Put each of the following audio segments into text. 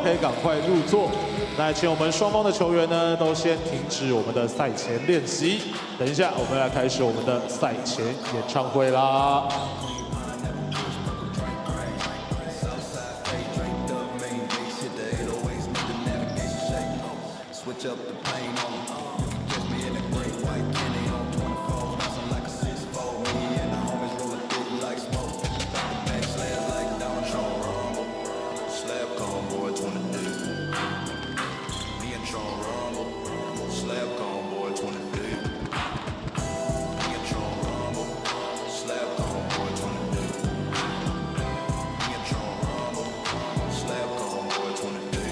可以赶快入座。那请我们双方的球员呢，都先停止我们的赛前练习。等一下，我们来开始我们的赛前演唱会啦。 Switch up the pain on them. Catch me in a great white Kenny on 24. Bouncing like a 6'4". Me and the homies rolling through like smoke. Backslide like Don Tron Rumble. Slab cone boy 23. Me and Tron Rumble. Slab cone boy 23. Me and Tron Rumble. Slab cone boy 23. Me and Tron Rumble. Slab cone boy 23.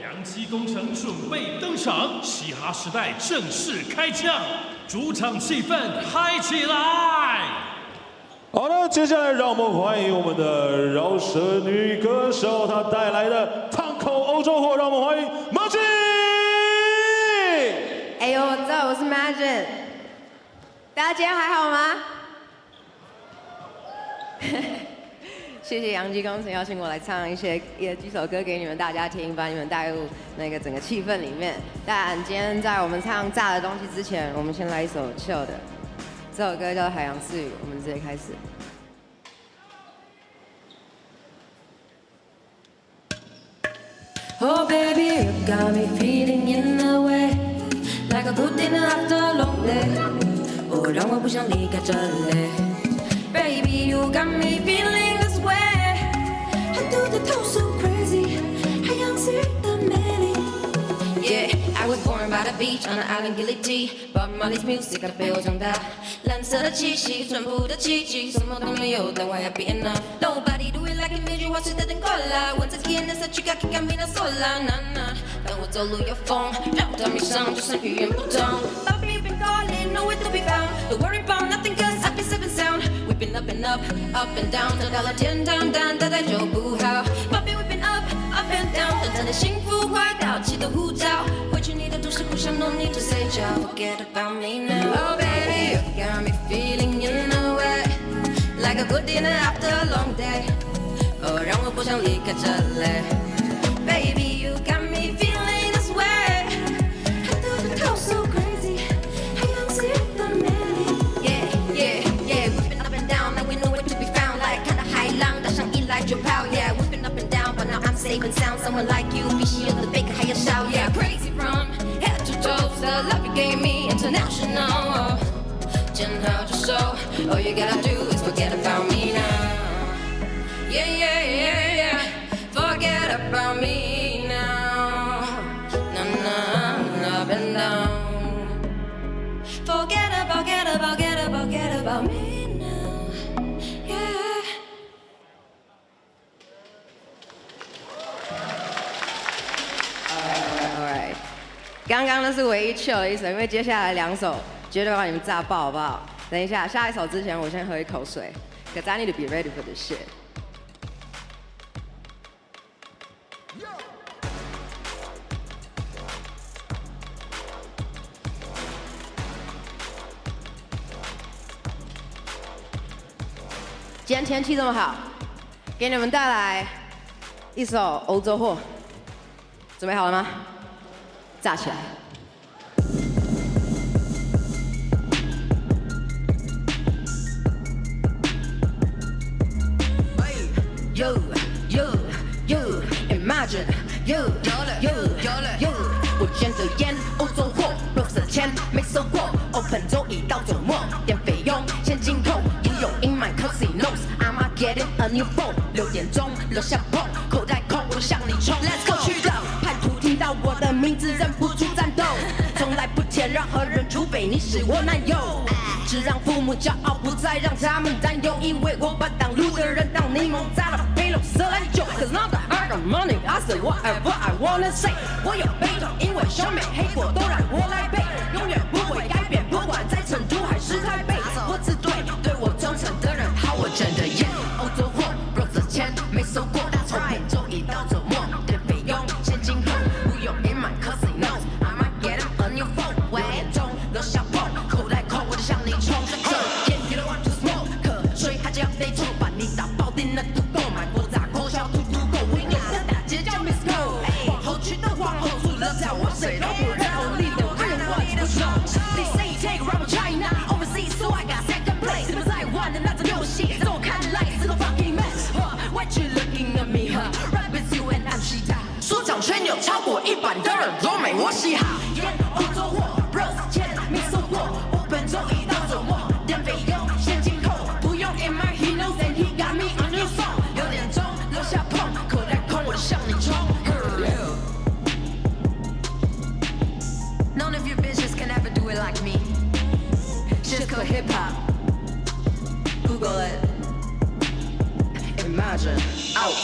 洋基工程准备登场，嘻哈时代正式开枪，主场气氛嗨起来！好的，接下来让我们欢迎我们的饶舌女歌手，她带来的烫口欧洲货，让我们欢迎 Magic。哎呦，我是 Magic， 大家今天还好吗？谢谢洋基工程邀请我来唱几首歌给你们大家听，把你们带入那个整个气氛里面。但今天在我们唱炸的东西之前，我们先来一首 chill 的，这首歌叫《海洋私语》，我们直接开始。Oh baby, you got me feeling in a way, like a good dinner after a long day. 哦，让我不想离开这里。Baby, you got me feeling this way. 很多的头 so crazy， 海洋私语的美丽。Yeah, I was born by the beach on an island guilty. Bob Marley's music 它陪我长大。蓝色的气息，淳朴的奇迹，什么都没有，但我 happy enough. Nobody do it like me， 这句话是在等过来。Once again， 那首曲该给camina sola， 呐呐。当我走路有风，让我迷上，就算语言不通。Bobby been calling, nowhere to be found. Don't worry about nothing, 'cause I've been seven sound. We've been up and up, up and down， 走到了天堂，但大概就不好。Bobby we've been up, up and down， 等待的幸福快到，气得呼召。回去你的都市，不想 no need to say ciao. Forget about me now. Oh baby, you got me feeling in a way, like a good dinner after a long day. 哦，让我不想离开这里。Baby, you got me feeling this way. 很多的头 so crazy， 海洋私语的美丽。Yeah, yeah, yeah, we've been up and down, now we know where to be found. Like 看到海浪，搭上一来就跑。Yeah, we've been up and down, but now I'm safe and sound. Someone like you， 比希尔的贝壳还要少。Yeah, crazy from head to toes, the love you gave me international. 见好就收 ，all you gotta do is forget about me now. Yeah, yeah, yeah, yeah, forget about me now. Nah, nah, up and down. Forget about me now. Yeah. All right. 刚刚那是唯一 chill 的一首，因为接下来2首绝对把你们炸爆，好不好？等一下，下一首之前我先喝一口水 ，cause I need to be ready for this shit. 今天天气这么好，给你们带来一首欧洲货，准备好了吗？炸起来！ You, you, you, imagine you, you, you. 我卷着烟，欧洲货，6色钱没收过 ，Open 周一到周末，点费用现金扣，应用 in my casinos. I'm getting a new phone. 6点钟楼下碰，口袋空，我向你冲。Let's go. 去到叛徒听到我的名字，忍不住战斗，从来不欠任何人，除非你是我男友。只让父母骄傲，不再让他们担忧，因为我把挡路的人当柠檬扎了杯龙蛇来酒。Cause now that I got money, I say whatever I wanna say. 我有悲痛，因为小美黑锅都让我来背，永远不会改变，不管在成都还是台北，我只对 place， 你们在玩的那种游戏，在我看来是个 fucking mess。Why you looking at me? Right with you and I'm 其他。说唱圈有超过100的人都没我嘻哈。烟不走我 ，bros 钱没收过，我本周一到周末，电费用现金扣，不用 in my he knows and he got me on new song。6点钟楼下碰，口袋空我就向你冲。None of your bitches can ever do it like me. Shit's called hip hop. Google it. Imagine. Out.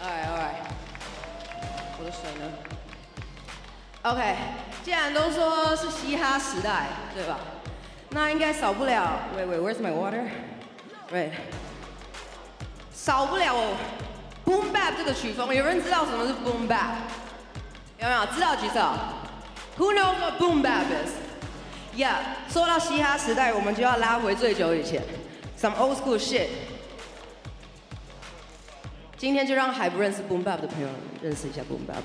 Alright. 我的水呢 ？OK， 既然都说是嘻哈时代，对吧？那应该少不了。Wait, where's my water? Right. 少不了Boom Bap 这个曲风，有人知道什么是 Boom Bap？ 有没有知道举手 ？Who knows what Boom Bap is? Yeah， 说到嘻哈时代，我们就要拉回最久以前 ，some old school shit。今天就让还不认识 Boom Bap 的朋友认识一下 Boom Bap。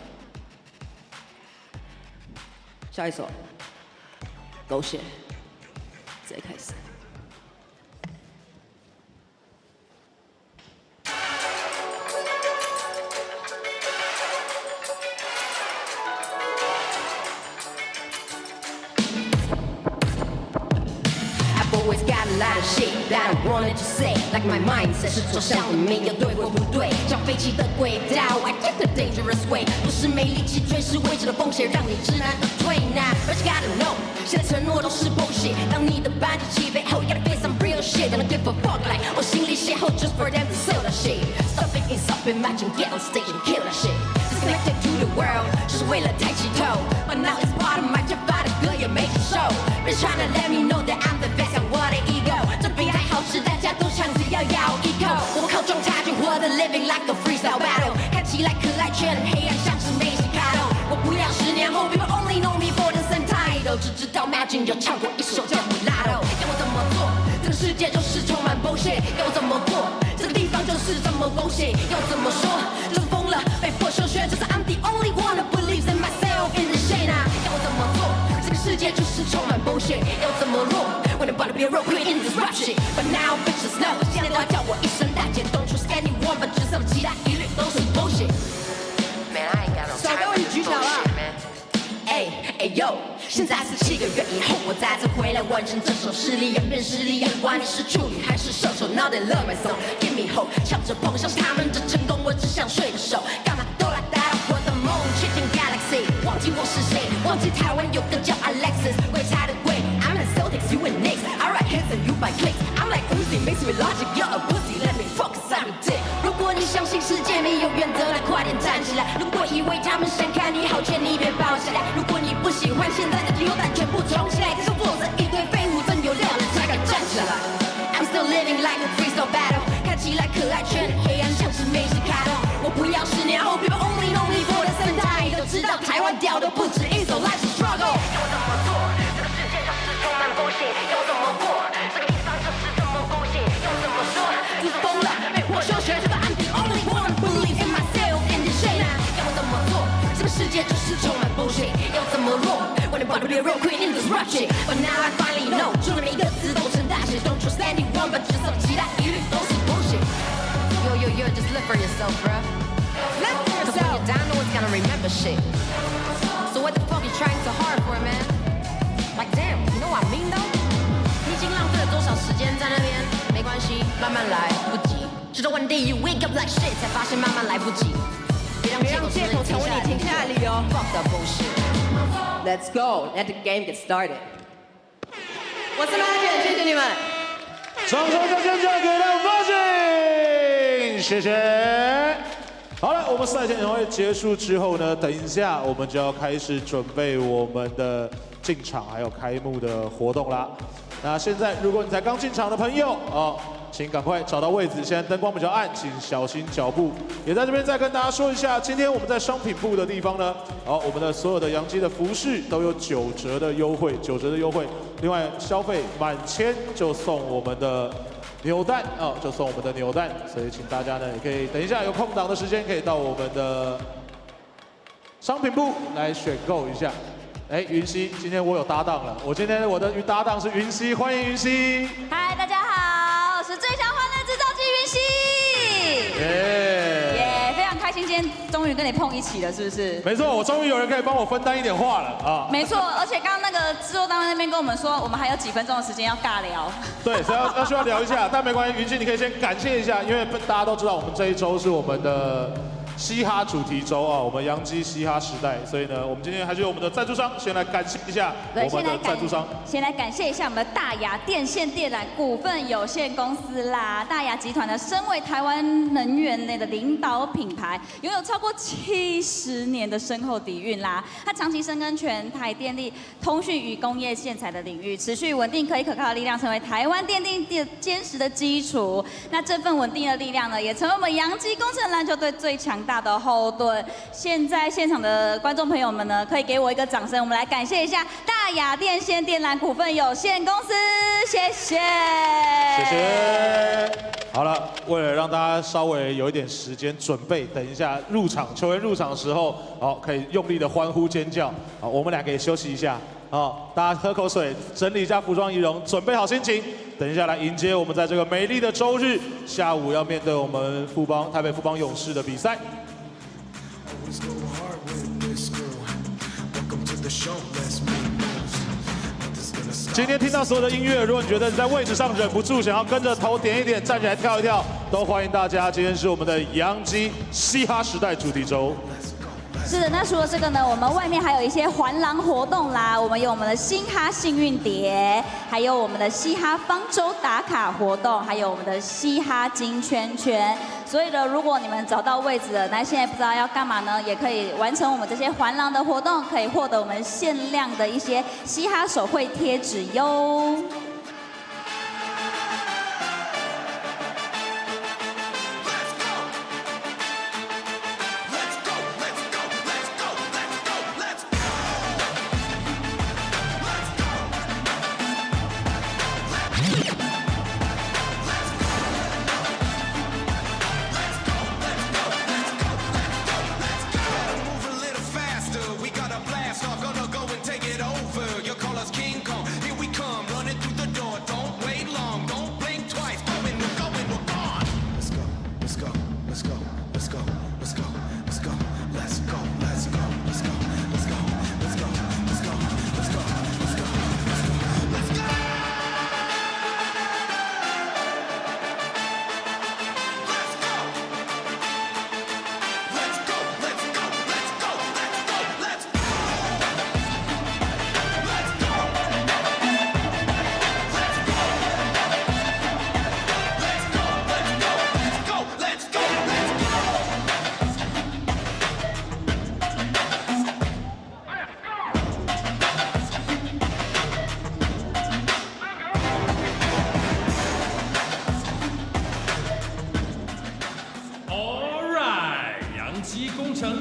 下一首，狗血，直接开始。Always got a lot of shit that I wanted to say. Like my mindset 是走向了没有对或不对，像飞起的轨道 I take the dangerous way， 不是没力气追，是未知的风险让你知难而退。Now but you gotta know， 现在承诺都是 bullshit。当你的班机起飞后 ，you gotta face some real shit。Don't give a fuck like 我心里邂逅 just for them to sell that shit。Stop it, it's up and match and get on stage and kill that shit。Disconnected to the world， 就是为了抬起头。But now it's part of my job， 发的歌也没show。Bitch trying to let me know that I'm the best。我的 ego， 这比太好吃，大家都抢着要咬一口。我靠中差距，活得 living like a freestyle battle， 看起来可爱却很黑暗，像是梅西卡诺。我不要10年后 ，people only know me for the same title， 只知道 Imagine 有唱过一首叫《木拉豆》。要我怎么做？这个世界就是充满 bullshit。要我怎么过？这个地方就是这么狗血。要怎么说？就是疯了，被迫休学，就是 I'm the only one who believes in myself in the shade。要我怎么做？这个世界就是充满 bullshit。要怎么落？ When I'm about to be a real queen in this rap shit， but now bitches know， 现在都要叫我一声大姐 ，Don't trust anyone， but 只剩其他一律都是 bullshit。Man I ain't got no time for this bullshit man。哎呦，现在是7个月以后，我再次回来完成这首实力，演变实力，管你是处女还是射手 ，Now they love my song，Give me hope， 抢着碰，像是他们的成功，我只想睡个手，干嘛都来打扰我的梦 ，Chicken Galaxy， 忘记我是谁，忘记台湾有个叫 Alexis， 鬼才的鬼 ，I'm in Celtics，you in Knicks。I write hits and you buy clicks. I'm like Uzi, makes me logic. You're a pussy. Let me focus on your dick. 如果你相信世界没有原则，那快点站起来。如果以为他们想看你好，劝你别抱起来。如果你不喜欢现在的扭蛋，全部重起来。这上坐着一堆废物，真有料的才敢站起来。I'm still living like a freestyle battle. 看起来可爱却很黑暗，像是梅西卡诺。我不要10年后 people only know me for the same time， 都知道台湾屌的不止一首 Life's a struggle。要怎么做？这个世界就是充满bullshit。要怎么过？这个地方就是这么狗血。要怎么说？就是疯了，被迫休学，就是 I'm the only one who believes in myself in this shit。要我怎么做？这个世界就是充满bullshit。要怎么落？When I'm about to be a real queen in this rap shit， but now I finally know， 说的每一个字都成大写。Don't trust anyone， but 只剩其他一律都是 bullshit。Yo, just live for yourself, bro. Live for yourself. 'Cause when you're down, no one's gonna remember shit. So what the fuck you trying so hard for, man? Like damn, you know what I mean though? 你已经浪费了多少时间在那边？没关系，慢慢来，不急。直到 one day you wake up like shit， 才发现慢慢来不及。别让借口成为你停下来的理由。Fuck that bullshit. Let's go, let the game get started. 我是Magic，谢谢你们。掌声再见，给到 Magic， 谢谢。好了，我们赛前演唱会结束之后呢，等一下我们就要开始准备我们的进场还有开幕的活动啦。那现在如果你才刚进场的朋友请赶快找到位置，现在灯光比较暗，请小心脚步。也在这边再跟大家说一下，今天我们在商品部的地方呢，我们的所有的洋基的服饰都有9折的优惠，9折的优惠。另外消费满1000就送我们的扭蛋就送我们的扭蛋，所以请大家呢也可以等一下有空档的时间，可以到我们的商品部来选购一下。哎，云溪，今天我有搭档了，今天我的搭档是云溪，欢迎云溪。嗨，大家好，我是最强欢乐制造机云溪。耶，非常开心，今天终于跟你碰一起了，是不是？没错，我终于有人可以帮我分担一点话了啊。没错，而且刚刚那个制作单位那边跟我们说，我们还有几分钟的时间要尬聊。对，所以需要聊一下，但没关系，云溪你可以先感谢一下，因为大家都知道我们这一周是我们的嘻哈主题周啊，我们洋基嘻哈时代，所以呢，我们今天还是由我们的赞助商先来感谢一下我们的赞助商。先来感谢一下我们的大雅电线电缆股份有限公司啦。大雅集团呢，身为台湾能源类的领导品牌，拥有超过70年的深厚底蕴啦。它长期深耕全台电力、通讯与工业建材的领域，持续稳定、可靠的力量，成为台湾电力坚实的基础。那这份稳定的力量呢，也成为我们洋基工程篮球队最强大的后盾。现在现场的观众朋友们呢，可以给我一个掌声，我们来感谢一下大雅电线电缆股份有限公司，谢谢。谢谢。好了，为了让大家稍微有一点时间准备，等一下入场球员入场的时候，好可以用力的欢呼尖叫。好，我们俩可以休息一下。好，大家喝口水，整理一下服装仪容，准备好心情，等一下来迎接我们在这个美丽的周日下午要面对我们台北富邦勇士的比赛。今天听到所有的音乐，如果你觉得你在位置上忍不住想要跟着头点一点、站起来跳一跳，都欢迎大家。今天是我们的洋基嘻哈时代主题周。是的，那除了这个呢，我们外面还有一些环廊活动啦。我们有我们的嘻哈幸运碟，还有我们的嘻哈方舟打卡活动，还有我们的嘻哈金圈圈。所以呢，如果你们找到位置了，那现在不知道要干嘛呢，也可以完成我们这些环廊的活动，可以获得我们限量的一些嘻哈手绘贴纸哟。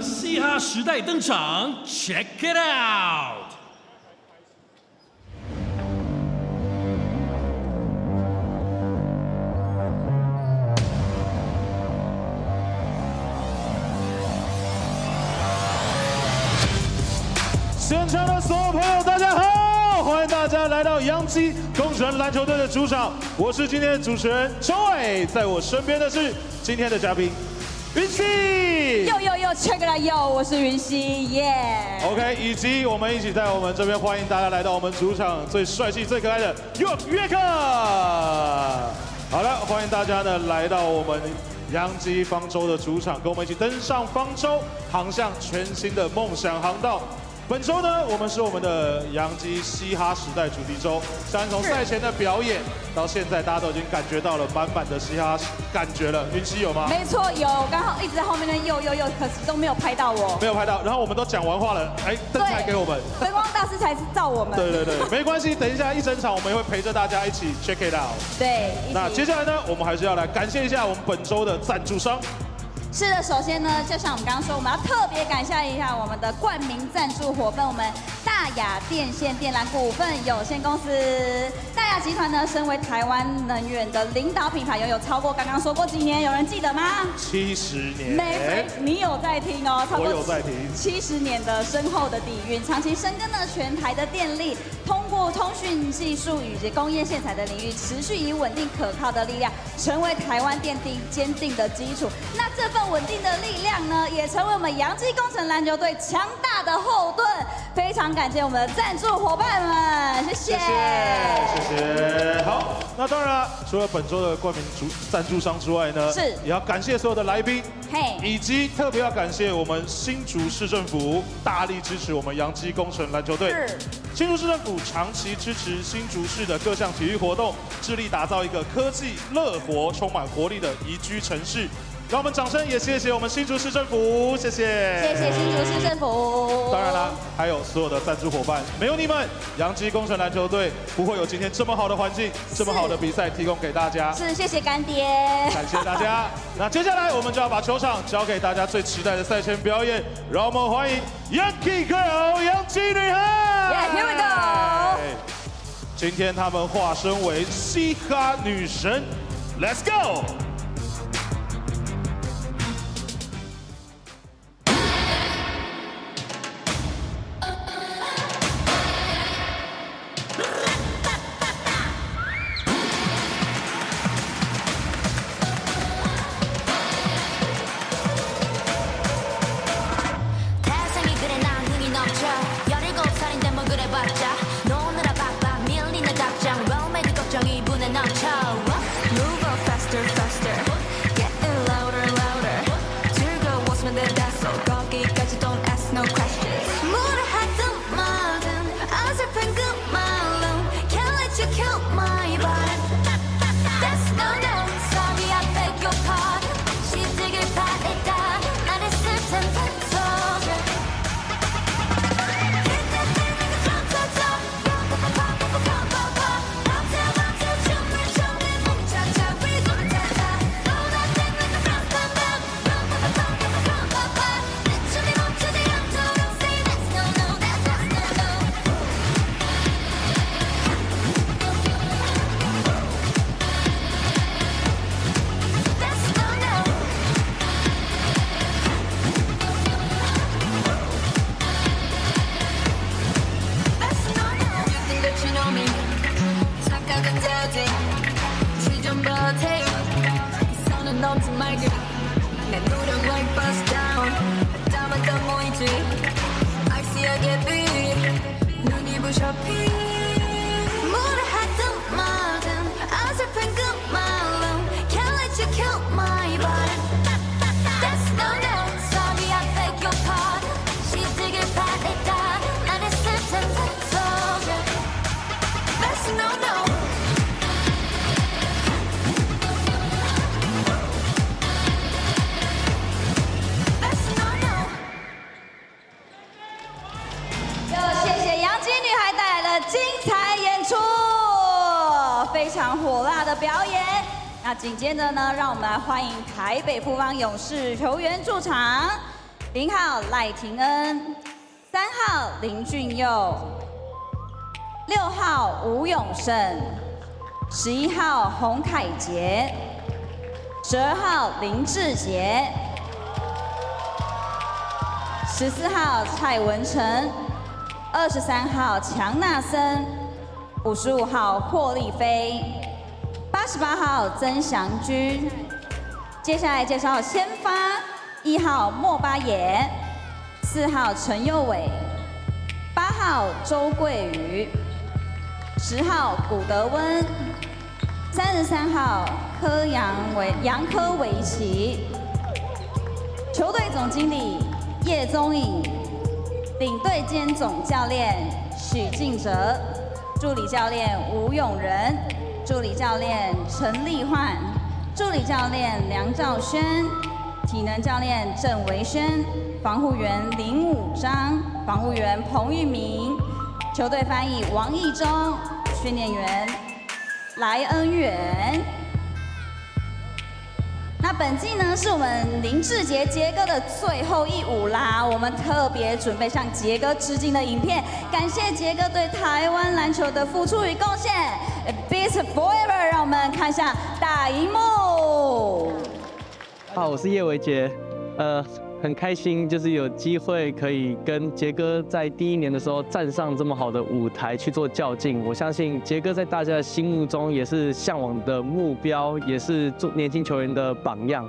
嘻哈时代登场 ，Check it out！ 现场的所有朋友，大家好，欢迎大家来到洋基工程篮球队的主场，我是今天的主持人周伟，在我身边的是今天的嘉宾。云溪，yo check it out yo， 我是云溪，耶。OK， 以及我们一起在我们这边欢迎大家来到我们主场最帅气、最可爱的约克。好了，欢迎大家呢来到我们洋基方舟的主场，跟我们一起登上方舟，航向全新的梦想航道。本周呢，我们是我们的洋基嘻哈时代主题周。相信从赛前的表演到现在，大家都已经感觉到了满满的嘻哈感觉了。云溪有吗？没错，有。刚好一直在后面的又，可是都没有拍到我。没有拍到，然后我们都讲完话了，哎，灯才给我们。灯光大师才照我们。对，没关系，等一下一整场我们也会陪着大家一起 check it out。对。那接下来呢，我们还是要来感谢一下我们本周的赞助商。是的，首先呢，就像我们刚刚说，我们要特别感谢一下我们的冠名赞助伙伴，我们大雅电线电缆股份有限公司。大雅集团呢，身为台湾能源的领导品牌，拥有超过刚刚说过几年，有人记得吗？70年。没，你有在听哦，超过我有在听。70年的深厚的底蕴，长期深耕了全台的电力，通过通讯技术以及工业线材的领域，持续以稳定可靠的力量，成为台湾电力坚定的基础。那这份稳定的力量呢，也成为我们洋基工程篮球队强大的后盾。非常感谢我们的赞助伙伴们，谢谢，谢谢。好，那当然了，除了本周的冠名赞助商之外呢，是也要感谢所有的来宾，嘿，以及特别要感谢我们新竹市政府大力支持我们洋基工程篮球队。新竹市政府长期支持新竹市的各项体育活动，致力打造一个科技、乐活、充满活力的宜居城市。让我们掌声也谢谢我们新竹市政府，谢谢，谢谢新竹市政府。当然啦，还有所有的赞助伙伴，没有你们，洋基工程篮球队不会有今天这么好的环境，这么好的比赛提供给大家。是，谢谢干爹，感谢大家。那接下来我们就要把球场交给大家最期待的赛前表演，让我们欢迎 Yankey Girl 洋基女孩。Yeah, here we go。今天他们化身为嘻哈女神 ，Let's go。那紧接着呢，让我们来欢迎台北富邦勇士球员驻场，0号赖廷恩，3号林俊佑，6号吴永胜，11号洪凯杰，12号林志杰，14号蔡文成，23号强纳森，55号霍利菲。88号曾祥军，接下来介绍先发1号莫巴野，4号陈佑伟，8号周桂宇，10号古德温，33号杨科维奇，球队总经理叶宗颖，领队兼总教练许敬哲，助理教练吴永仁。助理教练陈立焕，助理教练梁兆轩，体能教练郑维轩，防护员林武章，防护员彭玉明，球队翻译王义忠，训练员莱恩远。那本季呢是我们林志杰杰哥的最后一舞啦，我们特别准备向杰哥致敬的影片，感谢杰哥对台湾篮球的付出与贡献。Beats Forever， 让我们看向大荧幕。好，我是叶维杰，很开心，就是有机会可以跟杰哥在第1年的时候站上这么好的舞台去做较劲。我相信杰哥在大家的心目中也是向往的目标，也是做年轻球员的榜样。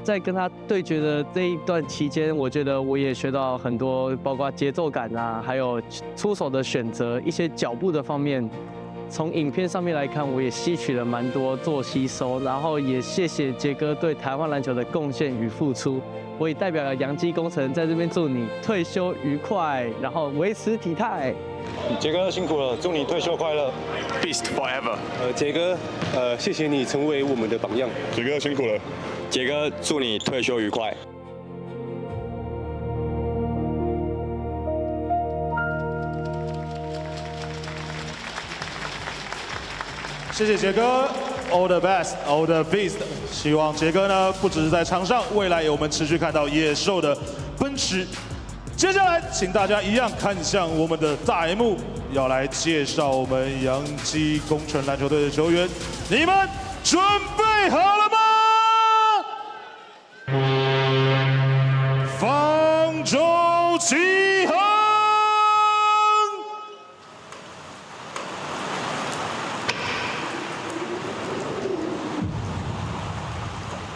在跟他对决的这一段期间，我觉得我也学到很多，包括节奏感啊，还有出手的选择，一些脚步的方面。从影片上面来看，我也吸取了蛮多做吸收，然后也谢谢杰哥对台湾篮球的贡献与付出。我也代表了洋基工程在这边祝你退休愉快，然后维持体态。杰哥辛苦了，祝你退休快乐 ，Beast forever。杰哥，谢谢你成为我们的榜样。杰哥辛苦了，杰哥祝你退休愉快。谢谢杰哥 ，All the best, all the beast。希望杰哥呢，不只是在场上，未来我们持续看到野兽的奔驰。接下来，请大家一样看向我们的大荧幕，要来介绍我们洋基工程篮球队的球员，你们准备好了吗？方舟起航。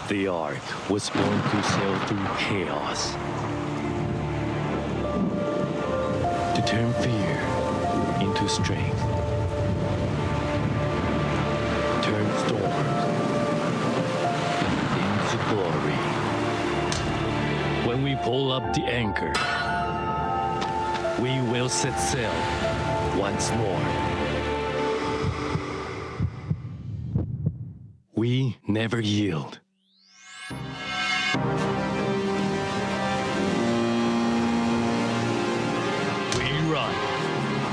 The Ark was born to sail through chaos, to turn fear into strength, turn storms into glory. When we pull up the anchor, we will set sail once more. We never yield.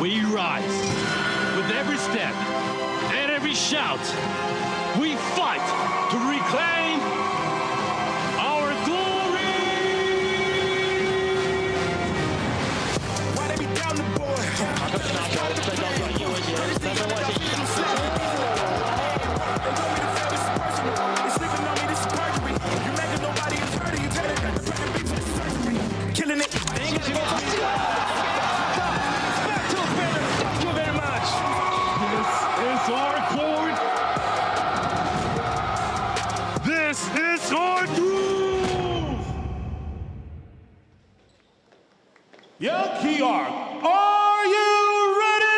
We rise with every step and every shout. We fight to reclaim our glory. Why they be down the board? 再高转叶维杰3分外线一打4球。It's sleeping on me, this is perjury. You making nobody is hurting. You better get the beat for the surgery. Killing it. It's our court. This is our groove. Yankey Ark, are you ready?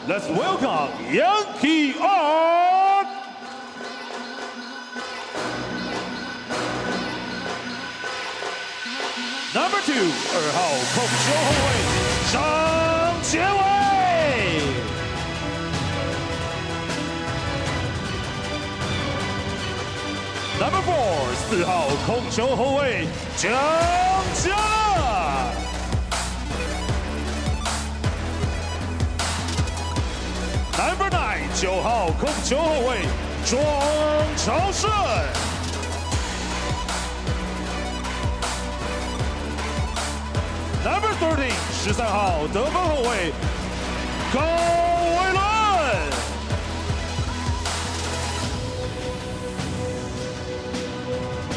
Let's welcome Yankey Ark. Number 2，2号控球后卫张杰伟。Number 4，4号控球后卫江嘉。Number 9 9号控球后卫庄朝胜。Number 13 13号得分后卫高伟伦。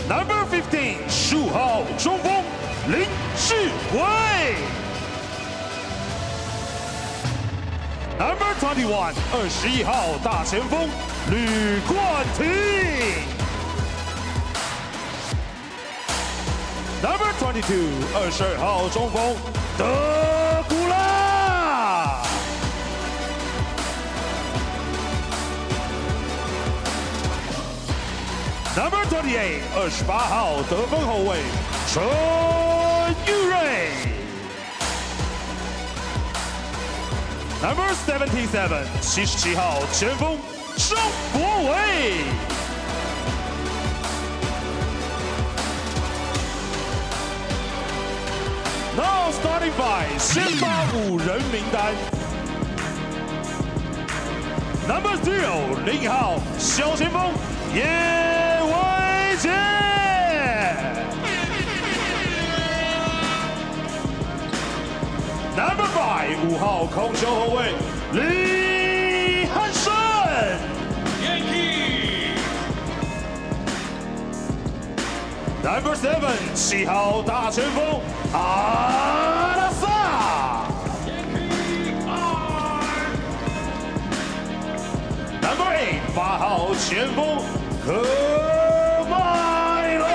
Number 15 15号中锋林世伟。Number 21 21号大前锋吕冠廷。Number 22 22号中锋德古拉。Number 28 28号得分后卫陈玉瑞。Number 77 77号前锋张国伟。Now starting five 先发5人名单。Number 0 0号小前锋叶伟杰。Number 5 5号控球后卫李汉胜。Yankey。Number 7 7号大前锋阿拉萨。Number 8 8号前锋科麦隆。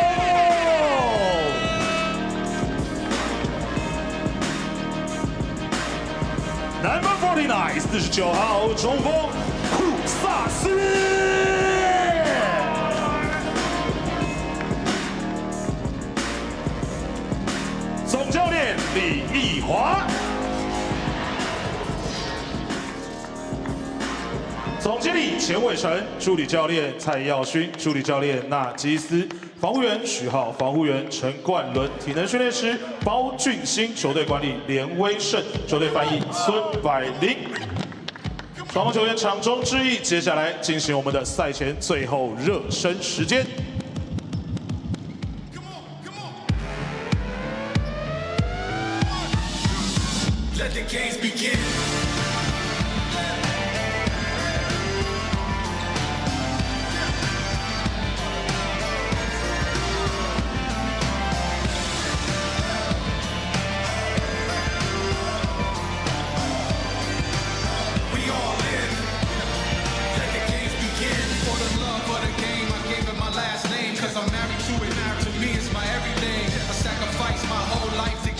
Number 49 49号中锋库萨斯。总教练李义华。总经理钱伟成，助理教练蔡耀勋，助理教练纳基斯，防护员许浩，防护员陈冠伦，体能训练师包俊兴，球队管理连威胜，球队翻译孙百灵。双方球员场中致意，接下来进行我们的赛前最后热身时间。Let the games begin.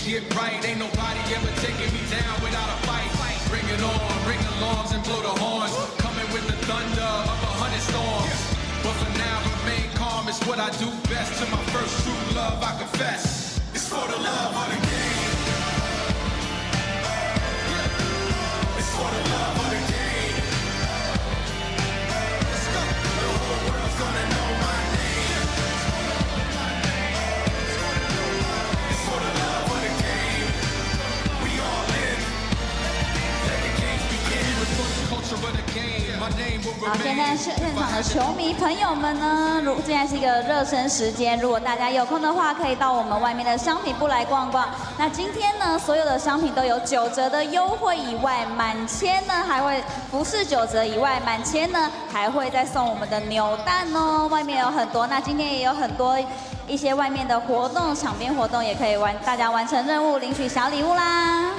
Get right, ain't nobody ever taking me down without a fight. Bring it on, ring alarms and blow the horns. Coming with the thunder of 100 storms. But for now, remain calm. It's what I do best. To my first true love, I confess. It's for the love of the game. It's for the love of the game. Let's go. The whole world's gonna know my name. It's for the love of the game. We all in. Let the games begin. With the culture of the game, my name will 好，现 remain. 在现场的球迷朋友们呢，现在是一个热身时间，如果大家有空的话，可以到我们外面的商品部来逛逛。那今天呢，所有的商品都有9折的优惠以外，满千呢还会不是9折以外，满千呢还会再送我们的扭蛋哦。外面有很多，那今天也有很多一些外面的活动，场边活动也可以大家完成任务，领取小礼物啦。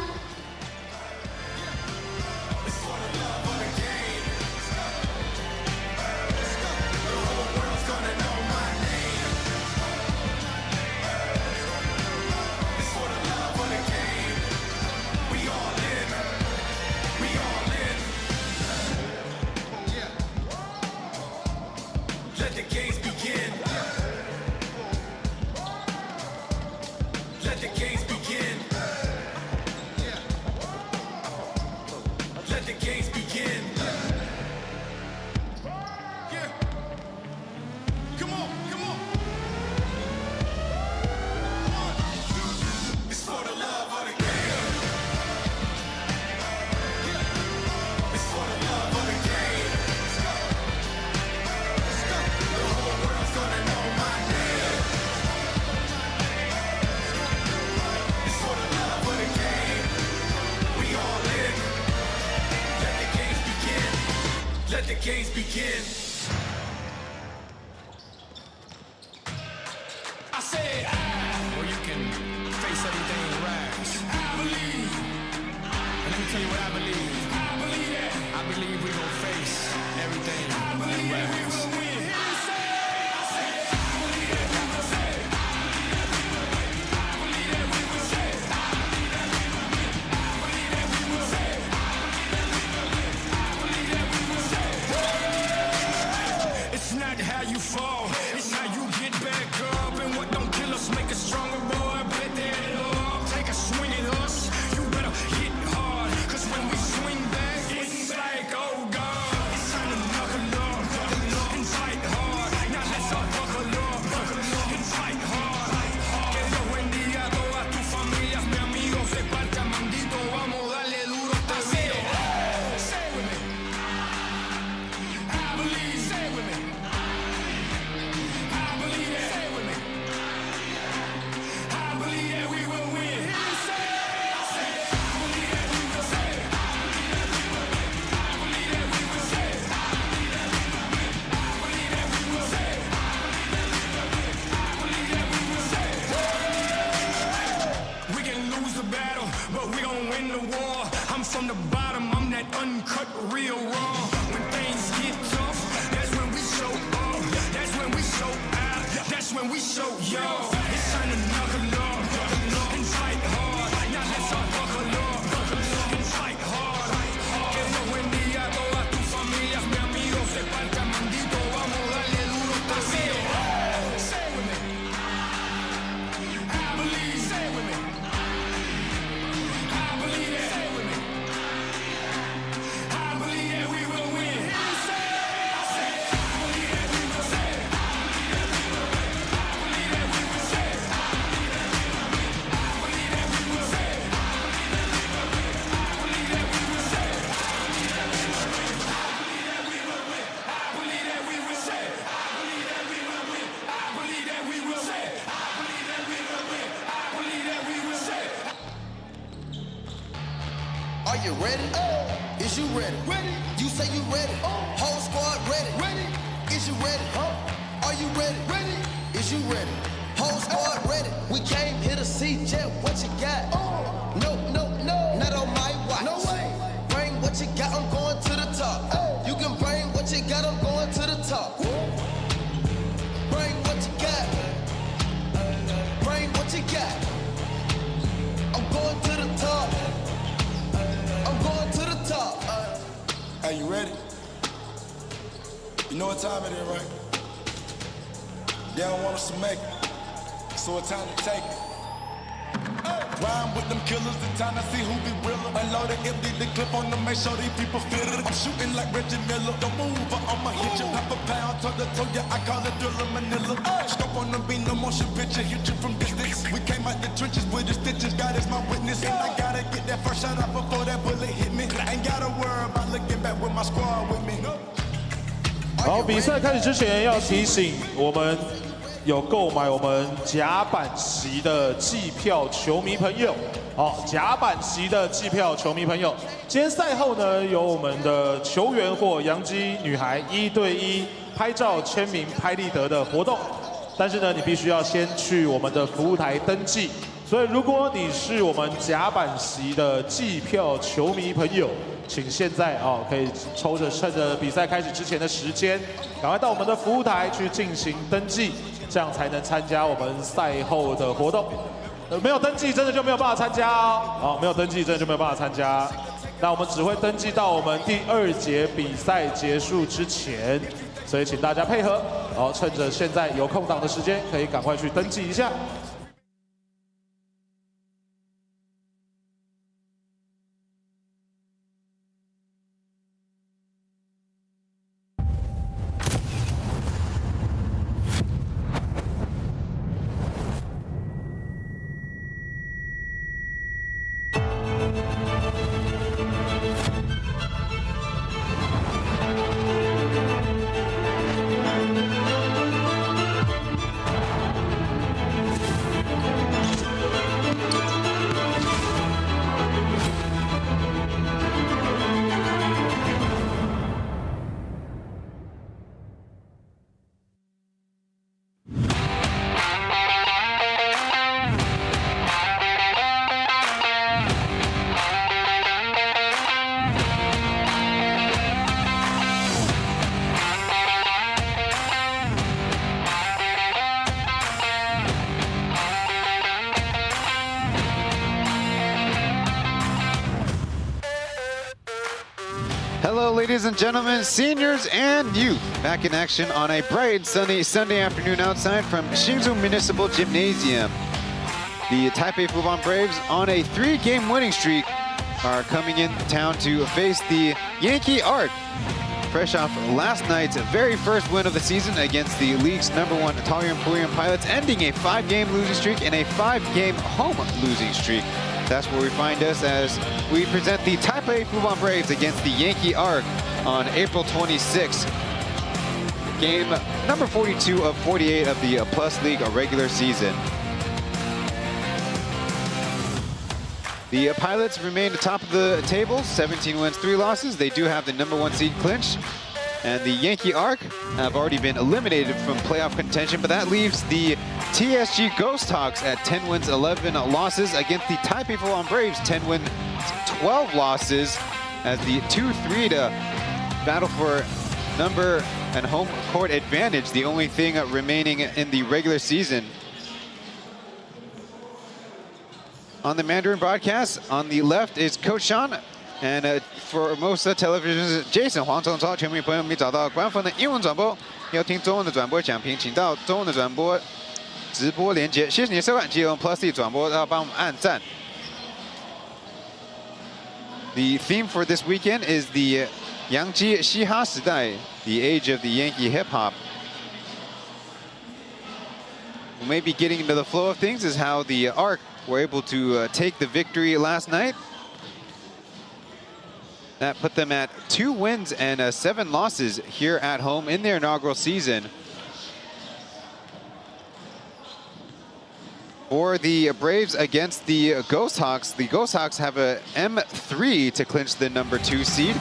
Let the games begin. Let the games begin. I said, well, you can face everything and rise. I believe. And let me tell you what I believe. I believe that. I believe we gon' face everything and rise. We will win. It's not how you fall, it's how you get back up. And what don't kill us make us stronger, boy. Bet that love, take a swing at us. You better hit hard, cause when we swing back, it's like, oh God. It's time to knuckle up and fight hard. Now let's all buckle up and fight hard. Que Dios bendiga a todas tus familias, mi amigo, se parta mandito. Vamos a darle duro esta vida. Say it with me. I believe, say it with me. From the bottom, I'm that uncut, real raw. When things get tough, that's when we show up. That's when we show out. That's when we show y'all. It's time to knuckle up and fight hard. Now let's all buckle up and fight hard. Que Dios bendiga a todas tus familias, mi amigo, se parta mandito. Vamos a darle duro esta vida. Say it with me. I believe. Say it with me. I believe it. Say it with me. Are you ready? Is you ready? Ready. You say you ready. Whole squad ready. Ready. Is you ready? Are you ready? Ready. Is you ready? Whole squad ready. We came here to see Jet. What you got? No, no, no. Not on my watch. No way. Bring what you got. I'm going to the top. You can bring what you got. I'm going to the top. Bring what you got. Bring what you got. I'm going to the top. I'm going to the top. Are you ready? You know what time it is, right? They don't want us to make it, so it's time to take it. Rhyme with them killers, the time to see who be realer. Unload and empty the clip on them, make sure these people feel it. I'm shooting like Reggie Miller. Don't move, or I'ma hit you. Half a pound, toe to toe, yeah, I call it Thriller Manila. Scope on the beam, no motion picture, hit you from distance. We came out the trenches with the stitches, God is my witness. And I gotta get that first shot out before that bullet hit me. Ain't gotta worry about looking back with my squad with me. 好，比赛开始之前要提醒我们有购买我们甲板席的季票球迷朋友。好，甲板席的季票球迷朋友，今天赛后呢，有我们的球员或洋基女孩1对1拍照签名拍立得的活动，但是呢，你必须要先去我们的服务台登记。所以，如果你是我们甲板席的季票球迷朋友，请现在可以趁着比赛开始之前的时间，赶快到我们的服务台去进行登记，这样才能参加我们赛后的活动。没有登记真的就没有办法参加哦。没有登记真的就没有办法参加。那我们只会登记到我们第2节比赛结束之前，所以请大家配合。趁着现在有空档的时间，可以赶快去登记一下。ladies and gentlemen, seniors and youth, back in action on a bright sunny Sunday afternoon outside from Hsinchu Municipal Gymnasium. The Taipei Fubon Braves, on a 3-game winning streak, are coming in town to face the Yankee Arc, fresh off last night's very first win of the season against the league's #1 Taoyuan Pilots, ending a 5-game losing streak and a 5-game home losing streak. That's where we find us as we present the Taipei Fubon Braves against the Yankee Arc on April 26th. Game number 42 of 48 of the Plus League regular season. The Pilots remain atop of the table, 17 wins, 3 losses. They do have the #1 seed clinch. And the Yankee Arc have already been eliminated from playoff contention, but that leaves the TSG Ghost Hawks at 10 wins, 11 losses against the Taipei Fubon Braves, 10 wins, 12 losses, as the 2-3 to battle for number and home court advantage, the only thing remaining in the regular season. On the Mandarin broadcast, on the left is Coach Sean, and for most televisions, Jason 黄总超。全民朋友们找到官方的英文转播，要听中文的转播讲评，请到中文的转播直播连接。谢谢你的收看，记得用 Plus D 转播要帮我们按赞。The theme for this weekend is the Yankee 嘻哈时代, the age of the Yankee hip hop. Maybe getting into the flow of things is how the Arc were able to take the victory last night. That put them at 2 wins and 7 losses here at home in their inaugural season. For the Braves against the Ghost Hawks have a M3 to clinch the #2 seed,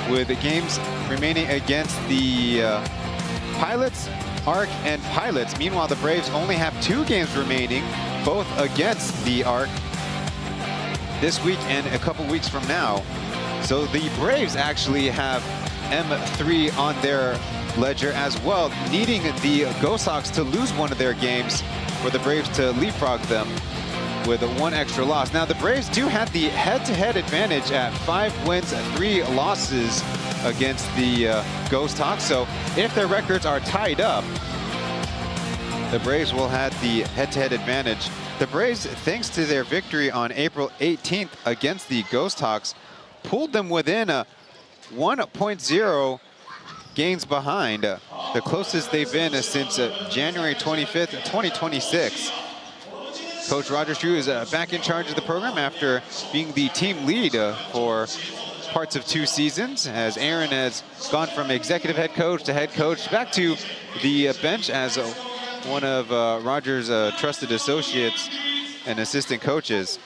with games remaining against the Pilots, Arc, and Pilots. Meanwhile, the Braves only have 2 games remaining, both against the Arc this week and a couple weeks from now. So the Braves actually have M3 on their ledger as well, needing the Ghost Hawks to lose one of their games for the Braves to leapfrog them with 1 extra loss. Now, the Braves do have the head-to-head advantage at 5 wins, 3 losses against the Ghost Hawks. So if their records are tied up, the Braves will have the head-to-head advantage. The Braves, thanks to their victory on April 18th against the Ghost Hawks, pulled them within 1.0 games behind, the closest they've been since January 25th, 2026. Coach Roger Shu is back in charge of the program after being the team lead for parts of 2 seasons, as Aaron has gone from executive head coach to head coach back to the bench as one of Roger's trusted associates and assistant coaches.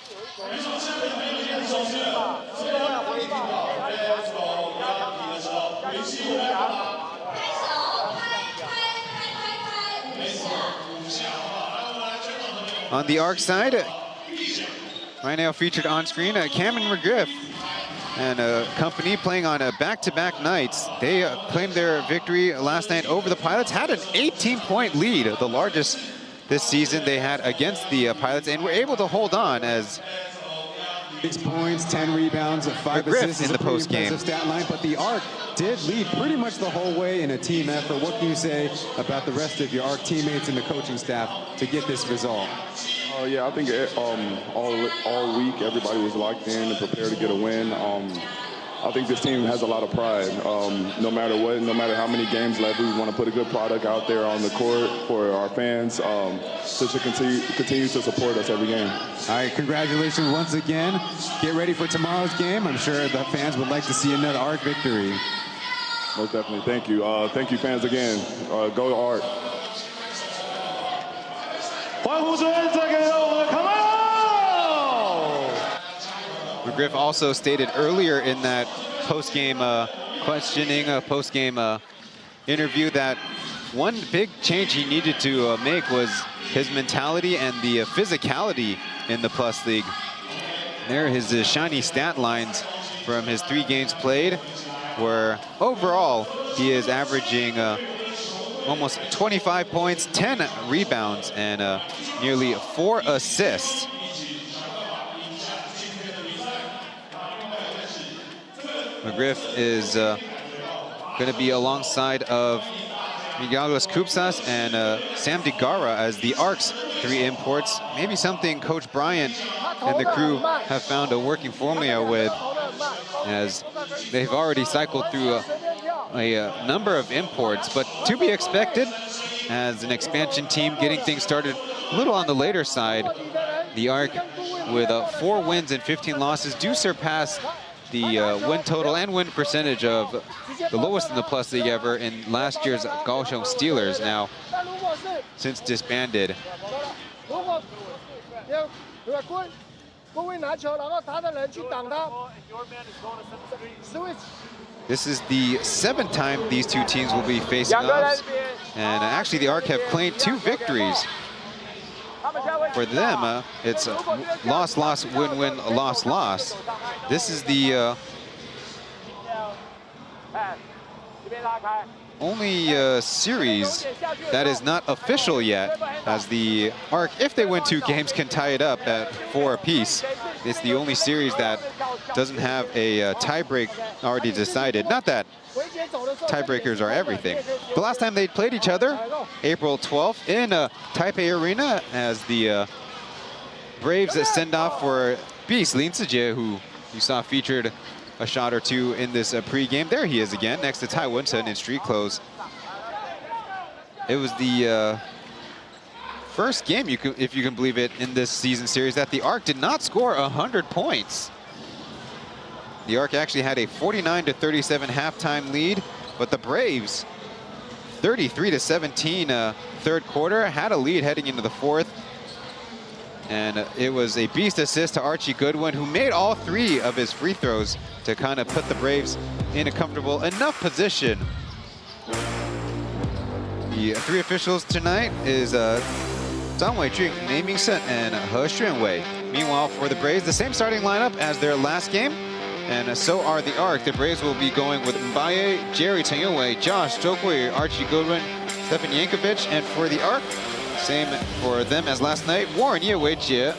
On the Arc side, right now featured on screen, Cameron McGriff and company playing on back-to-back nights. They claimed their victory last night over the Pilots, had an 18-point lead, the largest this season they had against the Pilots, and were able to hold on as 6 points, 10 rebounds, 5 assists in the post-game stat line, but the Arc did lead pretty much the whole way in a team effort. What can you say about the rest of your Arc teammates and the coaching staff to get this result? Yeah, I think all week everybody was locked in and prepared to get a win. I think this team has a lot of pride. No matter what, no matter how many games left, we want to put a good product out there on the court for our fans to continue to support us every game. All right, congratulations once again. Get ready for tomorrow's game. I'm sure the fans would like to see another Arc victory. Most definitely. Thank you. Thank you, fans, again. Go Arc. McGriff also stated earlier in that post-game questioning, post-game interview, that one big change he needed to make was his mentality and the physicality in the Plus League. There are his shiny stat lines from his 3 games played, where overall he is averaging almost 25 points, 10 rebounds, and nearly 4 assists. McGriff is going to be alongside of Miguelas Kupsas and Sam DeGara as the ARC's 3 imports. Maybe something Coach Bryant and the crew have found a working formula with, as they've already cycled through a number of imports, but to be expected as an expansion team getting things started a little on the later side. The ARC, with 4 wins and 15 losses, do surpass the win total and win percentage of the lowest in the Plus League ever in last year's Kaohsiung Steelers, now since disbanded. This is the 7th time these two teams will be facing off, and actually the ARC have claimed 2 victories. For them, it's loss, loss, win, win, loss, loss. This is the only series that is not official yet, as the ARC, if they win 2 games, can tie it up at 4 apiece. It's the only series that doesn't have a tiebreak already decided. Not that tiebreakers are everything. The last time they played each other, April 12th in Taipei Arena, as the Braves send off for Beast Lin Zijie, who you saw featured a shot or 2 in this pre-game. There he is again, next to Tai Wunten in street clothes. It was the first game, if you can believe it, in this season series that the ARC did not score 100 points. The ARC actually had a 49-37 halftime lead, but the Braves, 33-17 third quarter, had a lead heading into the 4th. And it was a beast assist to Archie Goodwin, who made all 3 of his free throws to kind of put the Braves in a comfortable enough position. The 3 officials tonight is Zhang Weijun, Mei Mingsen, and He Xuanwei. Meanwhile, for the Braves, the same starting lineup as their last game, and so are the ARC. The Braves will be going with Mbaye, Jerry Chen Yongwei, Josh Zhou, Archie Goodwin, Stefan Yankovic, and for the ARC, same for them as last night, Warren Ye Weijie,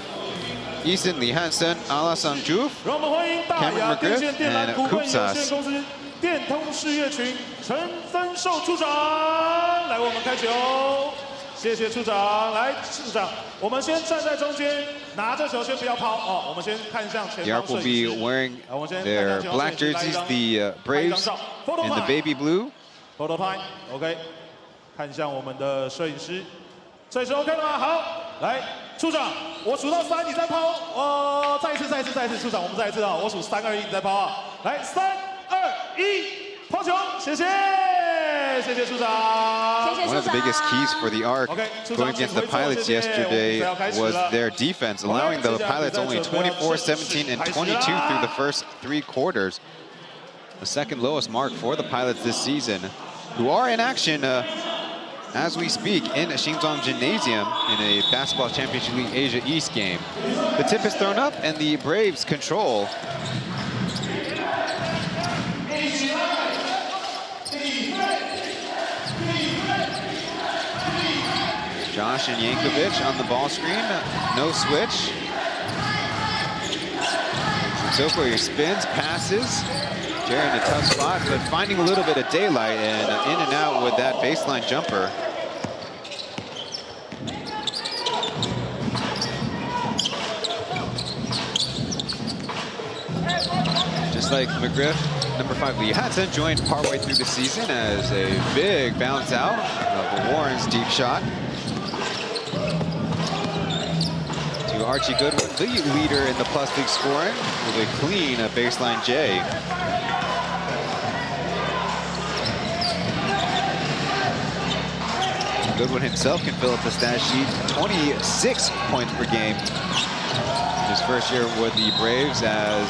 Eason Li Hansen, Alassane Diouf, Cameron McGriff, and Kupsas. 电通事业群陈增寿处长，来我们开球，谢谢处长。来，处长，我们先站在中间，拿着球先不要抛哦，我们先看向前方。 The ARC will be wearing their black jerseys, the Braves in the baby blue. Photo time, OK， 看向我们的摄影师，这是 OK 了吗？好，来，处长，我数到3，你再抛。再一次，处长，我们再一次啊，我数3、2、1，你再抛啊。来，3、2、1，抛球，谢谢，谢谢处长。One of the biggest keys for the ARC going against the Pilots yesterday was their defense, allowing the Pilots only 24, 17, and 22 through the first 3 quarters. The second lowest mark for the Pilots this season, who are in action as we speak in Xinzhuang Gymnasium in a Basketball Championship League Asia East game. The tip is thrown up and the Braves control. Josh and Yankovic on the ball screen, no switch. Zoko spins, passes. Jerry in a tough spot, but finding a little bit of daylight and in and out with that baseline jumper. Just like McGriff, number 5 Lee Hansen joined partway through the season as a big bounce out of Warren's deep shot. To Archie Goodwin, the leader in the Plus League scoring, with a clean baseline J. Goodwin himself can fill up the stat sheet, 26 points per game. His first year with the Braves, as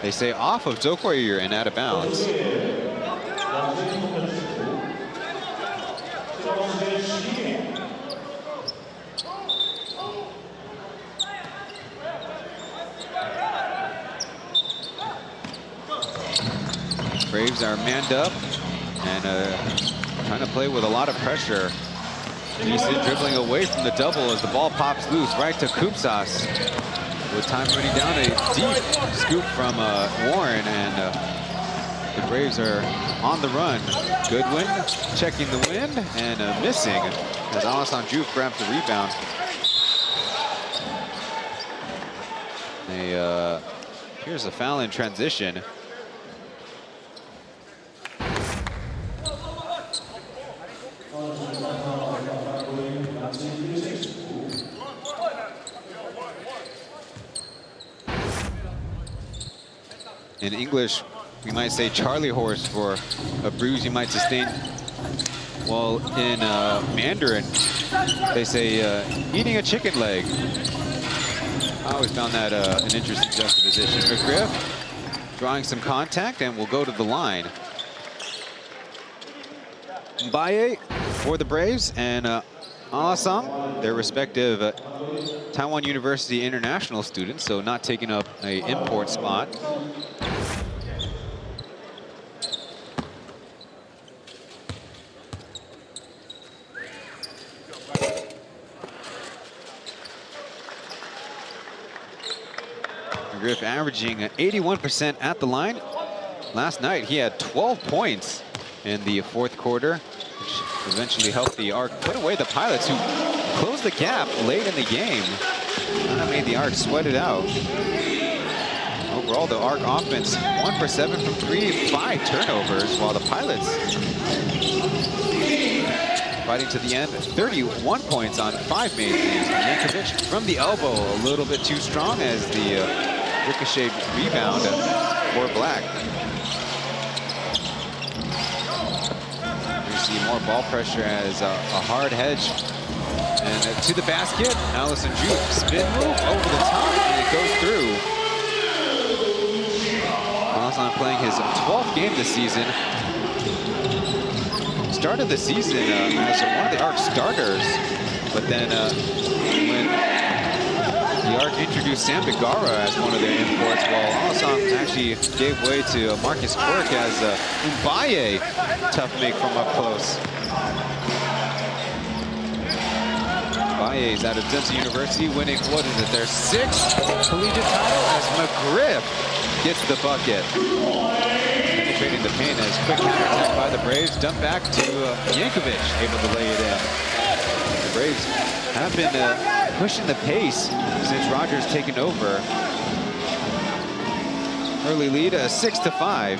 they say, off of Zokoyer and out of bounds. Braves are manned up and trying to play with a lot of pressure. Eason dribbling away from the double as the ball pops loose right to Kupsas. With time running down, a deep scoop from Warren, and The Braves are on the run. Goodwin checking the wind and missing as Alassane Diouf grabs the rebound. Here's a foul in transition. In English, we might say Charlie horse for a bruise you might sustain. While in Mandarin, they say eating a chicken leg. I always found that an interesting juxtaposition. McGriff drawing some contact and will go to the line. Mbaye for the Braves and Alassane, their respective Taiwan University international students, so not taking up an import spot. McGriff averaging 81% at the line. Last night he had 12 points in the fourth quarter, which eventually helped the Arc put away the Pilots, who closed the gap late in the game. That made the Arc sweat it out. Overall, the Arc offense 1 for 7 from 3, 5 turnovers, while the Pilots fighting to the end, 31 points on 5 made threes. Yankovic from the elbow, a little bit too strong as the ricochet rebound for Black. We see more ball pressure as a hard hedge. And to the basket, Alassane Diouf spin move over the top, and it goes through. Alassane playing his 12th game this season. Started the season as one of the Arc starters, but then when the Arc introduced Sam Begara as one of their imports, while Alassane actually gave way to Marcus Quirk as Mbaye tough make from up close. Mbaye is out of Tsinghua University, winning, what is it, their 6th collegiate title as McGriff gets the bucket. Penetrating the paint as quick counterattack by the Braves, dump back to Yankovic, able to lay it in. The Braves have been pushing the pace since Rogers taken over. Early lead, 6-5.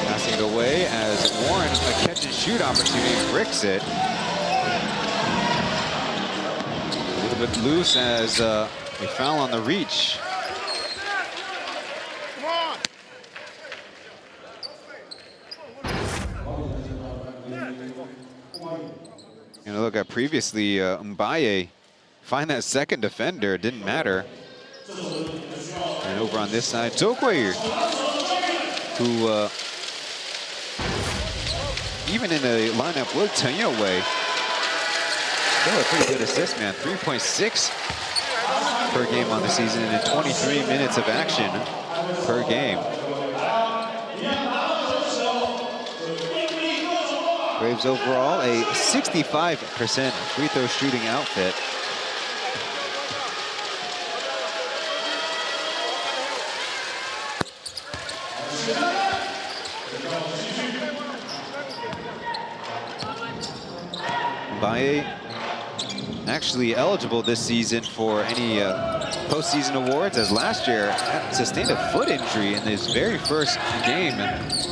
Passing it away as Warren, a catch and shoot opportunity, bricks it. A little bit loose as a foul on the reach. You know, look at previously, Mbaye find that second defender, it didn't matter. And over on this side, Zhouguiyu, who even in the lineup with Chen Yowei, still a pretty good assist man, 3.6 per game on the season and 23 minutes of action per game. Braves overall, a 65% free throw shooting outfit. Mbaye actually eligible this season for any postseason awards, as last year sustained a foot injury in his very first game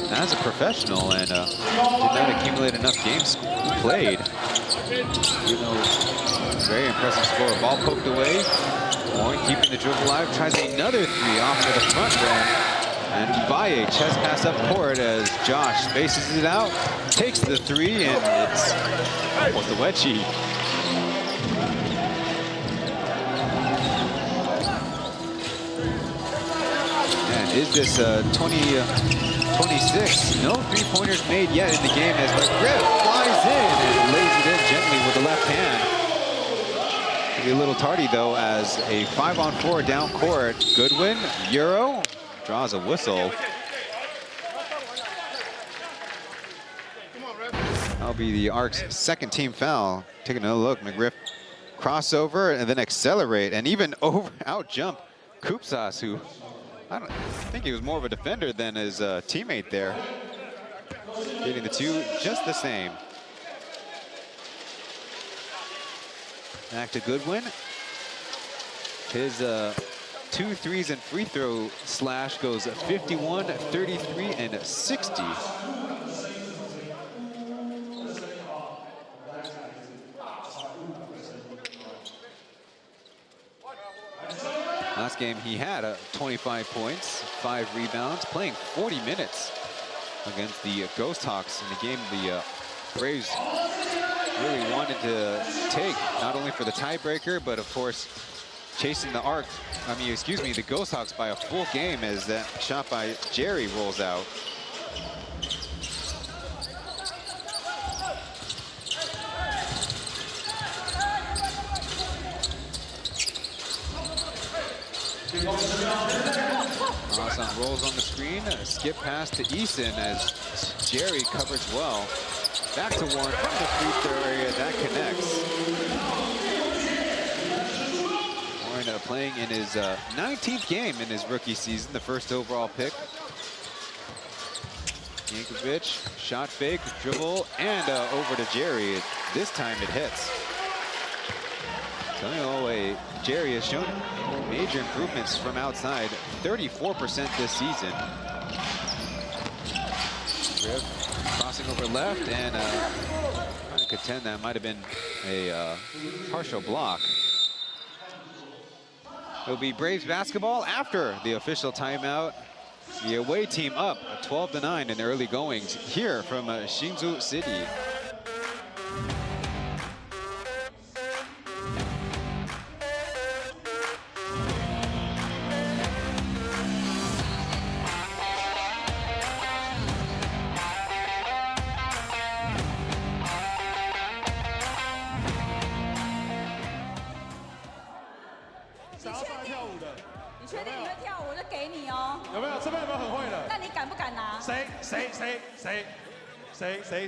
as a professional and did not accumulate enough games played. You know, very impressive score. Ball poked away. Warren keeping the dribble alive, tries another three off to the front rim. And Mbaye chest pass up court as Josh spaces it out, takes the three, and it's almost a wedgie. And is this 20-26? No three-pointers made yet in the game as McGriff flies in and lays it in gently with the left hand. Be a little tardy though, as a 5-on-4 down court. Goodwin, Euro, draws a whistle. That'll be the Arc's second team foul. Taking another look, McGriff crossover and then accelerate and even out jump Kupsas, who I think he was more of a defender than his teammate there. Getting the two just the same. Back to Goodwin. His 2 threes and free throw slash goes 51, 33, and 60. Last game he had 25 points, 5 rebounds, playing 40 minutes against the Ghost Hawks in the game the Braves really wanted to take, not only for the tiebreaker, but of course chasing the the Ghost Hawks by a full game as that shot by Jerry rolls out. Awesome rolls on the screen, skip pass to Eason as Jerry covers well. Back to Warren from the free throw area, that connects. Warren playing in his 19th game in his rookie season, the first overall pick. Yankovic, shot fake, dribble, and over to Jerry. This time it hits. So Jerry has shown major improvements from outside, 34% this season. Griff crossing over left and trying to contend that might have been a partial block. It'll be Braves basketball after the official timeout. The away team up 12-9 in the early goings here from Hsinchu City.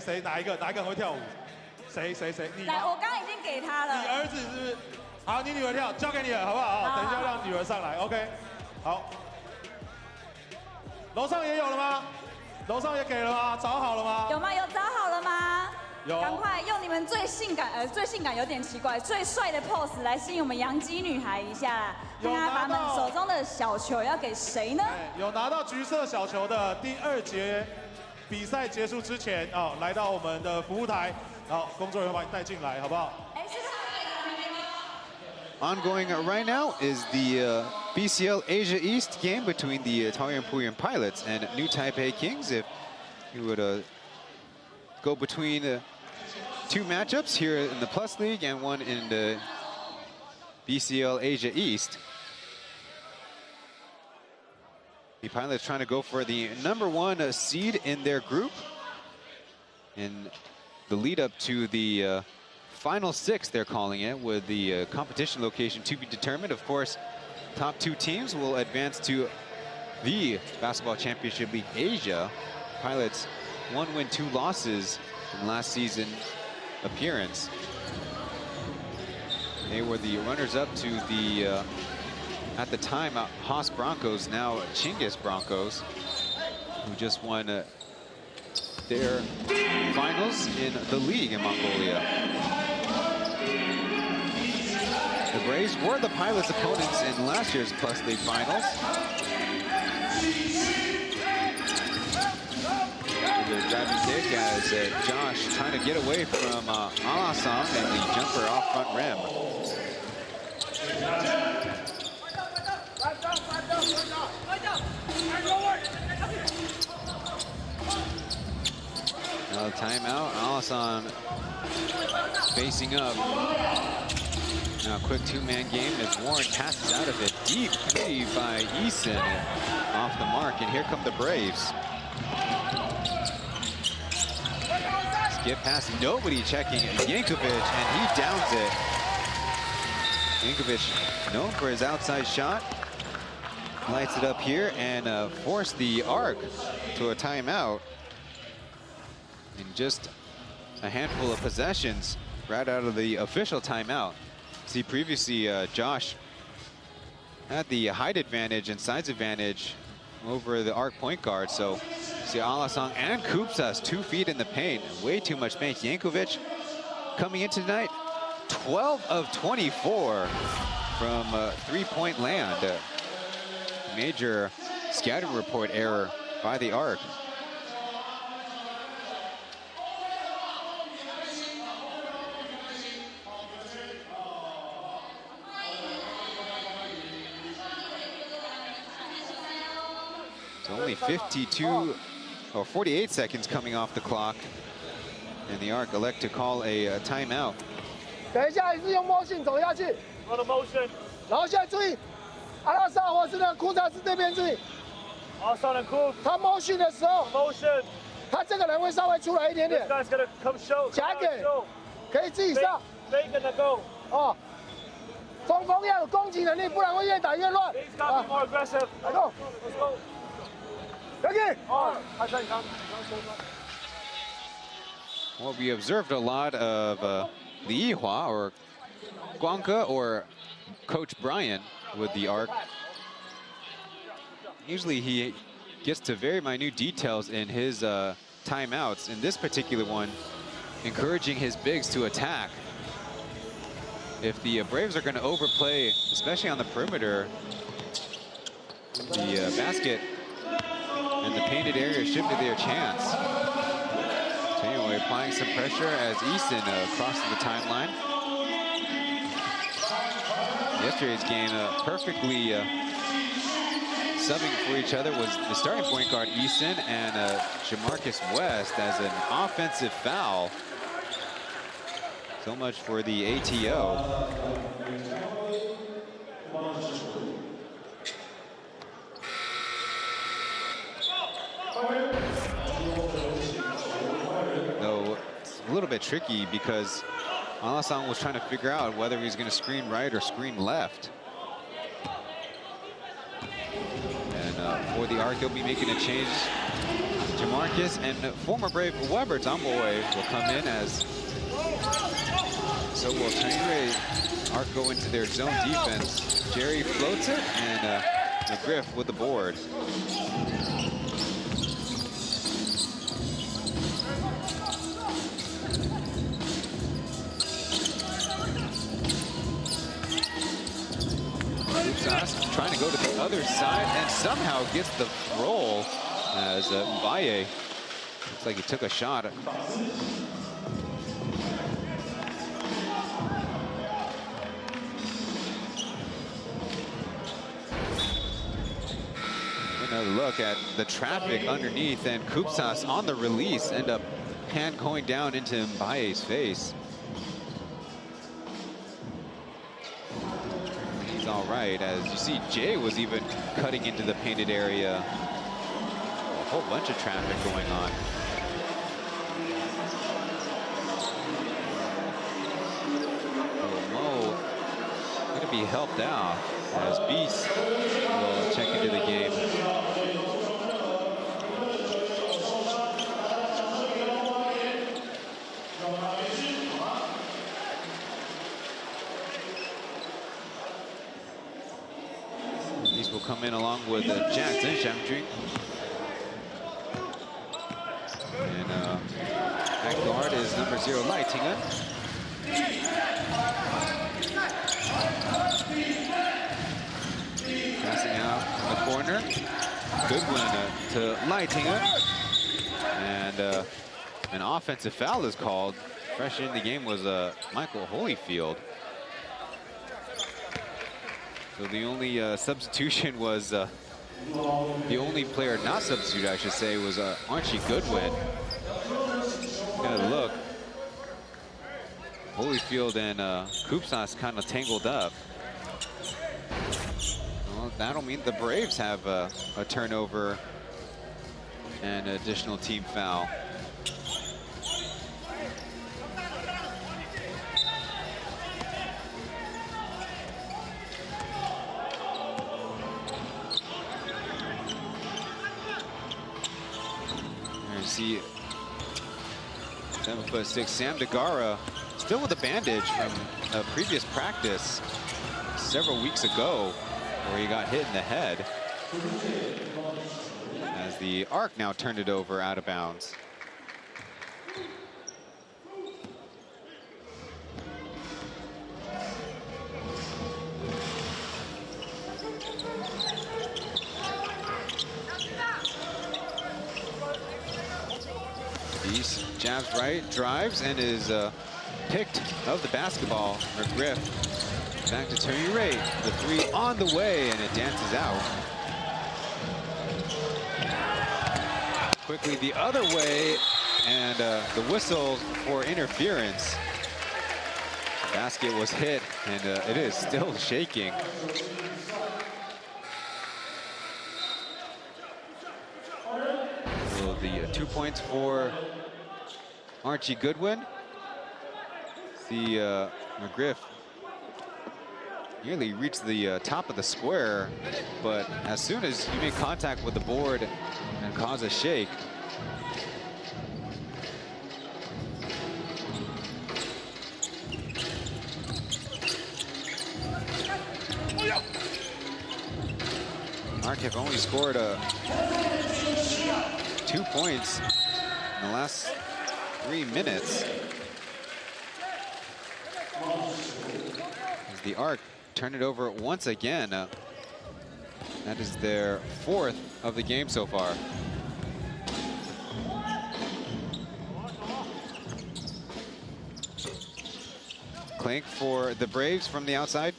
谁哪一个很会跳舞？谁？你？来，我刚刚已经给他了。你儿子是不是？好，你女儿跳，交给你了，好不好？好，等一下让女儿上来 ，OK。好。楼上也有了吗？楼上也给了吗？找好了吗？有吗？有找好了吗？有。赶快用你们最性感有点奇怪，最帅的 pose 来吸引我们洋基女孩一下。看看他们手中的小球要给谁呢？有拿到橘色小球的第2节。比赛结束之前，来到我们的服务台，工作人员把你带进来，好不好？ Ongoing right now is the BCL Asia East game between the Taoyuan Puyan Pilots and New Taipei Kings. If you would go between 2 matchups here in the Plus League and one in the BCL Asia East. The Pilots trying to go for the #1 seed in their group in the lead up to the Final 6, they're calling it, with the competition location to be determined. Of course, top 2 teams will advance to the Basketball Championship League Asia. Pilots 1 win, 2 losses in last season appearance. They were the runners-up to the at the time, Haas Broncos, now Chinggis Broncos, who just won their finals in the league in Mongolia. The Braves were the Pilots' opponents in last year's Plus League finals. The driving kick as Josh trying to get away from Alasam and the jumper off front rim. Now timeout, Alasan facing up. Now a quick 2-man game as Warren passes out of it. Deep three by Eason off the mark, and here come the Braves. Skip pass, nobody checking Yankovic, and he downs it. Yankovic, known for his outside shot, lights it up here and forced the arc to a timeout in just a handful of possessions right out of the official timeout. See, previously, Josh had the height advantage and size advantage over the arc point guard. So, see, Alasang and Kupsas 2 feet in the paint. Way too much space. Yankovic coming in tonight, 12 of 24 from 3-point land. Major scouting report error by the arc. Only 52 or 48 seconds coming off the clock, and the arc elect to call a timeout. 等一下，你是用 motion 走下去。我的 motion。然后现在注意，阿拉萨或是那个库萨斯这边注意。阿萨的库。他 motion 的时候 ，motion， 他这个人会稍微出来一点点。This guy's gonna come show。夹给，可以自己上。Fake and go。哦。中锋要有攻击能力，不然会越打越乱。He's got to be more aggressive。来 go。Let's go。 Well, we observed a lot of Li Yihua or Guangke or Coach Brian with the arc. Usually he gets to very minute details in his timeouts. In this particular one, encouraging his bigs to attack. If the Braves are going to overplay, especially on the perimeter, the basket and the painted area should be their chance. So anyway, applying some pressure as Easton crosses the timeline. Yesterday's game perfectly subbing for each other was the starting point guard Easton and Jamarcus West as an offensive foul. So much for the ATO. Though it's a little bit tricky because Alasang was trying to figure out whether he's going to screen right or screen left. And for the arc, they'll be making a change. Jamarcus and former Brave Weber Tomboy will come in as so will Chen Arc go into their zone defense. Jerry floats it and McGriff with the board. Trying to go to the other side and somehow gets the roll as Mbaye looks like he took a shot. Another look at the traffic underneath, and Kupsas on the release end up hand going down into Mbaye's face. All right, as you see, Jay was even cutting into the painted area. A whole bunch of traffic going on. Mo going to be helped out as Beast will check into the game. Will come in along with Jack Zhenxiangjun. And at guard is number 0, Lai Tingan. Passing out in the corner. Good one to Lai Tingan. And an offensive foul is called. Fresh in the game was Michael Holyfield. So the only substitution was, the only player not substituted, I should say, was Archie Goodwin. Look, Holyfield and Kupsas kind of tangled up. Well, that'll mean the Braves have a turnover and an additional team foul. See 7'6" Sam Degara still with a bandage from a previous practice several weeks ago where he got hit in the head. As the arc now turned it over out of bounds. Beast jabs right, drives, and is picked of the basketball. McGriff back to Tony Ray. The three on the way, and it dances out. Quickly the other way, and the whistle for interference. The basket was hit, and it is still shaking. So the 2 points for Archie Goodwin. The McGriff nearly reached the top of the square, but as soon as you make contact with the board and cause a shake, Arc have only scored 2 points in the last 3 minutes. As the Arc turn it over once again. That is their 4th of the game so far. Clink for the Braves from the outside.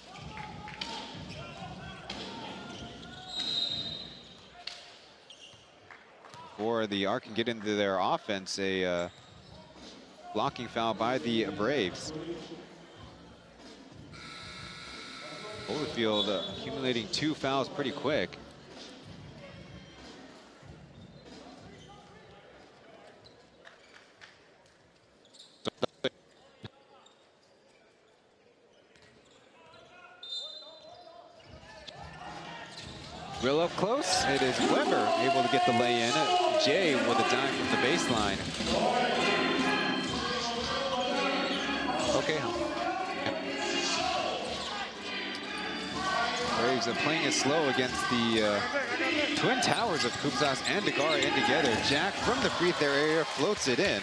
Before the Arc can get into their offense, a blocking foul by the Braves. Holyfield accumulating 2 fouls pretty quick. Real up close, it is Weber able to get the lay in. Jay with a dime from the baseline. Okay. Braves are playing it slow against the twin towers of Kupsas and Degara in together. Jack from the free throw area floats it in.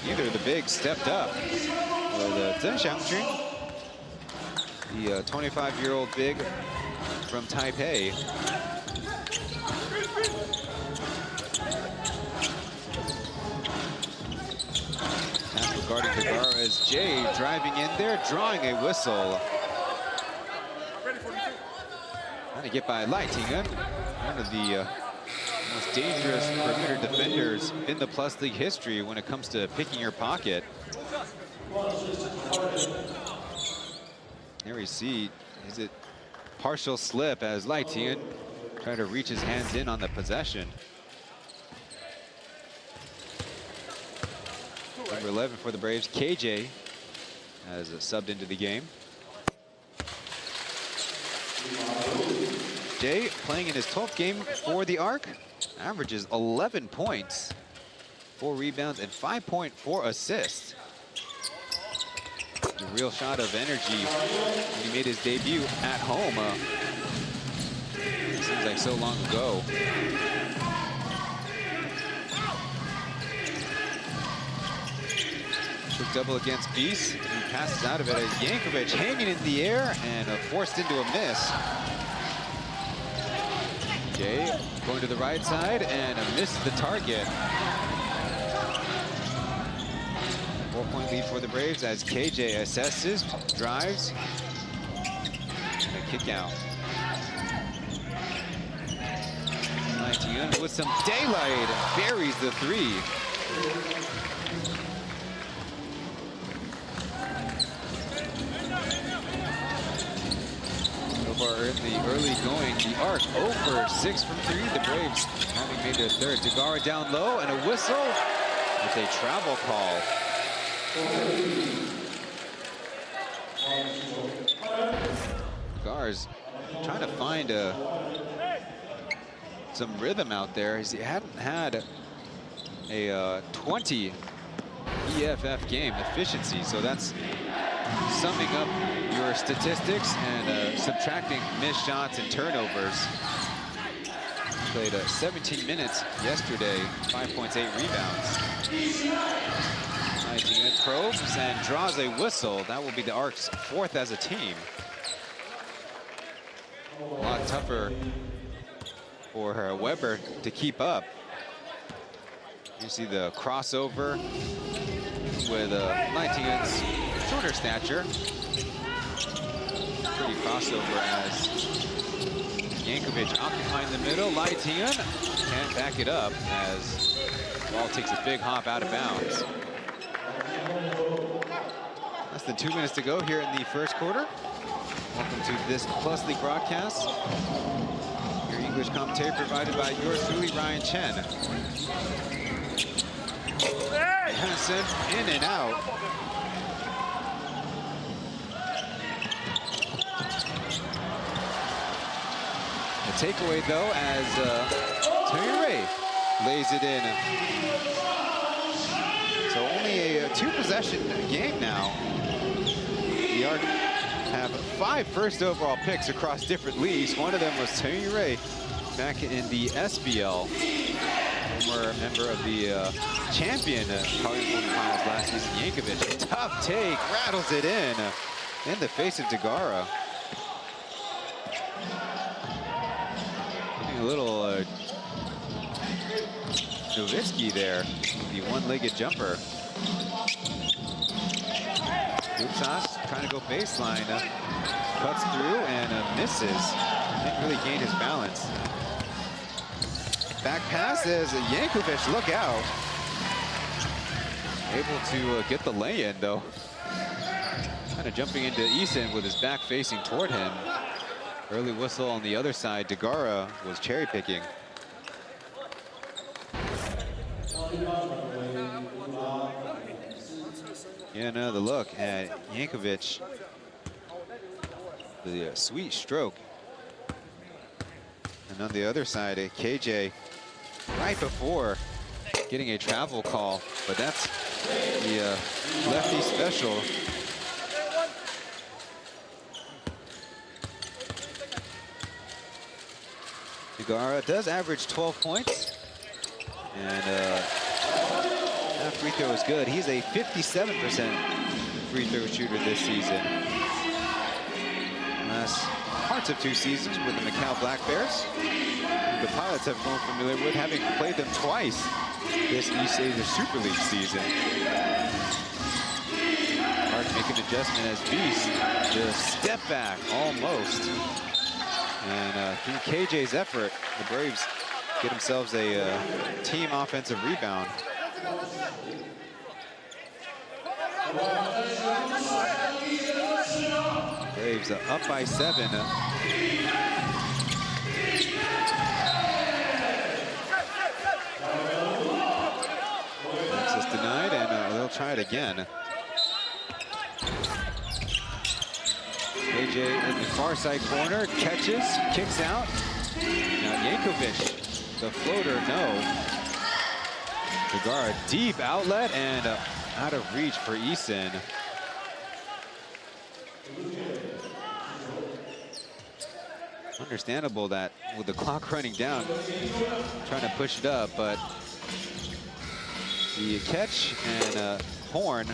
Neither of the bigs stepped up. Well, Chen Xiangqun, the 25-year-old big from Taipei. That's regarding Degara as Jay driving in there, drawing a whistle. Trying to get by Lai Tingan, one of the most dangerous perimeter defenders in the Plus League history when it comes to picking your pocket. There we see, is it partial slip as Lai Tingan trying to reach his hands in on the possession. Number 11 for the Braves, KJ, has subbed into the game. Jay playing in his 12th game for the Arc, averages 11 points, 4 rebounds, and 5.4 assists. A real shot of energy when he made his debut at home. Seems like so long ago. Quick double against Beast. He passes out of it as Yankovic hanging in the air and forced into a miss. Jay going to the right side and missed the target. 4-point lead for the Braves as KJ assesses, drives, and a kick out. 19 with some daylight, buries the 3. So far in the early going, the Arc 0 for 6 from 3. The Braves having made their 3rd. Degara down low and a whistle with a travel call. Degara's trying to find some rhythm out there. He hadn't had a 20 EFF game, efficiency. So that's summing up your statistics and subtracting missed shots and turnovers. Played 17 minutes yesterday, 5 points, 8 rebounds. 19 probes and draws a whistle. That will be the Arc's 4th as a team. A lot tougher for Weber to keep up. You see the crossover with 19's shorter stature. Pretty crossover as Yankovic occupying the middle. Laitian can't back it up as ball takes a big hop out of bounds. Less than 2 minutes to go here in the first quarter. Welcome to this Plus League broadcast. Your English commentary provided by yours truly, Ryan Chen. Hansen in and out. The takeaway though as Chen lays it in. So only a 2-possession game now. The Arc have 5 first overall picks across different leagues. One of them was Chen back in the SBL. Former member of the champion College Finals last season, Yankovic. Tough take, rattles it in the face of Degara. Getting a little Nowitzki there, the one-legged jumper. Guptas trying to go baseline, cuts through and misses. Didn't really gain his balance. Back pass as Yankovic, look out. Able to get the lay-in though. Kind of jumping into Eason with his back facing toward him. Early whistle on the other side. Degara was cherry picking. Yeah, another look at Yankovic. The sweet stroke. And on the other side, KJ right before getting a travel call, but that's the lefty special. Degara does average 12 points, and that free throw is good. He's a 57% free throw shooter this season. Last parts of 2 seasons with the Macau Black Bears. The Pilots have grown familiar with, having played them twice this East Asia Super League season. Hard to make an adjustment as Beast just step back almost. And through KJ's effort, the Braves get themselves a team offensive rebound. Braves up by 7. Access denied, and they'll try it again. KJ in the far side corner, catches, kicks out. Now Yankovic, the floater, no. Degara, deep outlet, and out of reach for Eason. Understandable that with the clock running down, trying to push it up, but the catch and horn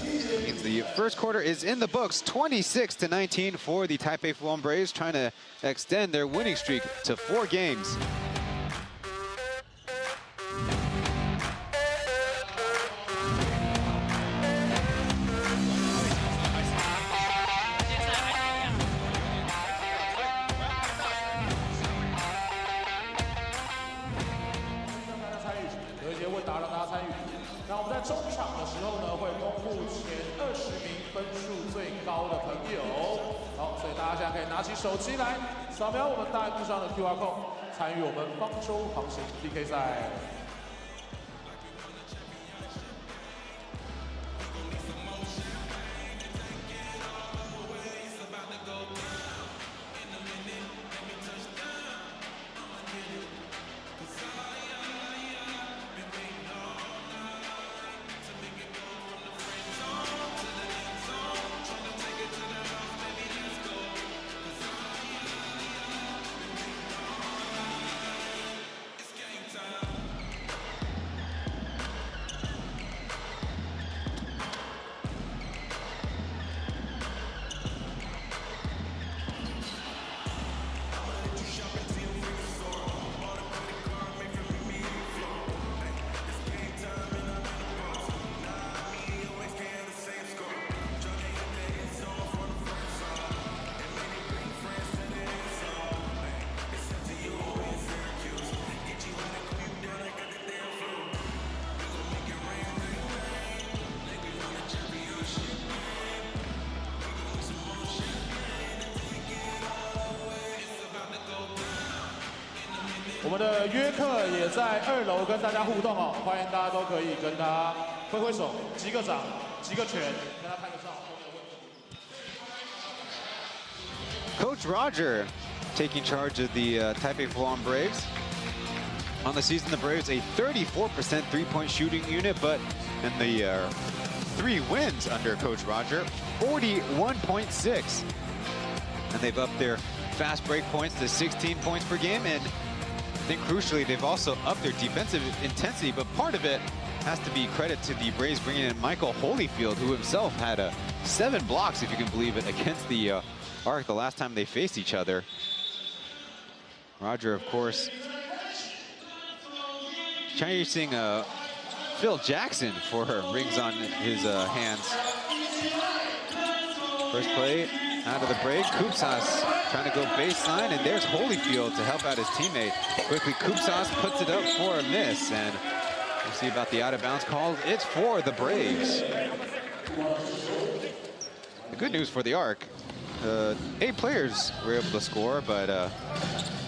means the first quarter is in the books. 26-19 for the Taipei Fubon Braves, trying to extend their winning streak to 4 games.手机来扫描我们大荧幕上的 QR code， 参与我们方舟航行 PK 赛。们的约克也在2楼跟大家互动哦，欢迎大家都可以跟他挥挥手、击个掌、击个拳，跟他拍个照。 Coach Roger taking charge of the Taipei Fubon Braves. On the season, the Braves a 34% three-point shooting unit, but in the 3 wins under Coach Roger, 41.6. And they've upped their fast break points to 16 points per game, and I think crucially, they've also upped their defensive intensity, but part of it has to be credit to the Braves bringing in Michael Holyfield, who himself had 7 blocks, if you can believe it, against the Arc the last time they faced each other. Roger, of course, chasing Phil Jackson for rings on his hands. First play out of the break. Kupsas trying to go baseline, and there's Holyfield to help out his teammate. Quickly, Kupsas puts it up for a miss, and we'll see about the out-of-bounds calls. It's for the Braves. The good news for the Arc, 8 players were able to score, but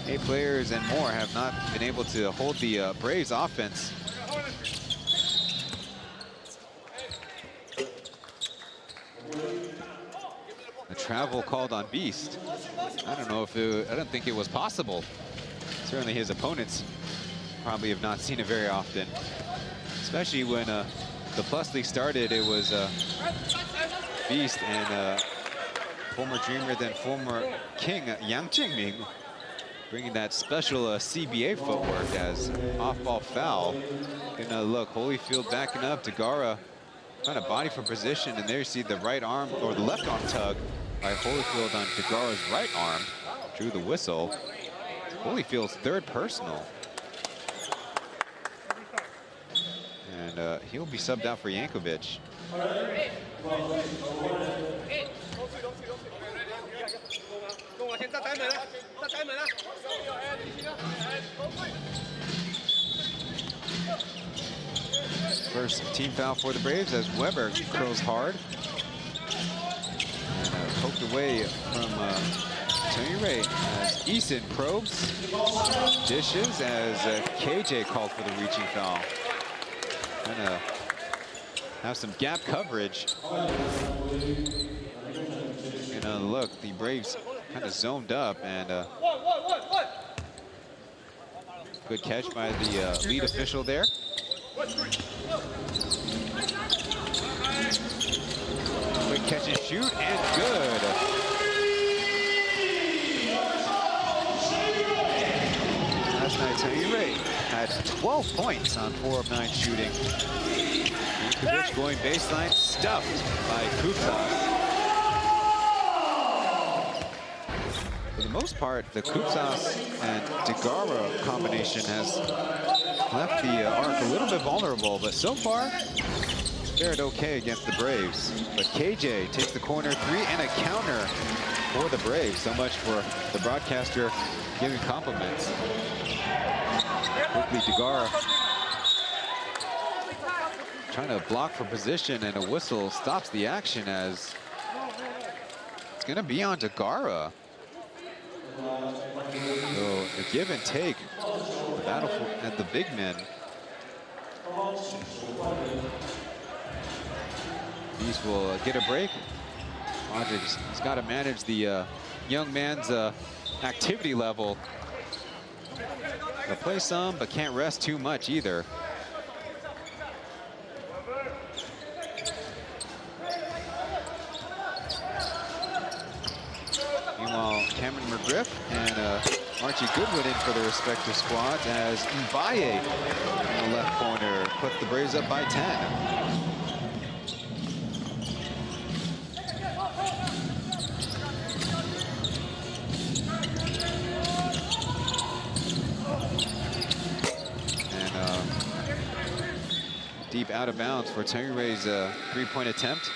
8 players and more have not been able to hold the Braves offense. A travel called on Beast. I don't know if I don't think it was possible. Certainly his opponents probably have not seen it very often. Especially when the Plus League started, it was Beast and former Dreamer, then former King Yang Qingming, bringing that special CBA footwork as off-ball foul. Gonna look, Holyfield backing up, Degara trying to body for position, and there you see the right arm, or the left arm tug by Holyfield on Degara's right arm. Drew the whistle. Holyfield's 3rd personal. And he'll be subbed out for Yankovic. First team foul for the Braves as Weber curls hard. And poked away from Tony Ray as Eason probes, dishes as KJ called for the reaching foul. Trying to have some gap coverage. And look, the Braves kind of zoned up, and good catch by the lead official there. Quick catch and shoot, and good. Last night, Tony Ray had 12 points on 4 of 9 shooting. Yankovic going baseline, stuffed by Kupsas. For the most part, the Kupsas and Degara combination has left the Arc a little bit vulnerable, but so far, fared okay against the Braves. But KJ takes the corner 3 and a counter for the Braves. So much for the broadcaster giving compliments. Quickly, Degara trying to block for position, and a whistle stops the action as it's going to be on Degara. So the give and take, the battle at the big men. Beast will get a break. Rodriguez has got to manage the young man's activity level. He'll play some, but can't rest too much either. Meanwhile, Cameron McGriff and Archie Goodwin in for their respective squads as Mbaye in the left corner puts the Braves up by 10. Deep out of bounds for Terry Ray's 3-point attempt.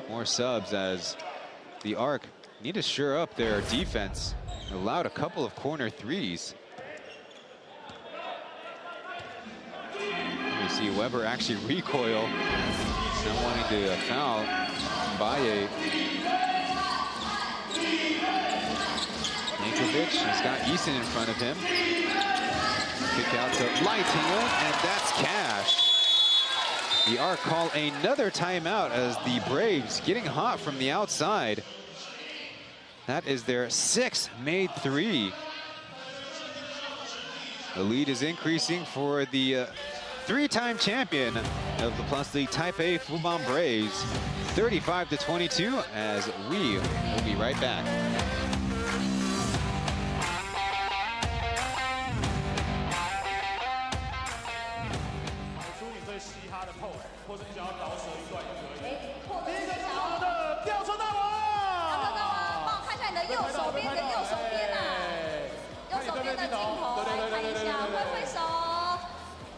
More subs as the Arc need to shore up their defense. Allowed a couple of corner threes. You see Weber actually recoil, not wanting to foul Mbaye. Yankovic, he's got Easton in front of him. Kick out to Lightingham, and that's cash. The Arc call another timeout as the Braves getting hot from the outside. That is their 6th made 3. The lead is increasing for the 3-time champion of the Plus League Taipei Fubon Braves, 35-22, as we will be right back.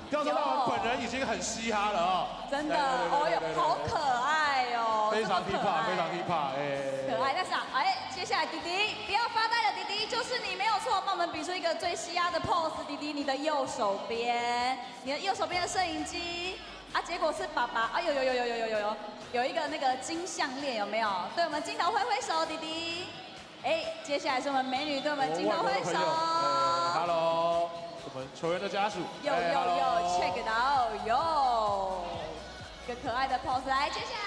吊车大王本人已经很嘻哈了啊！真的，哦哟，好可爱哦，非常 hip hop， 非常 hip hop， 可爱。但是接下来弟弟不要发呆了，弟弟就是你没有错，帮我们比出一个最嘻哈的 pose， 弟弟你的右手边，你的右手边的摄影机啊，结果是爸爸，啊有一个那个金项链有没有？对我们镜头挥挥手，弟弟。接下来是我们美女对我们镜头挥手。Hello。我们球员的家属，有 check it out， 有一个可爱的 pose， 来，接下来。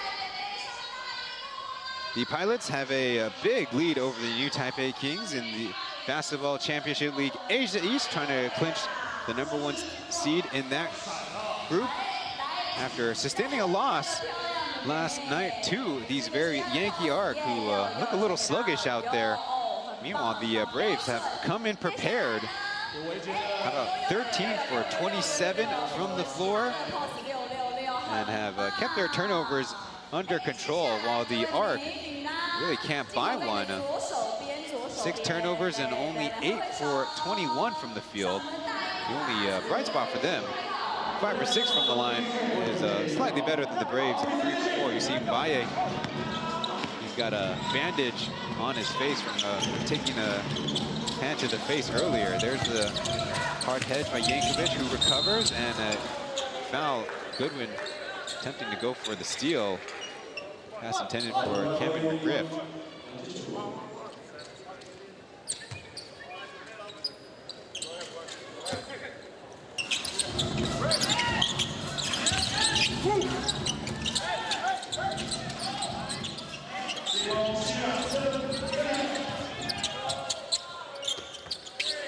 The Pilots have a big lead over the New Taipei Kings in the Basketball Championship League Asia East, trying to clinch the #1 seed in that group after sustaining a loss last night to these very Yankee Arc, who look a little sluggish out there. Meanwhile, the Braves have come in prepared. How about 13 for 27 from the floor, and have kept their turnovers under control, while the Arc really can't buy one. 6 turnovers and only 8 for 21 from the field. The only bright spot for them, 5 for 6 from the line, is slightly better than the Braves at 3 for 4. You see Baye, he's got a bandage on his face from taking a hand to the face earlier. There's the hard hedge by Yankovic, who recovers, and a foul. Goodwin attempting to go for the steal. Pass intended for Kevin McGriff.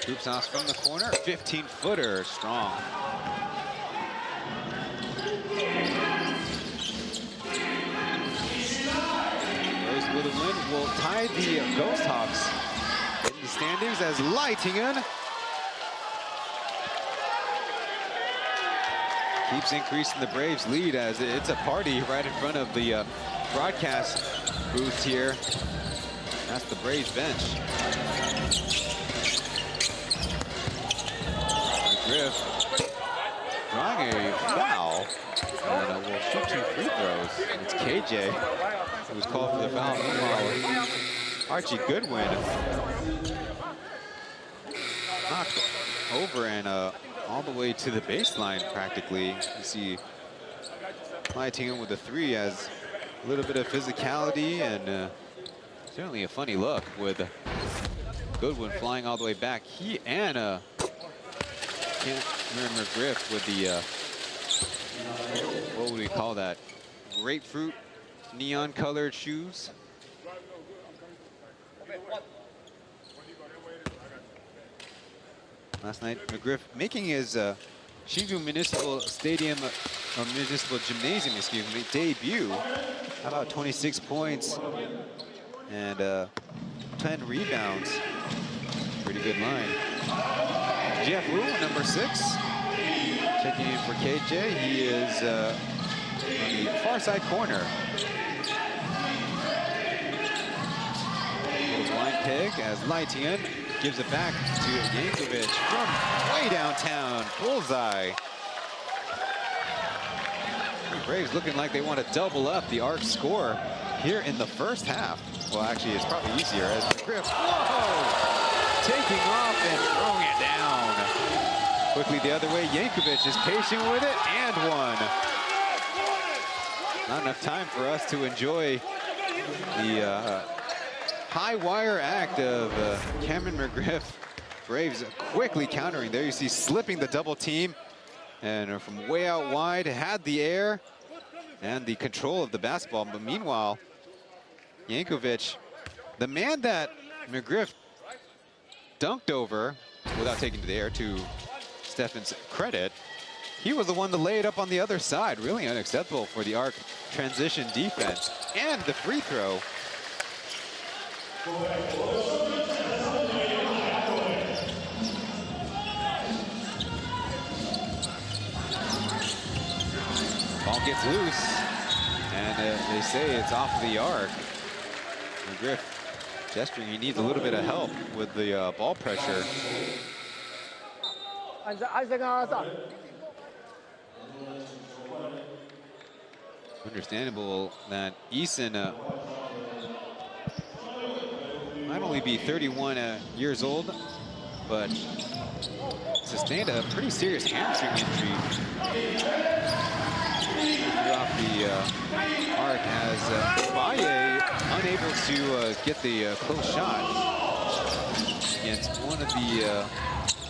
Hoops off from the corner, 15-footer, strong. Braves with a win will tie the Ghost Hawks in the standings as Lightingham keeps increasing the Braves' lead, as it's a party right in front of the broadcast booth here. That's the Braves bench. McGriff drawing a foul, and will shoot 2 free throws. It's KJ who was called for the foul. Meanwhile, Archie Goodwin knocked over and all the way to the baseline practically. You see Lightingham with a 3 has a little bit of physicality, and certainly a funny look with Goodwin flying all the way back. He and can't remember McGriff with the what would we call that? Grapefruit neon colored shoes. Last night, McGriff making his Shinju Municipal Stadium, Municipal Gymnasium, excuse me, debut. How about 26 points and 10 rebounds? Pretty good line. Jeff Wu, number 6, checking in for KJ. He is on the far side corner. Little blind peg as Lightingham gives it back to Yankovic from way downtown. Bullseye. The Braves looking like they want to double up the Arc score here in the first half. Well, actually, it's probably easier as McGriff, taking off and throwing it down. Quickly the other way, Yankovic is patient with it, and one. Not enough time for us to enjoy the high wire act of Cameron McGriff. Braves quickly countering there. You see slipping the double team. And from way out wide, had the air and the control of the basketball. But meanwhile, Yankovic, the man that McGriff dunked over without taking to the air, to Steffen's credit, he was the one to lay it up on the other side. Really unacceptable for the ARC transition defense. And the free throw. Ball gets loose, and they say it's off the arc. McGriff gesturing he needs a little bit of help with the ball pressure. Understandable that Eason might only be 31 years old, but sustained a pretty serious hamstring injury throughout the arc, as Baye unable to get the close shot against one of the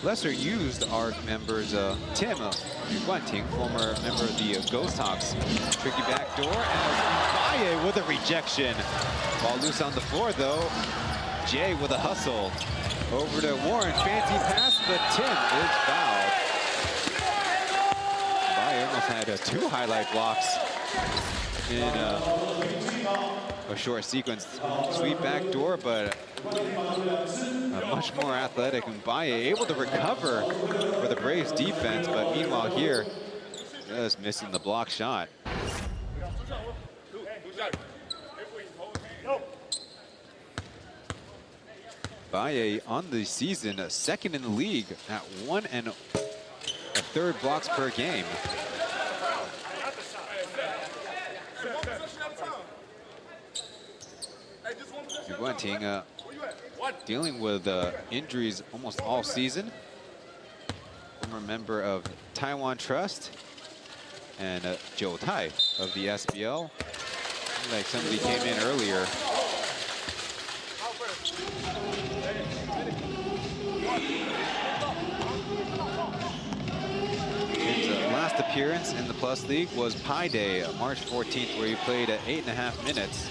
lesser used ARC members, Tim G42, former member of the Ghost Hawks. Tricky backdoor as Baye with a rejection. Ball loose on the floor though. Jay with a hustle. Over to Warren, fancy pass, but Tim is fouled. Baye almost had 2 highlight blocks in a short sequence. Sweet backdoor, but much more athletic, and Baye able to recover for the Braves defense, but meanwhile here, just missing the block shot. Baye on the season, second in the league at 1 1/3 blocks per game. G42 dealing with injuries almost all season. Former member of Taiwan Trust and Joe Tai of the SBL. Like somebody came in earlier. His last appearance in the Plus League was Pi Day, March 14th, where he played 8.5 minutes.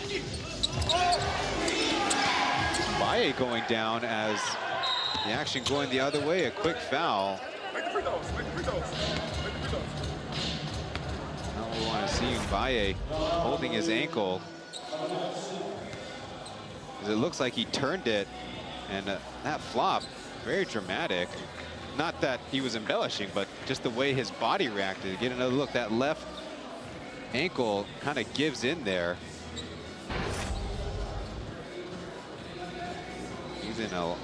Baye going down as the action going the other way, a quick foul. Not what we want to see. Baye holding his ankle. It looks like he turned it, and that flop, very dramatic. Not that he was embellishing, but just the way his body reacted. Get another look, that left ankle kind of gives in there. He's in a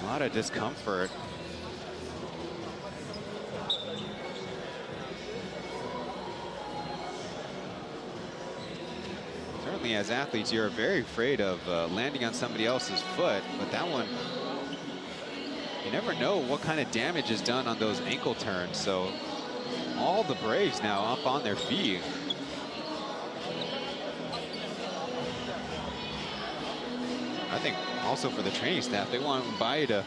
lot of discomfort. Certainly as athletes, you're very afraid of landing on somebody else's foot, but that one, you never know what kind of damage is done on those ankle turns. So all the Braves now up on their feet. I think also for the training staff, they want Baye to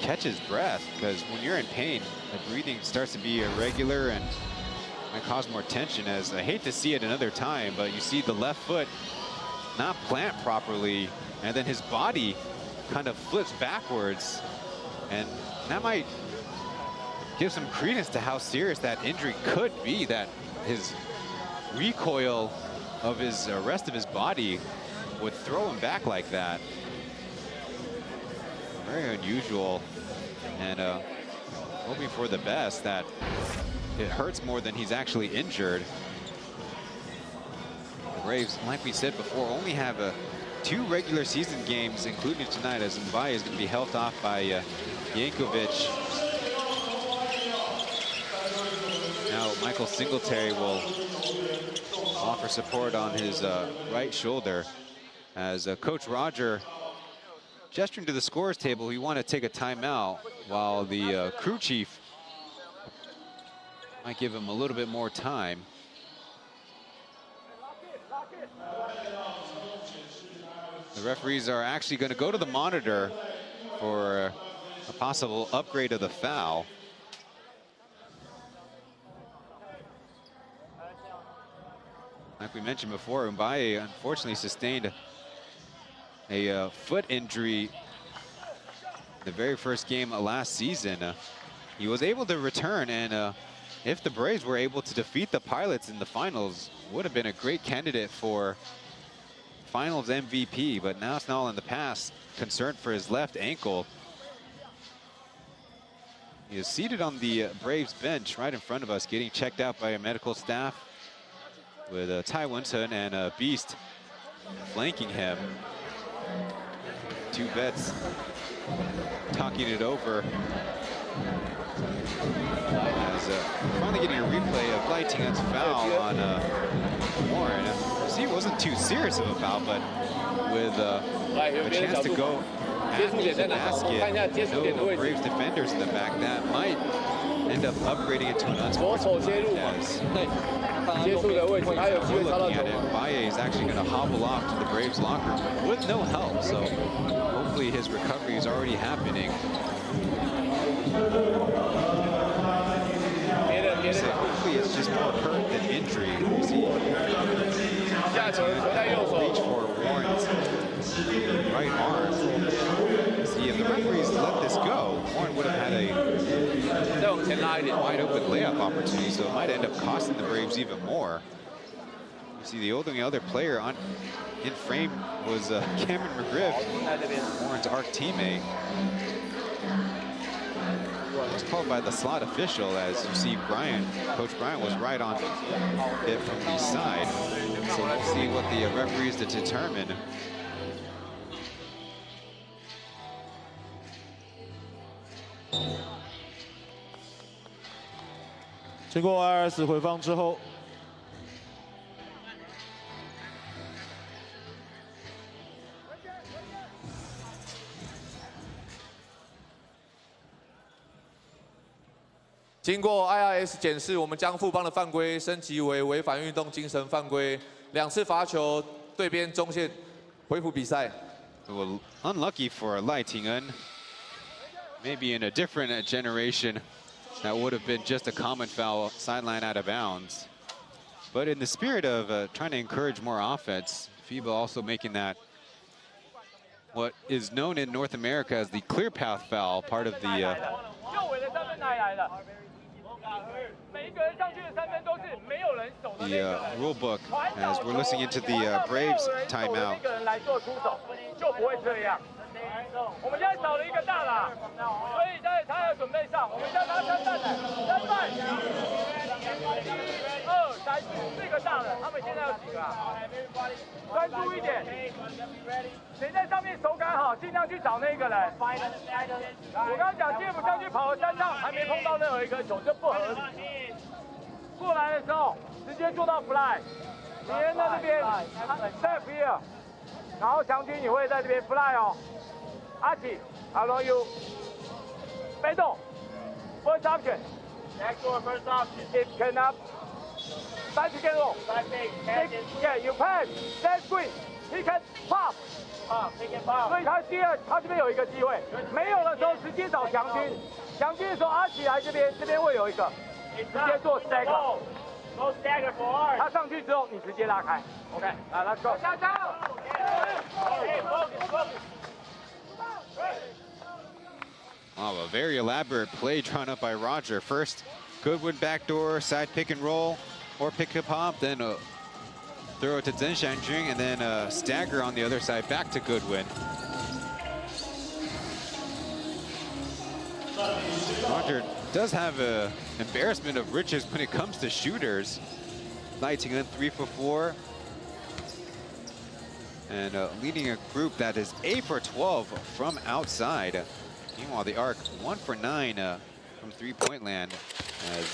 catch his breath, because when you're in pain, the breathing starts to be irregular and might cause more tension. As I hate to see it another time, but you see the left foot not plant properly, and then his body kind of flips backwards, and that might give some credence to how serious that injury could be, that his recoil of his rest of his body would throw him back like that. Very unusual, and hoping for the best that it hurts more than he's actually injured. The Braves, like we said before, only have 2 regular season games, including tonight, as Baye is going to be helped off by Yankovic. Now Michael Singletary will offer support on his right shoulder, as Coach Roger gesturing to the scorers table. We want to take a timeout, while the crew chief might give him a little bit more time. The referees are actually going to go to the monitor for a possible upgrade of the foul. Like we mentioned before, Mbaye unfortunately sustained a foot injury the very first game of last season. He was able to return, and if the Braves were able to defeat the Pilots in the finals, would have been a great candidate for finals MVP, but now it's not all in the past. Concerned for his left ankle. He is seated on the Braves bench right in front of us, getting checked out by a medical staff with Tai Won-sun and Beast flanking him. Two vets talking it over. As finally getting a replay of Lai Ting-en's foul on Warren. See, it wasn't too serious of a foul, but with a chance to go at the basket, no Braves defenders in the back, that might end up upgrading it to an unsportsmanlike. As we're looking at it, Mbaye is actually going to hobble off to the Braves locker room with no help, so hopefully his recovery is already happening. So hopefully it's just more hurt than injury. You see, reach for Warren's right arm. See, if the referees let this go, Warren would have had a wide open layup opportunity, so it might end up costing the Braves even more. You see, the only other player in frame was Cameron McGriff, Warren's arc teammate. Was called by the slot official, as you see Coach Bryant was right on it from the side. So we'll see what the referees to determine.经过 IRS 回放之后，经过 IRS 检视，我们将富邦的犯规升级为违反运动精神犯规，2次罚球，对边中线恢复比赛。Well, unlucky for Lai Ting-en. Maybe in a different generation, that would have been just a common foul, sideline out of bounds. But in the spirit of trying to encourage more offense, FIBA also making that what is known in North America as the clear path foul, part of the rule book, as we're listening into the Braves timeout. 我们现在少了一个大啦，所以在他要准备上，我们叫他三站来，3站，2、3、4个大的，他们现在有几个啊？专注一点，谁在上面手感好，尽量去找那个人。我刚刚讲接不上去跑了3趟，还没碰到任何一颗球，这不合理。过来的时候直接做到 fly， 你在那边 step here， 然后强军你会在这边 fly 哦。 阿奇 ，How you？ 被动 ，first option。Next one, first option. It cannot. Side pick and roll. Side pick. Yeah, you pass. Set screen. He can pop. Pop, pick and pop. 所以他这边有一个机会，没有的时候直接找强军。强军的时候，阿奇来这边会有一个，直接做 stagger。Go stagger for R。他上去之后，你直接拉开。OK， 啊 ，Let's go。下场。Focus. Oh, a very elaborate play drawn up by Roger. First, Goodwin backdoor, side pick and roll, or pick and pop, then throw it to Zhen Shanjing, and then stagger on the other side back to Goodwin. Roger does have an embarrassment of riches when it comes to shooters. Lai Ting-en 3 for 4. And leading a group that is 8 for 12 from outside. Meanwhile, the Arc 1 for 9 from three-point land as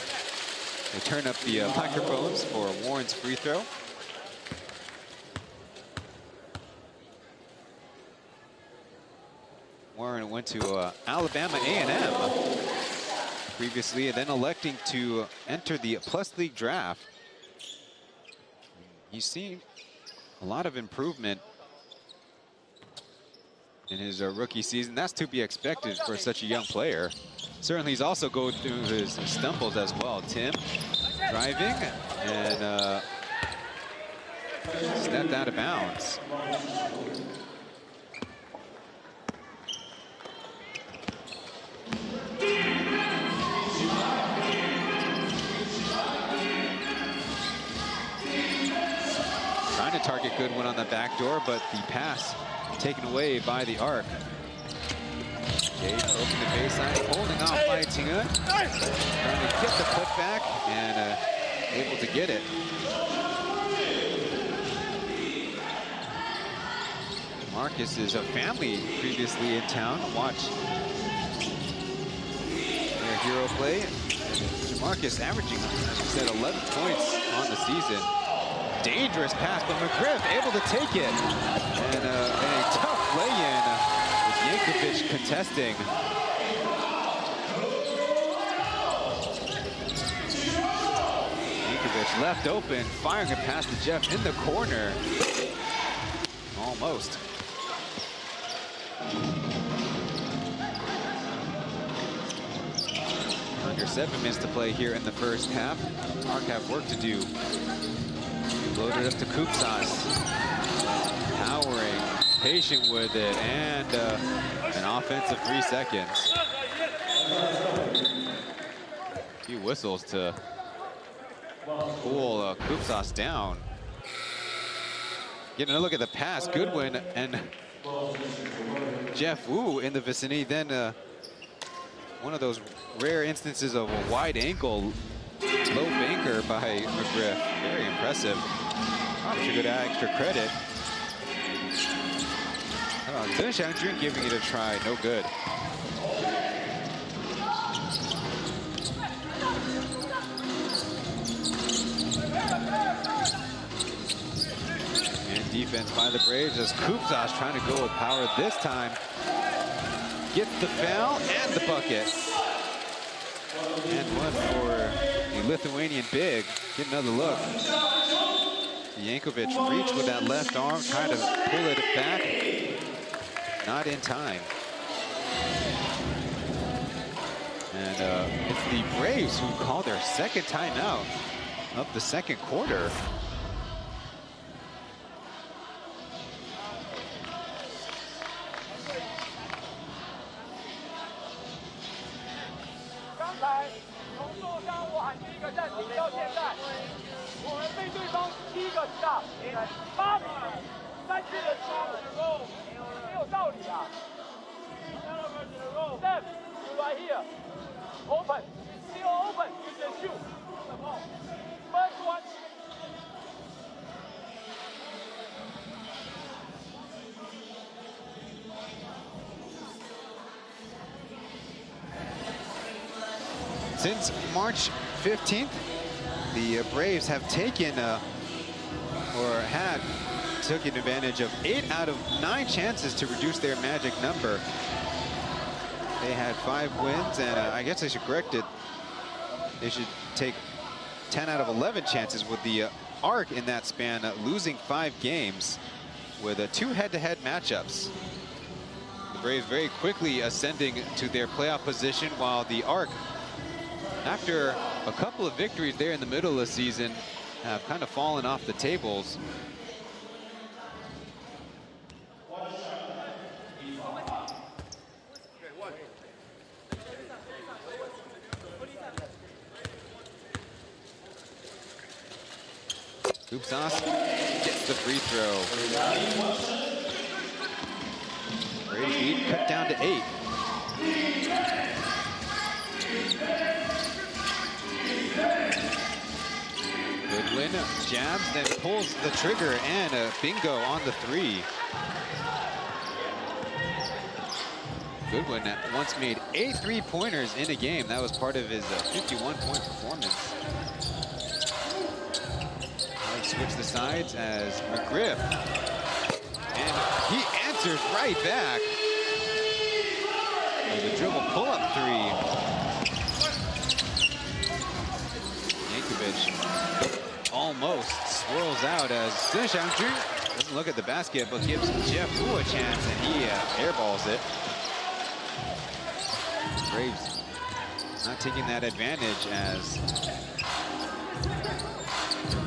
they turn up the microphones for Warren's free throw. Warren went to Alabama A&M previously, and then electing to enter the Plus League draft. He's seen a lot of improvement in his rookie season. That's to be expected for such a young player. Certainly, he's also going through his stumbles as well. Tim driving and stepped out of bounds. Trying to target Goodwin on the back door, but the pass taken away by the arc. Gage open the baseline, holding off by Tinga. Trying to get the putback and able to get it. Marcus is a family previously in town. Watch their hero play. Marcus averaging, as you said, 11 points on the season. Dangerous pass, but McGriff able to take it. And a tough lay-in with Yankovic contesting. Yankovic left open, firing a pass to Jeff in the corner. Almost. Under 7 minutes to play here in the first half. Arc have work to do. Loaded up to Kupsas. Powering, patient with it, and an offensive 3 seconds. A few whistles to cool Kupsas down. Getting a look at the pass, Goodwin and Jeff Wu in the vicinity. Then one of those rare instances of a wide ankle low banker by McGriff. Very impressive. Probably should go to extra credit. Chen Xiangjun giving it a try, no good. And defense by the Braves as Kupsas trying to go with power this time. Gets the foul and the bucket. And one for the Lithuanian big. Get another look. Yankovic reached with that left arm, trying to pull it back. Not in time. And it's the Braves who call their second timeout of the second quarter. Since March 15th, the Braves have taken taken advantage of 8 out of 9 chances to reduce their magic number. They had 5 wins, and I guess I should correct it. They should take 10 out of 11 chances with the Arc in that span, losing 5 games with 2 head-to-head matchups. The Braves very quickly ascending to their playoff position, while the Arc, after a couple of victories there in the middle of the season, have kind of fallen off the tables. Kupsas gets the free throw. Braves lead cut down to 8. Goodwin jabs, then pulls the trigger, and a bingo on the 3. Goodwin once made 8 3-pointers in a game. That was part of his 51-point performance. Switch the sides as McGriff, and he answers right back with a dribble pull-up 3. Yankovic almost swirls out as Chen Xiangjun Doesn't look at the basket, but gives Jeff Wu a chance, and he airballs it. Graves not taking that advantage as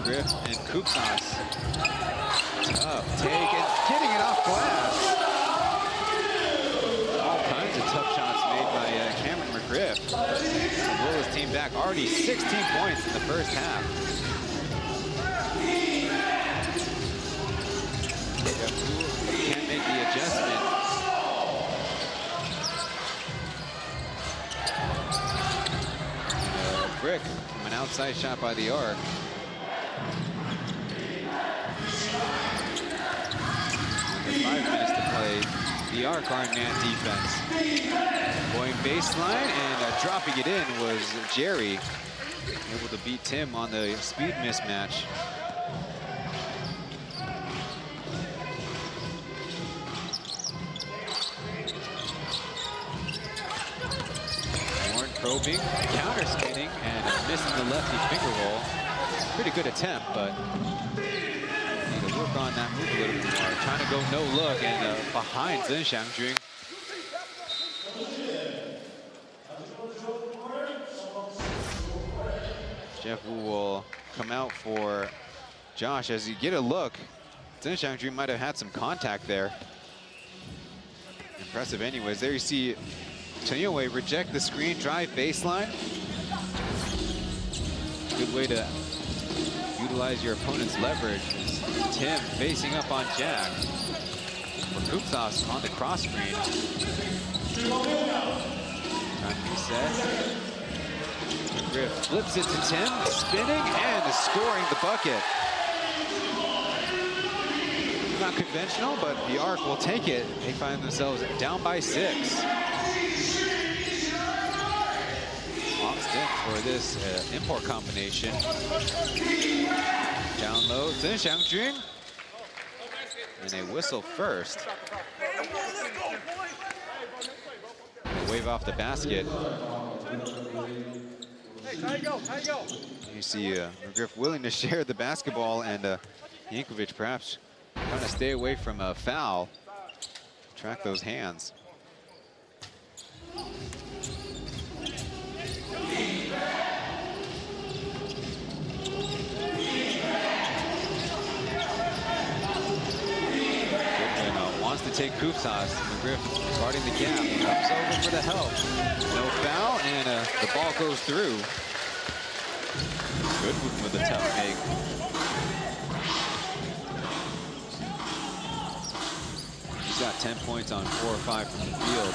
Griff and Kupsas. Tough take and getting it off glass. All kinds of tough shots made by Cameron McGriff. To roll his team back. Already 16 points in the first half. Can't make the adjustment. Brick from an outside shot by the arc. Under 5 minutes to play. The arc on man defense. Going baseline and dropping it in was Jerry. Able to beat Tim on the speed mismatch. Warren probing, counter spinning, and missing the lefty finger roll. Pretty good attempt, but need to work on that move a little bit more. Trying to go no look and behind Zheng Xiangjun. Jeff Wu will come out for Josh as you get a look. Zheng Xiangjun might have had some contact there. Impressive anyways. There you see Chen Yongwei reject the screen, drive baseline. Good way to utilize your opponent's leverage. Tim facing up on Jack. Kupsas on the cross screen. Time to reset. Griff flips it to Tim, spinning and scoring the bucket. Not conventional, but the arc will take it. They find themselves down by 6. Long stick for this import combination. Down low, Zheng Xiangjun. And a whistle first. Wave off the basket. You see McGriff willing to share the basketball, and Yankovic perhaps trying to stay away from a foul. Track those hands. Wants to take Kupsas. McGriff guarding the gap. Comes over for the help. No foul, and the ball goes through. Good with a tough make. He's got 10 points on 4 or 5 from the field.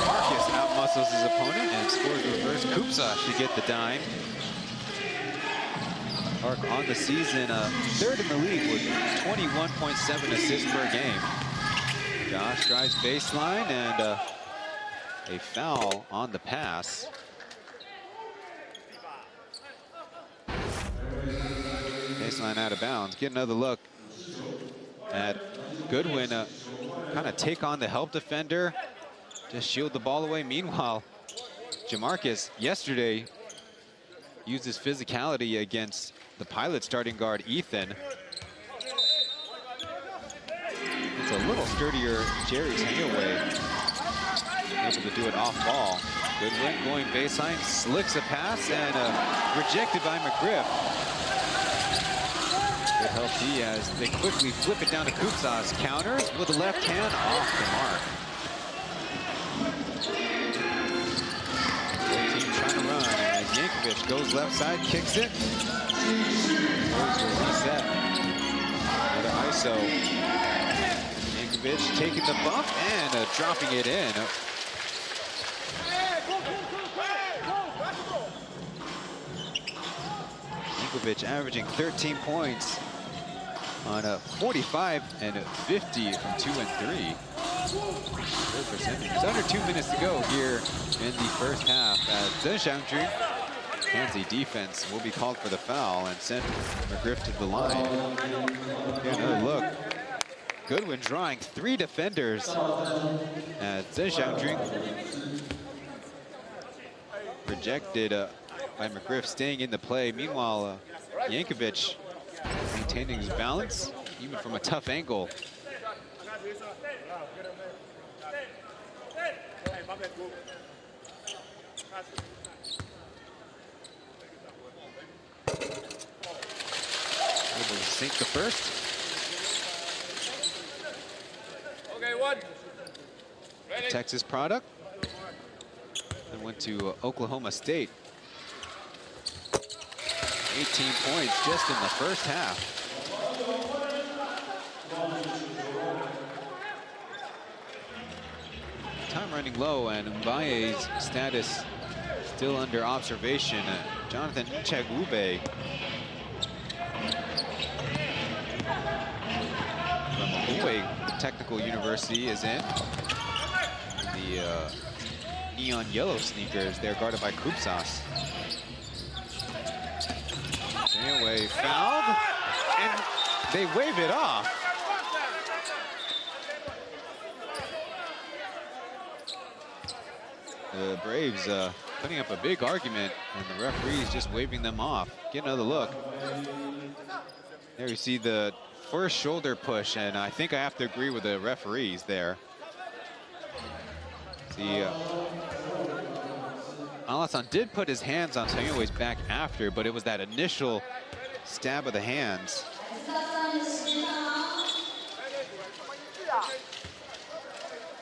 Marcus outmuscles his opponent and scores reverse. Kupsas should get the dime. Arc on the season, 3rd in the league with 21.7 assists per game. Josh drives baseline and a foul on the pass. Baseline out of bounds. Get another look at Goodwin. Kind of take on the help defender, just shield the ball away. Meanwhile, Jamarcus yesterday used his physicality against the Pilot starting guard, Ethan. It's a little sturdier Jerry Chen-Yongwei. Able to do it off ball. Goodwin going baseline, slicks a pass, and rejected by McGriff. Good help D as they quickly flip it down to Kupsas. Counters with the left hand off the mark. Team trying to run as Yankovic goes left side, kicks it. Reset. Another ISO. Yankovic taking the bump and dropping it in. Yankovic averaging 13 points on 45 and 50 from 2 and 3. Good percentage. It's under 2 minutes to go here in the first half as Zheng Xiangjun Handsy defense will be called for the foul and sent McGriff to the line. Get another look. Goodwin drawing 3 defenders as Zheng Xiangjun rejected by McGriff, staying in the play. Meanwhile, Yankovic maintaining his balance, even from a tough angle. Able to sink the first. Okay, one. Texas product. And went to Oklahoma State. 18 points just in the first half. Time running low, and Mbaye's status still under observation. Jonathan Nchegwube from Hawaii Technical University is in. The neon yellow sneakers, they're guarded by Kupsas. Anyway, fouled, and they wave it off. The Braves putting up a big argument, and the referee's just waving them off. Get another look. There you see the first shoulder push, and I think I have to agree with the referees there. See, Alassane did put his hands on Tanyoe's back after, but it was that initial stab of the hands.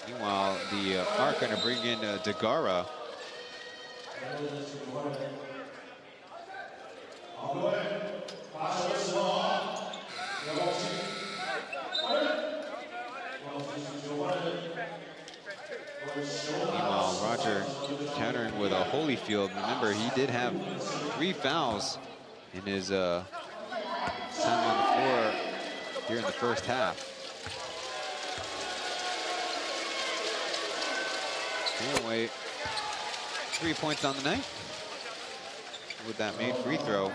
Meanwhile, the Arc going to bring in Degara. Meanwhile, Roger countering with a Holyfield. Remember, he did have 3 fouls in his time on the floor here in the first half. Anyway, 3 points on the night with that made free throw.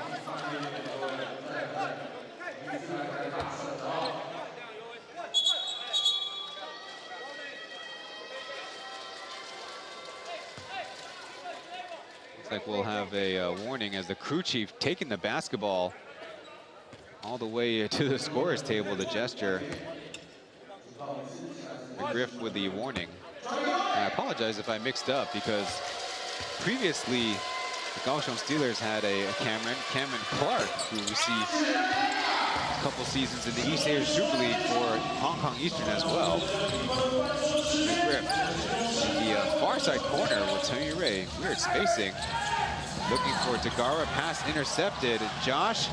Looks like we'll have a warning as the crew chief taking the basketball all the way to the scorer's table to gesture. McGriff with the warning. I apologize if I mixed up, because previously the Kaohsiung Steelers had a Cameron Clark, who received a couple seasons in the East Asia Super League for Hong Kong Eastern as well. McGriff in the far side corner with Tony Ray. Weird spacing. Looking for Degara, pass intercepted. Josh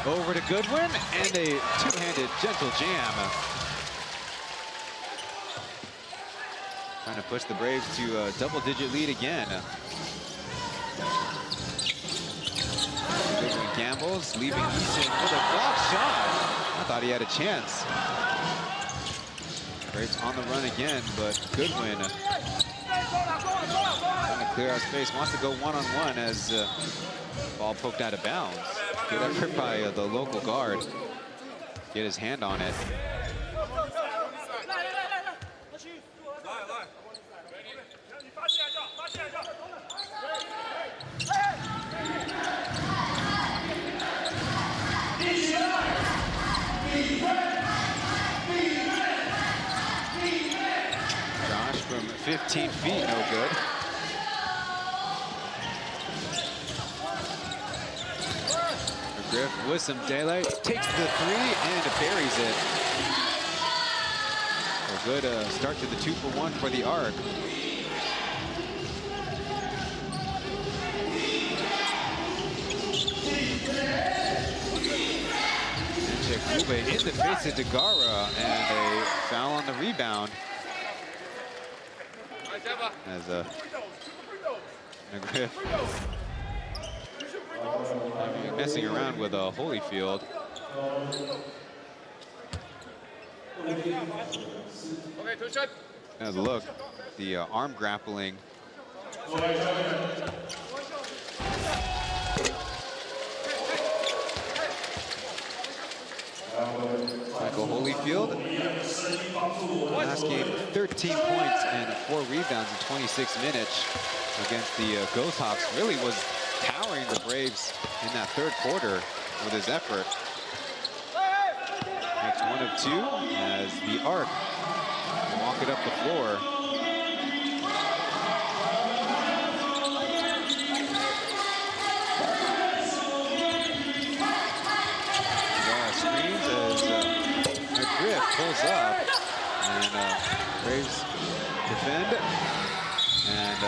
over to Goodwin, and a two-handed gentle jam. Trying to push the Braves to a double-digit lead again. Goodwin gambles, leaving Easton with a block shot. I thought he had a chance. Braves on the run again, but Goodwin trying to clear out space, wants to go one-on-one as ball poked out of bounds. Good effort by the local guard. Get his hand on it. Josh from 15 feet, no good. McGriff with some daylight, takes the 3 and buries it. A good start to the 2-for-1 for the Arc. Nchegwube in the face of Degara, and a foul on the rebound. As McGriff messing around with Holyfield. Now look, the arm grappling. Michael Holyfield, last game 13 points and 4 rebounds in 26 minutes against the Ghost Hawks. Really was powering the Braves in that third quarter with his effort. Makes 1 of 2 as the Arc walk it up the floor. Screens as McGriff pulls up and Braves defend and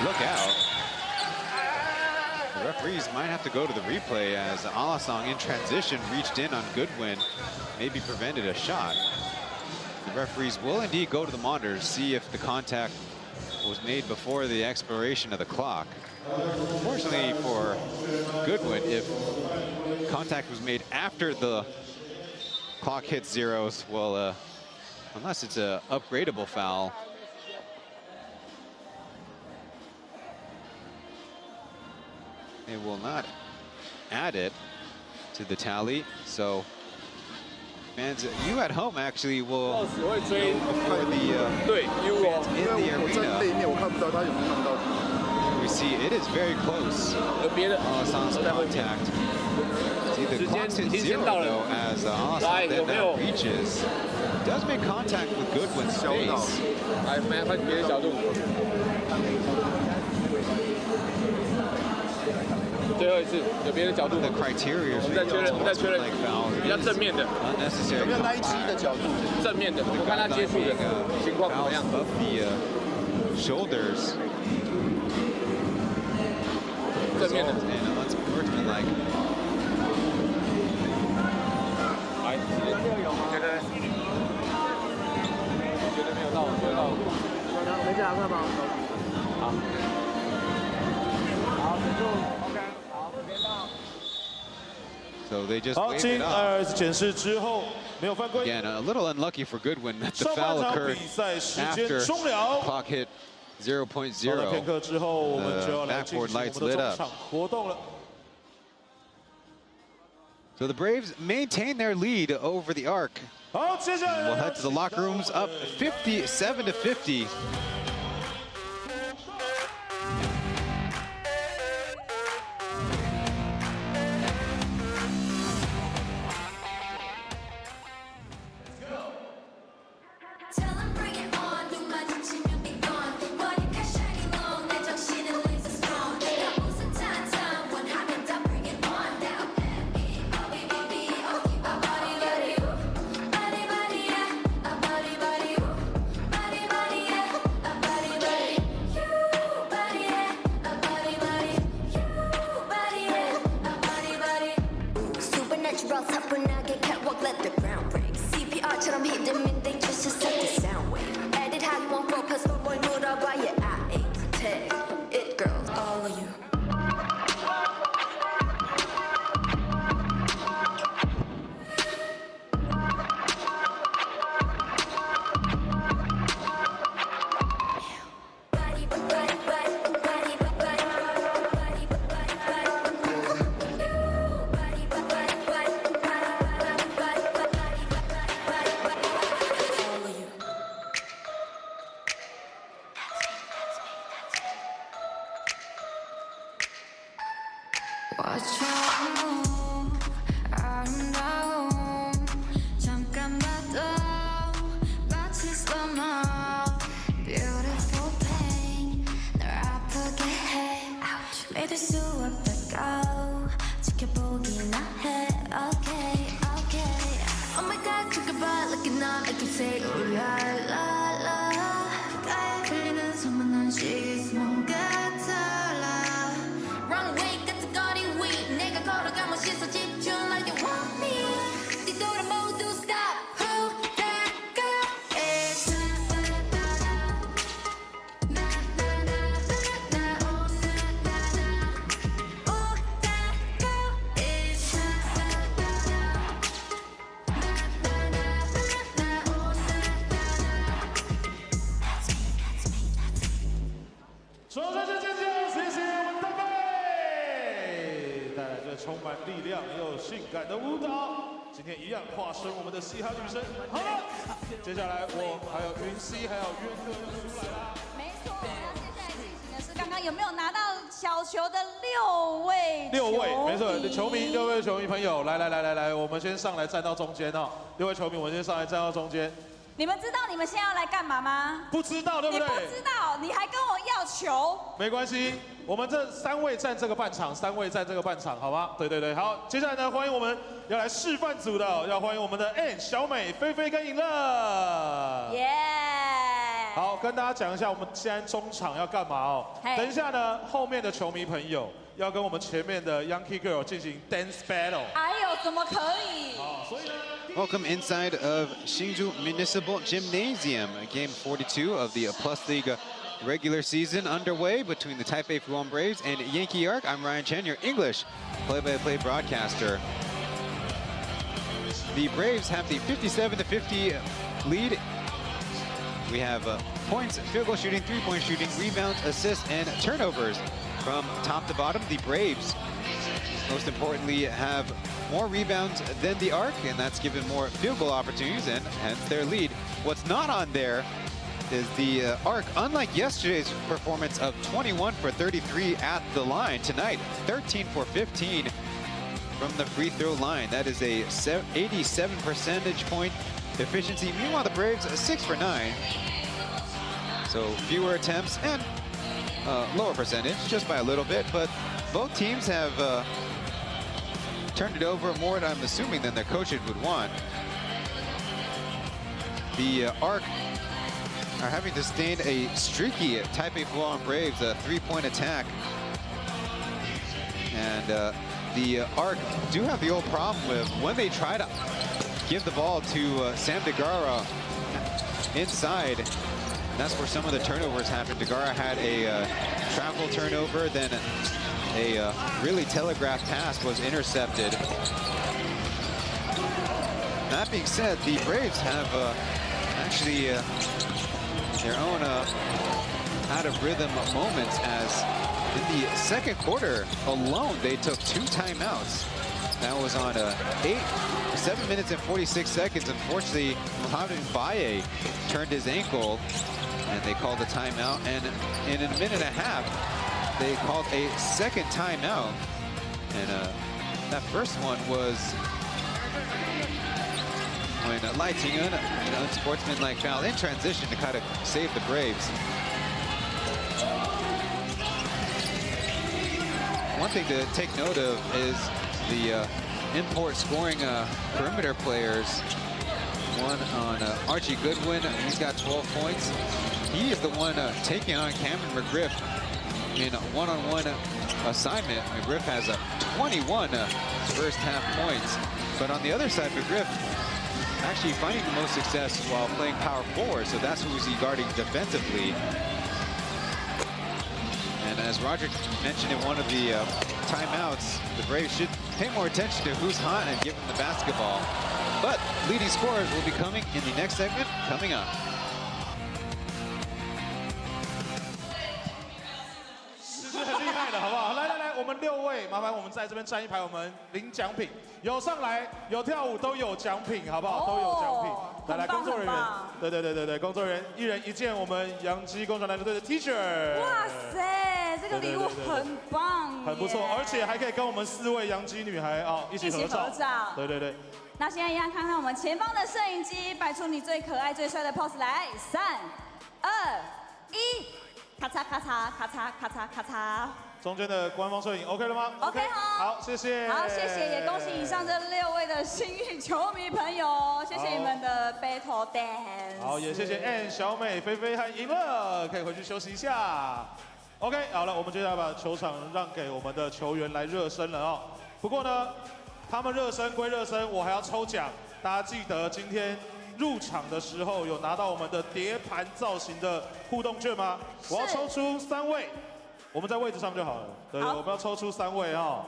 look out. The referees might have to go to the replay as Alasong in transition reached in on Goodwin, maybe prevented a shot. The referees will indeed go to the monitors, see if the contact was made before the expiration of the clock. Unfortunately for Goodwin, if contact was made after the clock hits zeros, well, unless it's a upgradable foul, they will not add it to the tally. So fans, you at home actually will go before the fans in the arena. We see it is very close. Alasong's contact. See, the clock's hit 0 though as Alasong then now reaches. Does make contact with Goodwin's face. The criteria is like foul. Unnecessary. Of the shoulders. Result in unsportsmanlike. So they just waved it off. Again, a little unlucky for Goodwin that the foul occurred after the clock hit 0.0. The backboard lights lit up. So the Braves maintain their lead over the Arc. We'll head to the locker rooms up 57-50.充满力量又性感的舞蹈，今天一样化身我们的嘻哈女神。好了，接下来我还有云 C 还有渊哥要出来啦。没错，那接下来进行的是刚刚有没有拿到小球的6位6位，没错，球迷6位球迷朋友，来，我们先上来站到中间哦。6位球迷，我们先上来站到中间。你们知道你们现在要来干嘛吗？不知道，对不对？你不知道，你还跟我要球？没关系，我们这3位站这个半场，3位站这个半场，好吗？对，好，接下来呢，欢迎我们要来示范组的，要欢迎我们的 N 小美、菲菲跟尹乐。耶！好，跟大家讲一下，我们现在中场要干嘛哦？等一下呢，后面的球迷朋友要跟我们前面的 Yankey Girl 进行 dance battle。哎呦，怎么可以？所以呢。 Welcome inside of Hsinchu Municipal Gymnasium. Game 42 of the P.LEAGUE regular season underway between the Taipei Fubon Braves and Yankey Arc. I'm Ryan Chen, your English play-by-play broadcaster. The Braves have the 57-50 lead. We have points, field goal shooting, three-point shooting, rebounds, assists, and turnovers from top to bottom. The Braves, most importantly, have more rebounds than the Arc, and that's given more field goal opportunities and hence their lead. What's not on there is the Arc, unlike yesterday's performance of 21 for 33 at the line, tonight 13 for 15 from the free throw line. That is a 87 percentage point efficiency. Meanwhile, the Braves 6 for 9. So fewer attempts and lower percentage, just by a little bit, but both teams have turned it over more, I'm assuming, than their coaches would want. The Arc are having to sustain a streaky Taipei Fubon Braves three-point attack. And the Arc do have the old problem with when they try to give the ball to Sam DeGara inside, that's where some of the turnovers happened. DeGara had a travel turnover, then a really telegraphed pass was intercepted. That being said, the Braves have actually their own out-of-rhythm moments, as in the second quarter alone, they took 2 timeouts. That was on 7 minutes and 46 seconds. Unfortunately, Mohamed Mbaye turned his ankle, and they called a timeout. And in a minute and a half, they called a second timeout, and that first one was when Lai Ting-un, an unsportsmanlike foul in transition to kind of save the Braves. One thing to take note of is the import scoring perimeter players. One on Archie Goodwin, he's got 12 points. He is the one taking on Cameron McGriff in a one-on-one assignment. McGriff has a 21 first half points. But on the other side, McGriff actually finding the most success while playing power forward. So that's who's he guarding defensively. And as Roger mentioned in one of the timeouts, the Braves should pay more attention to who's hot and give them the basketball. But leading scorers will be coming in the next segment, coming up. 好不好？来，我们6位，麻烦我们在这边站一排，我们领奖品，有上来有跳舞都有奖品，好不好？都有奖品。来，工作人员，对，工作人员一人一件我们洋基工厂篮球队的 T 恤。哇塞，这个礼物很棒，很不错，而且还可以跟我们4位洋基女孩一起合照。对。那现在一样，看看我们前方的摄影机，摆出你最可爱、最帅的 pose 来，3、2、1，咔嚓咔嚓咔嚓咔嚓咔嚓。中间的官方摄影 OK 了吗 ？OK 好，谢谢。好，谢谢，也恭喜以上这6位的幸运球迷朋友，谢谢你们的 battle dance。好，也谢谢 N 小美、菲菲和赢了，可以回去休息一下。OK， 好了，我们接下来把球场让给我们的球员来热身了哦。不过呢，他们热身归热身，我还要抽奖。大家记得今天入场的时候有拿到我们的碟盘造型的互动券吗？我要抽出3位。我们在位置上就好了。对，我们要抽出3位哈。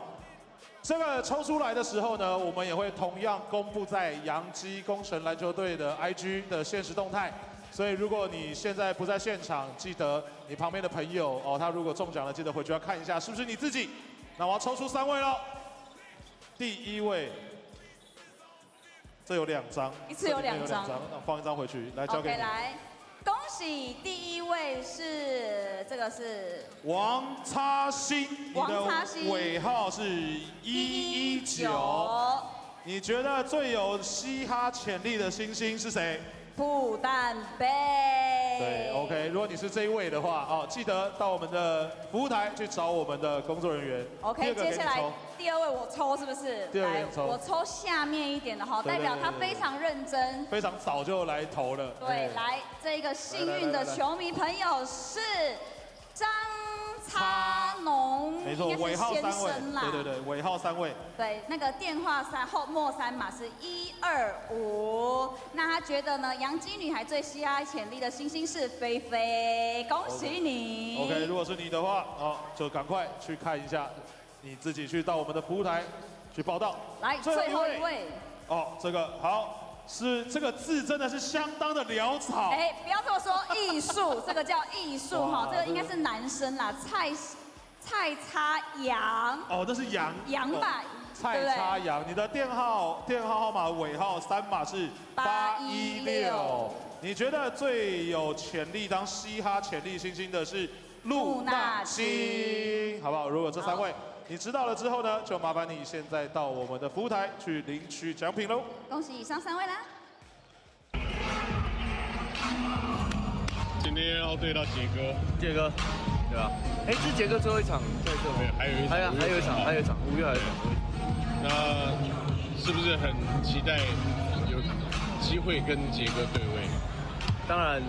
这个抽出来的时候呢，我们也会同样公布在洋基工程篮球队的 IG 的限时动态。所以如果你现在不在现场，记得你旁边的朋友他如果中奖了，记得回去要看一下是不是你自己。那我要抽出3位喽。第1位，这有2张，一次有2张，那放1张回去，来交给你。来。恭喜第1位是这个是王插新，你王插新的尾号是119。你觉得最有嘻哈潜力的新星是谁？布蛋杯。对 ，OK， 如果你是这一位的话，哦，记得到我们的服务台去找我们的工作人员。OK， 接下来第2位我抽是不是？第2位抽。我抽下面一点的哈，代表他非常认真，非常早就来投了。对，来这个幸运的球迷朋友是张插农，没错，尾号3位，对，尾号3位。对，那个电话末3码是125。那他觉得呢，洋基女孩最嘻哈潜力的星星是菲菲，恭喜你。OK， 如果是你的话，哦，就赶快去看一下，你自己去到我们的服务台去报到。来，最后一位。哦，这个好。是这个字真的是相当的潦草。哎，不要这么说，艺术，这个叫艺术哈，这个应该是男生啦，蔡插杨。哦，这是杨。杨吧，蔡插杨，你的电话号码尾号3码是816。你觉得最有潜力当嘻哈潜力新星的是露娜星，好不好？如果这3位。你知道了之后呢，就麻烦你现在到我们的服务台去领取奖品喽。恭喜以上3位啦！今天要对到杰哥，对吧？哎，是杰哥最后一场在这边，还有一场，5月还有一场。那是不是很期待有机会跟杰哥对位？当然。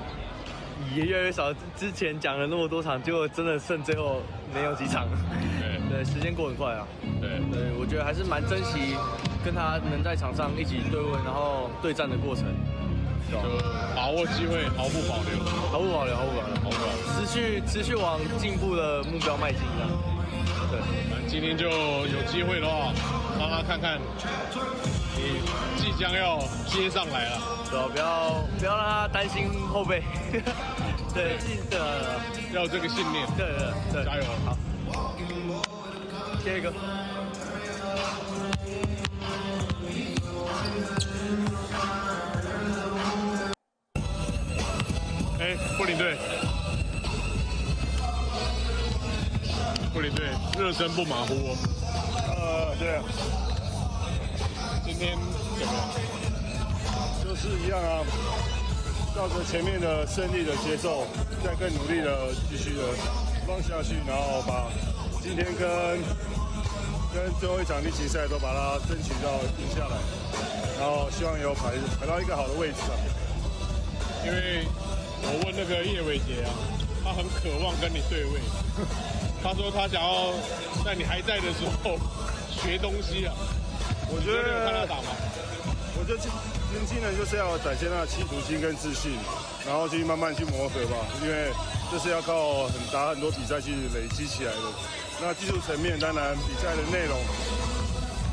也越来越少，之前讲了那么多场，结果真的剩最后没有几场。对，时间过很快啊。对，我觉得还是蛮珍惜跟他能在场上一起对位，然后对战的过程。就把握机会，毫不保留。持续往进步的目标迈进这样。对，今天就有机会的话，让他看看你即将要接上来了。对，不要让他担心后背。对，要有这个信念。对，加油！好，接一个。哎，布林队，热身不马虎哦。对啊。今天怎么样？就是一样啊，照着前面的胜利的节奏，再更努力的继续的放下去，然后把今天跟最后一场例行赛都把它争取到赢下来，然后希望有排到一个好的位置上。因为我问那个叶伟杰啊，他很渴望跟你对位，他说他想要在你还在的时候学东西啊。我觉得有看他打吗？我觉得年轻人就是要展现他的企图心跟自信，然后去慢慢去磨合吧，因为这是要靠打很多比赛去累积起来的。那技术层面，当然比赛的内容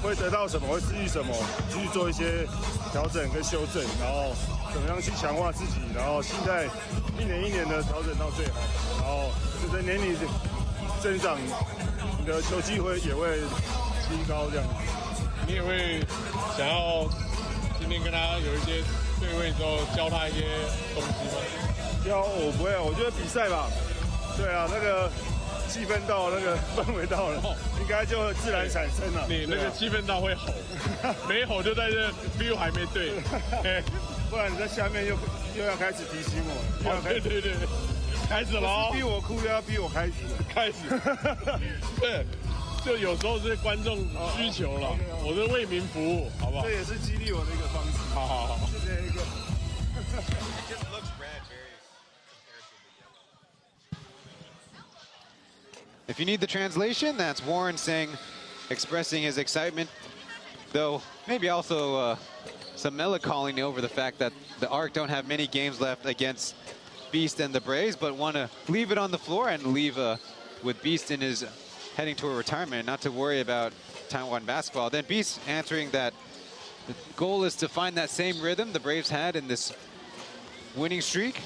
会得到什么，会失去什么，继续做一些调整跟修正，然后怎么样去强化自己，然后心态一年一年的调整到最好，然后随着年龄增长，你的球技也会提高这样。你也会想要今天跟他有一些对位之后教他一些东西吗？我不会，我觉得比赛吧，对啊，那个气氛到，那个氛围到了，应该就自然产生了。你那个气氛到会吼，没吼就在这 feel 还没对，不然你在下面又要开始提醒我，对，开始了哦，逼我哭又要逼我开始，对。就有时候是观众需求了，我是为民服务，好不好？这也是激励我的一个方式。好，谢谢一个。If you need the translation, that's Warren saying, expressing his excitement, though maybe also some melancholy over the fact that the ARC don't have many games left against Beast and the Braves, but want to leave it on the floor and leave with Beast in his heading toward retirement, not to worry about Taiwan basketball. Then Beast answering that the goal is to find that same rhythm the Braves had in this winning streak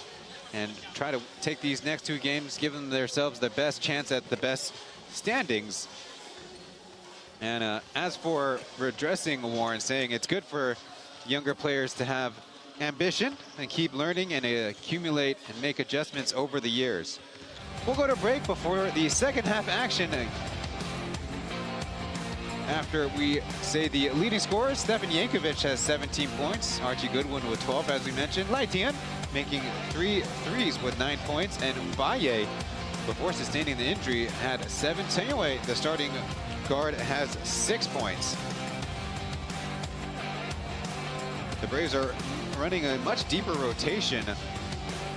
and try to take these next 2 games, give them themselves the best chance at the best standings. And as for redressing Warren, saying it's good for younger players to have ambition and keep learning and accumulate and make adjustments over the years. We'll go to break before the second half action. After we say the leading scorers, Stefan Yankovic has 17 points, Archie Goodwin with 12, as we mentioned, Lai Tian making 3 threes with 9 points, and Mbaye, before sustaining the injury, had 7. Tenyue, the starting guard, has 6 points. The Braves are running a much deeper rotation.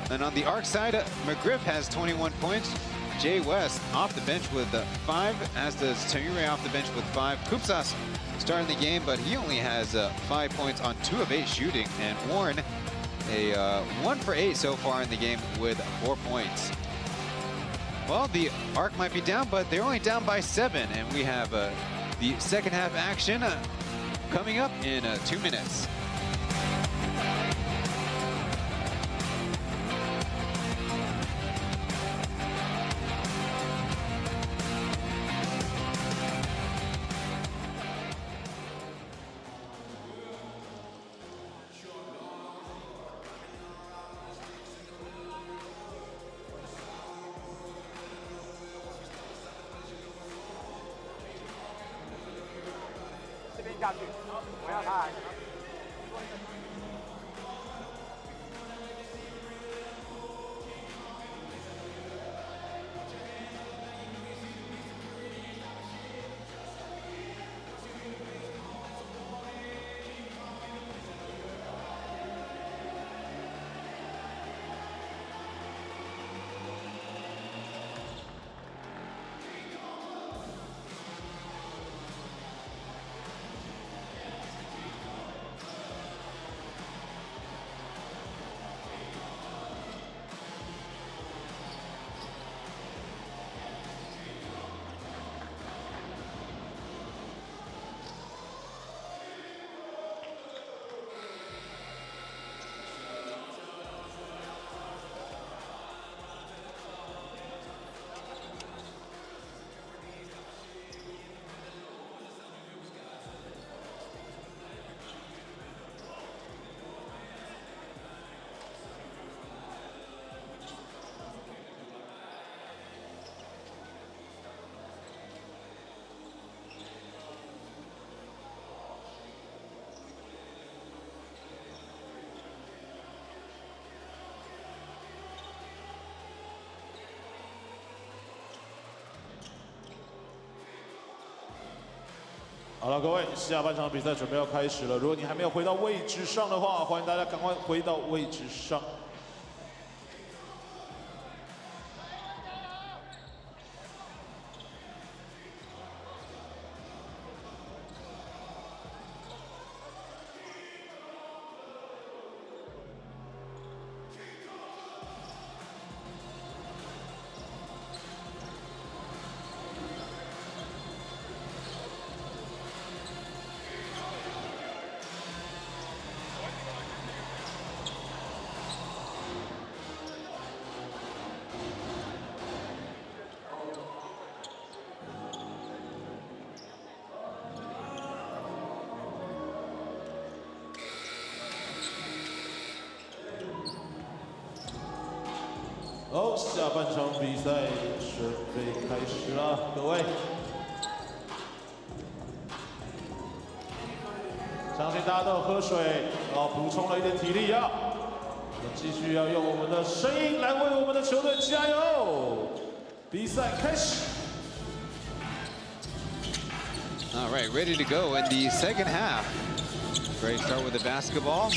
And on the ARC side, McGriff has 21 points. Jay West off the bench with 5, as does Tenyue off the bench with 5. Kupsas starting the game, but he only has 5 points on 2 of 8 shooting. And Warren, a 1 for 8 so far in the game with 4 points. Well, the ARC might be down, but they're only down by 7. And we have the second half action coming up in 2 minutes.好了，各位，下半场比赛准备要开始了。如果你还没有回到位置上的话，欢迎大家赶快回到位置上。好，下半场比赛准备开始了，各位。相信大家都有喝水，补充了一点体力啊。继续要用我们的声音来为我们的球队加油。比赛开始。All right, ready to go in the second half. Braves start with the basketball.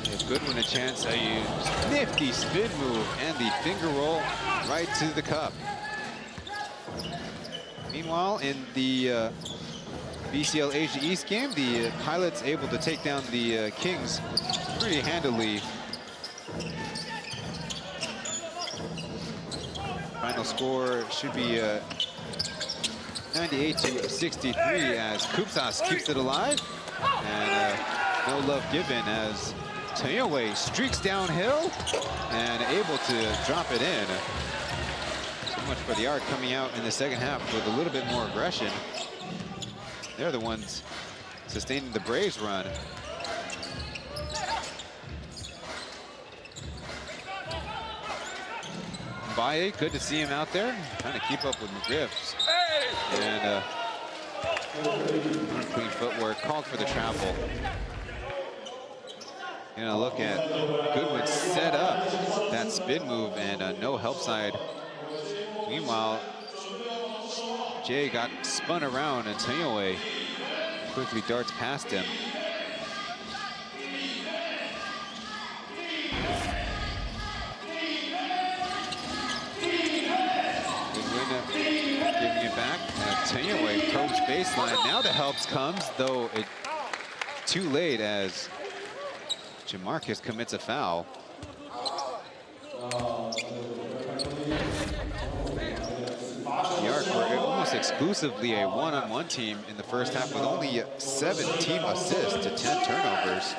Give Goodwin a chance, a nifty spin move and the finger roll right to the cup. Meanwhile, in the BCL Asia East game, the Pilots able to take down the Kings pretty handily. Final score should be 98-63 as Kupsas keeps it alive, and no love given as Tenyue streaks downhill and able to drop it in. So much for the ARC coming out in the second half with a little bit more aggression. They're the ones sustaining the Braves run. Baye, good to see him out there, trying to keep up with McGriff. And unclean footwork, called for the travel. Gonna look at Goodwin set up that spin move and no help side. Meanwhile, Jay got spun around and Taipei quickly darts past him. Goodwin giving it back. Taipei probes baseline. Now the helps comes, though it too late as Jamarcus commits a foul. The Arc were almost exclusively a one-on-one team in the first half with only 7 team assists to 10 turnovers.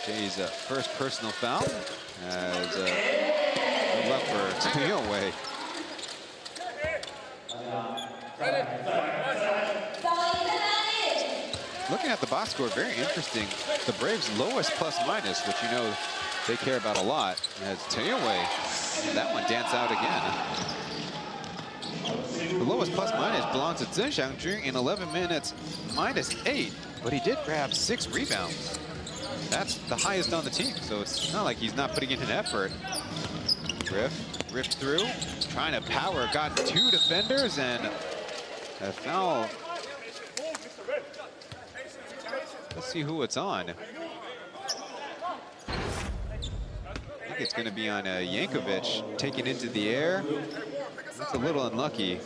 Jay's first personal foul as good luck for Taipei. Looking at the box score, very interesting. The Braves' lowest plus-minus, which you know they care about a lot, as Taipei, that one dance out again. The lowest plus-minus belongs to Zheng Xiangjun in 11 minutes, -8, but he did grab 6 rebounds. That's the highest on the team, so it's not like he's not putting in an effort. Griff ripped through, trying to power, got 2 defenders, and a foul. Let's see who it's on. I think it's going to be on Yankovic, taken into the air. That's a little unlucky,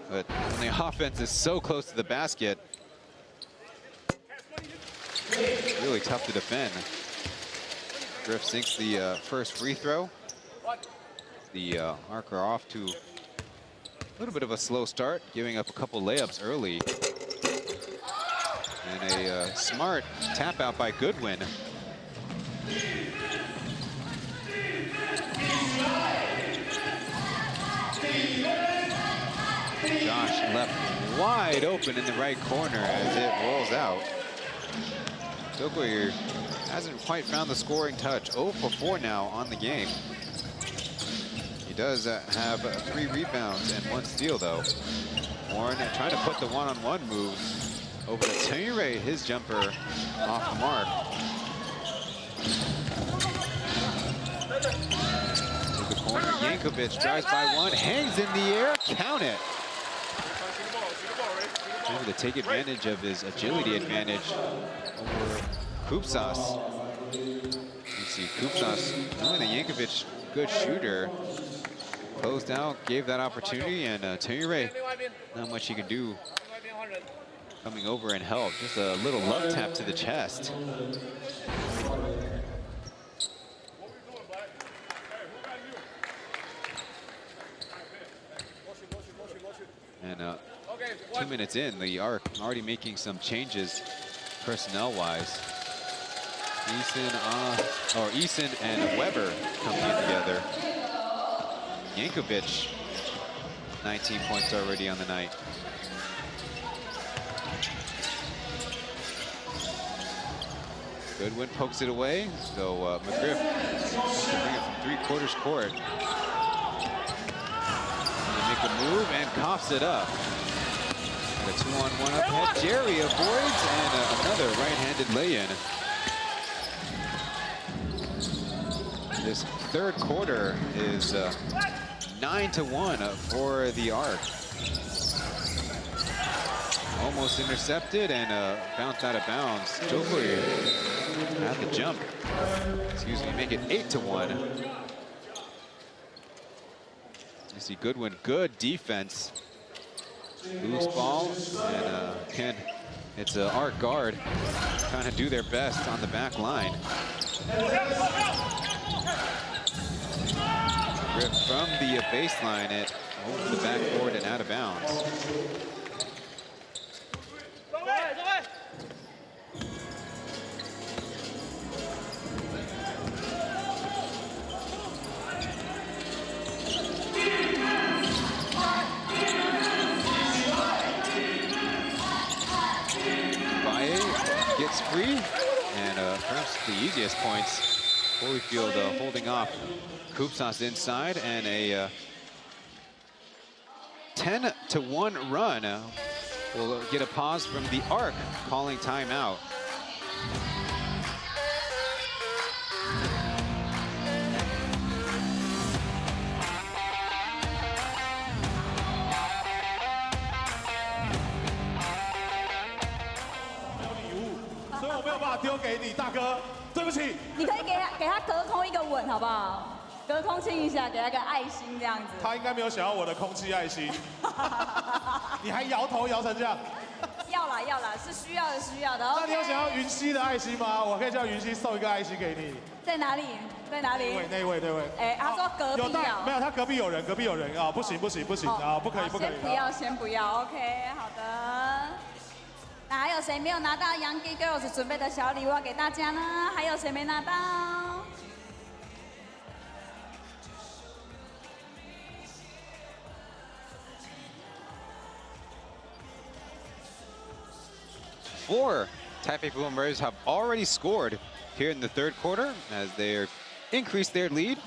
but when the offense is so close to the basket, really tough to defend. Griff sinks the first free throw. The Arc are off to a little bit of a slow start, giving up a couple layups early. And a smart tap out by Goodwin. Josh left wide open in the right corner as it rolls out. Taipei hasn't quite found the scoring touch. 0 for 4 now on the game. He does have 3 rebounds and 1 steal, though. Warren trying to put the one-on-one move over to Taipei, his jumper off the mark. To the corner, Yankovic drives by 1, hangs in the air, count it. Able to take advantage of his agility advantage over Kupsas. You see Kupsas, knowing that Yankovic, good shooter, closed out, gave that opportunity, and Taipei, not much he can do. Coming over and help, just a little love tap to the chest. And 2 minutes in, the Arc already making some changes personnel-wise. Eason and Weber coming in together. Yankovic, 19 points already on the night. Goodwin pokes it away, so McGriff can bring it from 3/4 court. They make a move and coughs it up. The 2-on-1 up ahead. Jerry avoids, and another right-handed lay-in. This third quarter is 9-1 for the Arc. Almost intercepted and bounced out of bounds. Taipei at the jump. Excuse me, make it 8-1. You see Goodwin, good defense. Loose ball, and it's an Arc guard trying to do their best on the back line. Grip from the baseline, it over the backboard and out of bounds. Gets free, and perhaps the easiest points Holyfield holding off Koopsas inside, and a 10-1 run. We'll get a pause from the ARC calling timeout.所以我没有办法丢给你，大哥，对不起。你可以给他隔空一个吻，好不好？隔空亲一下，给他个爱心这样子。他应该没有想要我的空气爱心。你还摇头摇成这样？要啦要啦，是需要的需要的。那你有想要云溪的爱心吗？我可以叫云溪送一个爱心给你。在哪里？在哪里？那位。哎，他说隔壁啊。没有，他隔壁有人啊，不行啊，不可以。先不要 ，OK， 好的。那还有谁没有拿到 Yankey Girls 准备的小礼物要给大家呢？还有谁没拿到？4 Taipei Fubon Braves have already scored here in the third quarter as they increased their lead,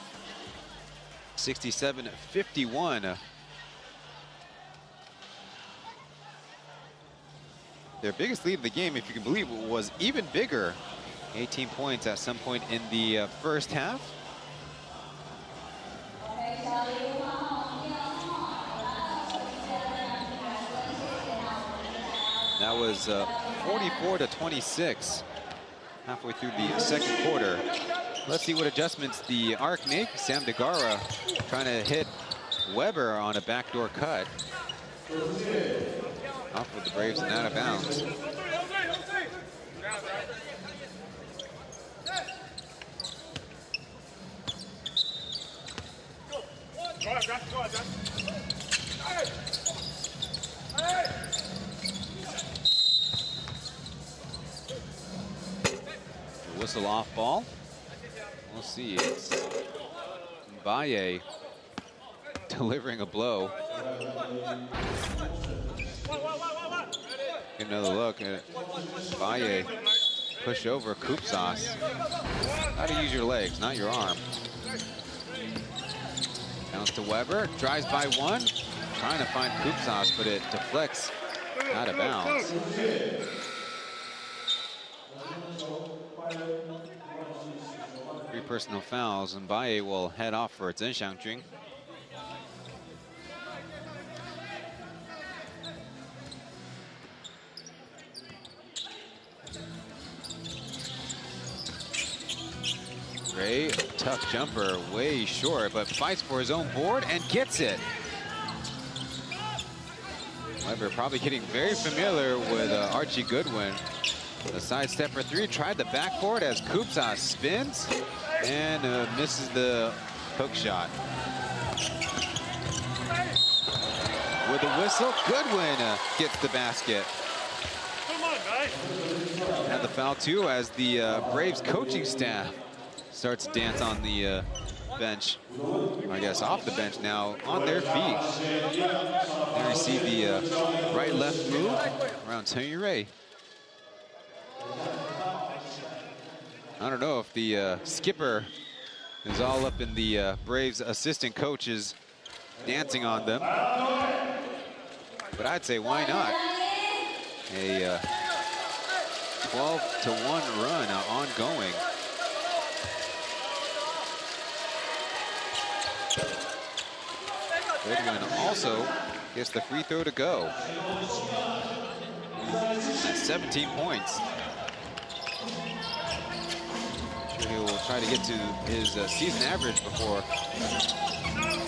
67-51. Their biggest lead of the game, if you can believe it, was even bigger. 18 points at some point in the first half. That was 44-26 halfway through the second quarter. Let's see what adjustments the ARC make. Sam DeGara trying to hit Weber on a backdoor cut. Off with the Braves and out of bounds. Whistle off ball. We'll see. It's Mbaye delivering a blow. Get another look at Mbaye push over Koopsas. How to use your legs, not your arm. Bounce to Weber, drives by one. Trying to find Koopsas, but it deflects out of bounds. 3 personal fouls, and Mbaye will head off for Zhen Xiangjun. Ray, tough jumper, way short, but fights for his own board and gets it. Weber probably getting very familiar with Archie Goodwin. The sidestep for 3, tried the backboard as Koopsas spins and misses the hook shot. With a whistle, Goodwin gets the basket. Come on, guys. And the foul too as the Braves coaching staff starts to dance on the bench. I guess off the bench now, on their feet. There you see the right-left move around Tony Ray. I don't know if the skipper is all up in the Braves assistant coaches dancing on them. But I'd say, why not? A 12-1 run ongoing. Goodwin also gets the free throw to go. That's 17 points. Sure, he will try to get to his season average before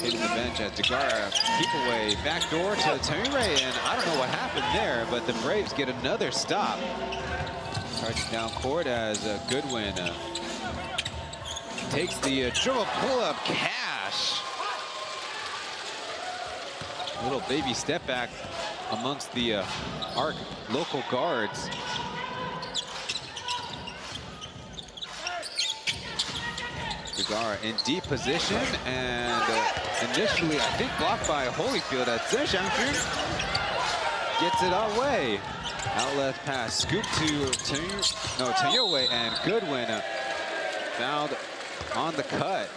hitting the bench at DeGara. Keep away, backdoor to Ture, and I don't know what happened there, but the Braves get another stop. Charges down court as Goodwin takes the dribble pull-up cash. Little baby step back amongst the ARC local guards. DeGara in deep position, and initially, I think, blocked by Holyfield at Zhen Xiangjun. Gets it away. Outlet pass, scoop to Tanyowei, and Goodwin fouled on the cut.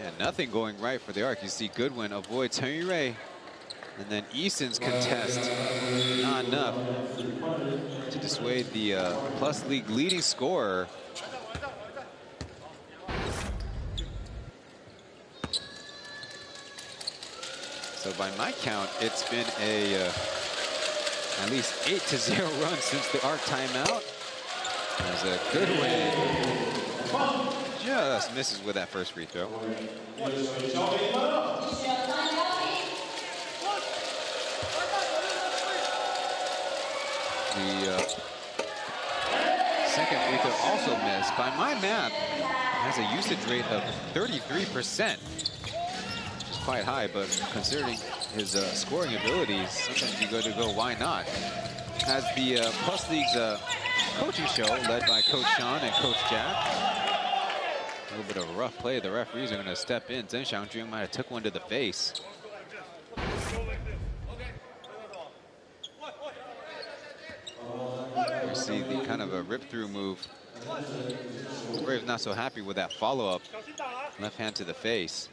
And nothing going right for the Arc. You see Goodwin avoid Chen Yurei. And then Easton's contest, not enough to dissuade the Plus League leading scorer. So by my count, it's been a at least 8-0 run since the Arc timeout. As a Goodwin just misses with that first free throw. The second free throw also missed. By my math, has a usage rate of 33%. Which is quite high, but considering his scoring abilities, sometimes you go, why not? As the Plus League's coaching show, led by Coach Sean and Coach Jack. A little bit of a rough play. The referees are going to step in. Zheng Xiangjun might have took one to the face. You see the kind of a rip-through move. The Braves not so happy with that follow-up. Left hand to the face.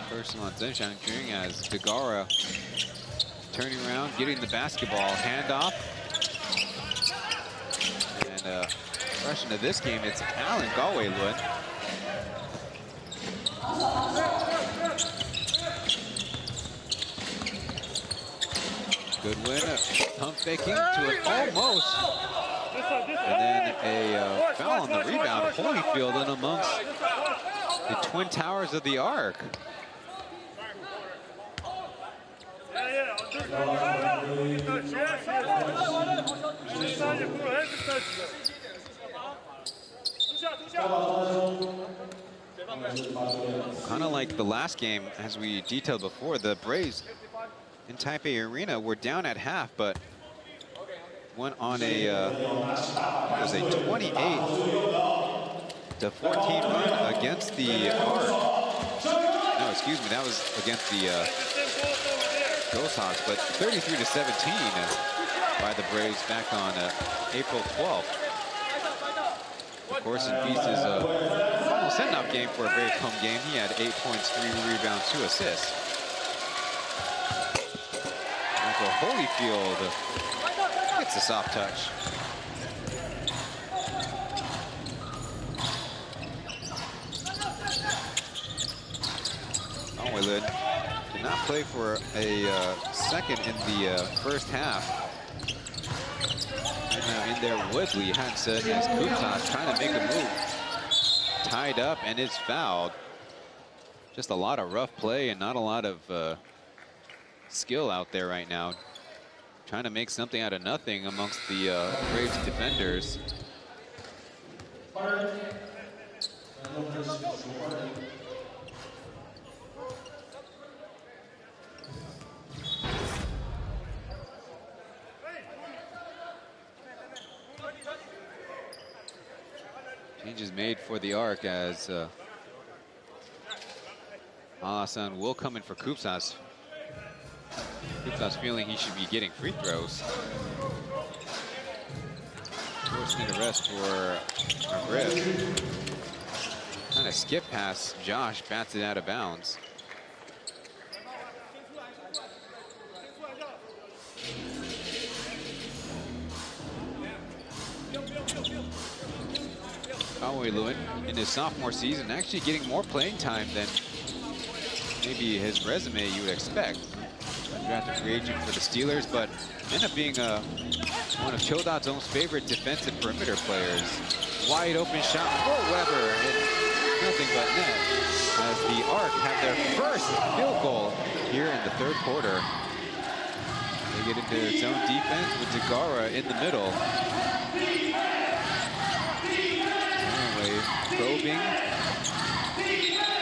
First on Zheng Xiangjun as Degara turning around, getting the basketball handoff. And fresh into this game, it's Alan Galway-Lun. Goodwin pump faking to an almost. And then a foul on the rebound. Holyfield in amongst the twin towers of the Arc. Kind of like the last game, as we detailed before, the Braves in Taipei Arena were down at half, but went on a was a 28-14 run against the Arc. No, excuse me, that was against the Ghost Hawks, but 33-17 by the Braves back on April 12th. Of course, in Beast's final send-off game for a Braves home game, he had 8 points, 3 rebounds, 2 assists. Michael Holyfield gets a soft touch. Galway-Lun did not play for a second in the first half. And now in there, Woodley, Hansen, as Kutas trying to make a move. Tied up and is fouled. Just a lot of rough play and not a lot of skill out there right now. Trying to make something out of nothing amongst the Braves defenders. Changes made for the Arc as Alassane will come in for Kupsas. Kupsas feeling he should be getting free throws. Forcing arrest for Griff. Kind of skip pass. Josh bats it out of bounds. Galway-Lun in his sophomore season actually getting more playing time than maybe his resume you would expect. Drafted free agent for the Steelers, but ended up being one of Chodot's own favorite defensive perimeter players. Wide open shot for Weber, and nothing but net. As the Arc have their first field goal here in the third quarter. They get into its own defense with Degara in the middle. Probing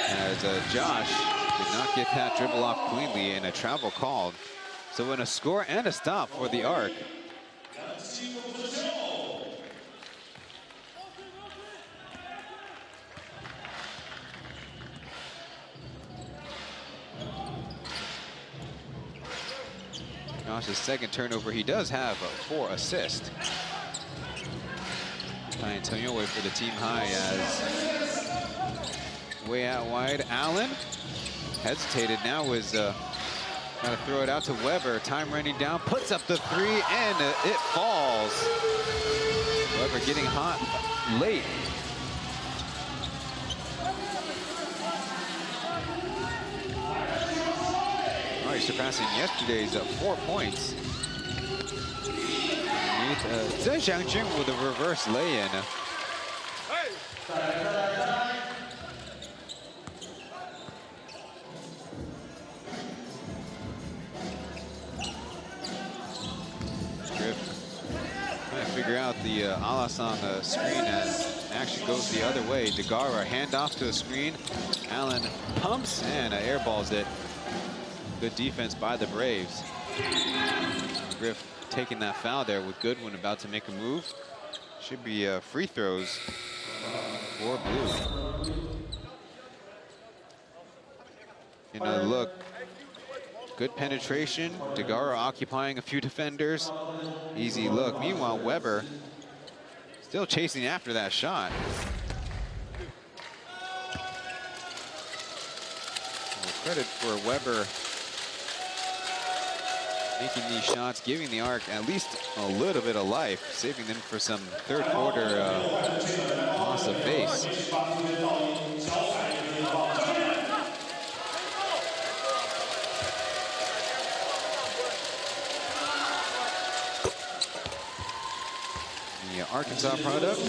as Josh did not get that dribble off cleanly and a travel called. So in a score and a stop for the Arc. Josh's second turnover. He does have 4 assists. Antonio way for the team high as way out wide. Allen hesitated, now is got to throw it out to Weber. Time running down, puts up the 3 and it falls. Weber getting hot late. Already surpassing yesterday's 4 points. Zheng Xiangjun with a reverse lay-in. Griff trying to figure out the Alassane screen as action goes the other way. Degara handoff to a screen. Allen pumps and airballs it. Good defense by the Braves. Griff taking that foul there with Goodwin about to make a move. Should be free throws for Blue. Look, good penetration. Degara occupying a few defenders. Easy look. Meanwhile, Weber still chasing after that shot. Well, credit for Weber making these shots, giving the Arc at least a little bit of life, saving them for some third quarter loss of base. The Arkansas product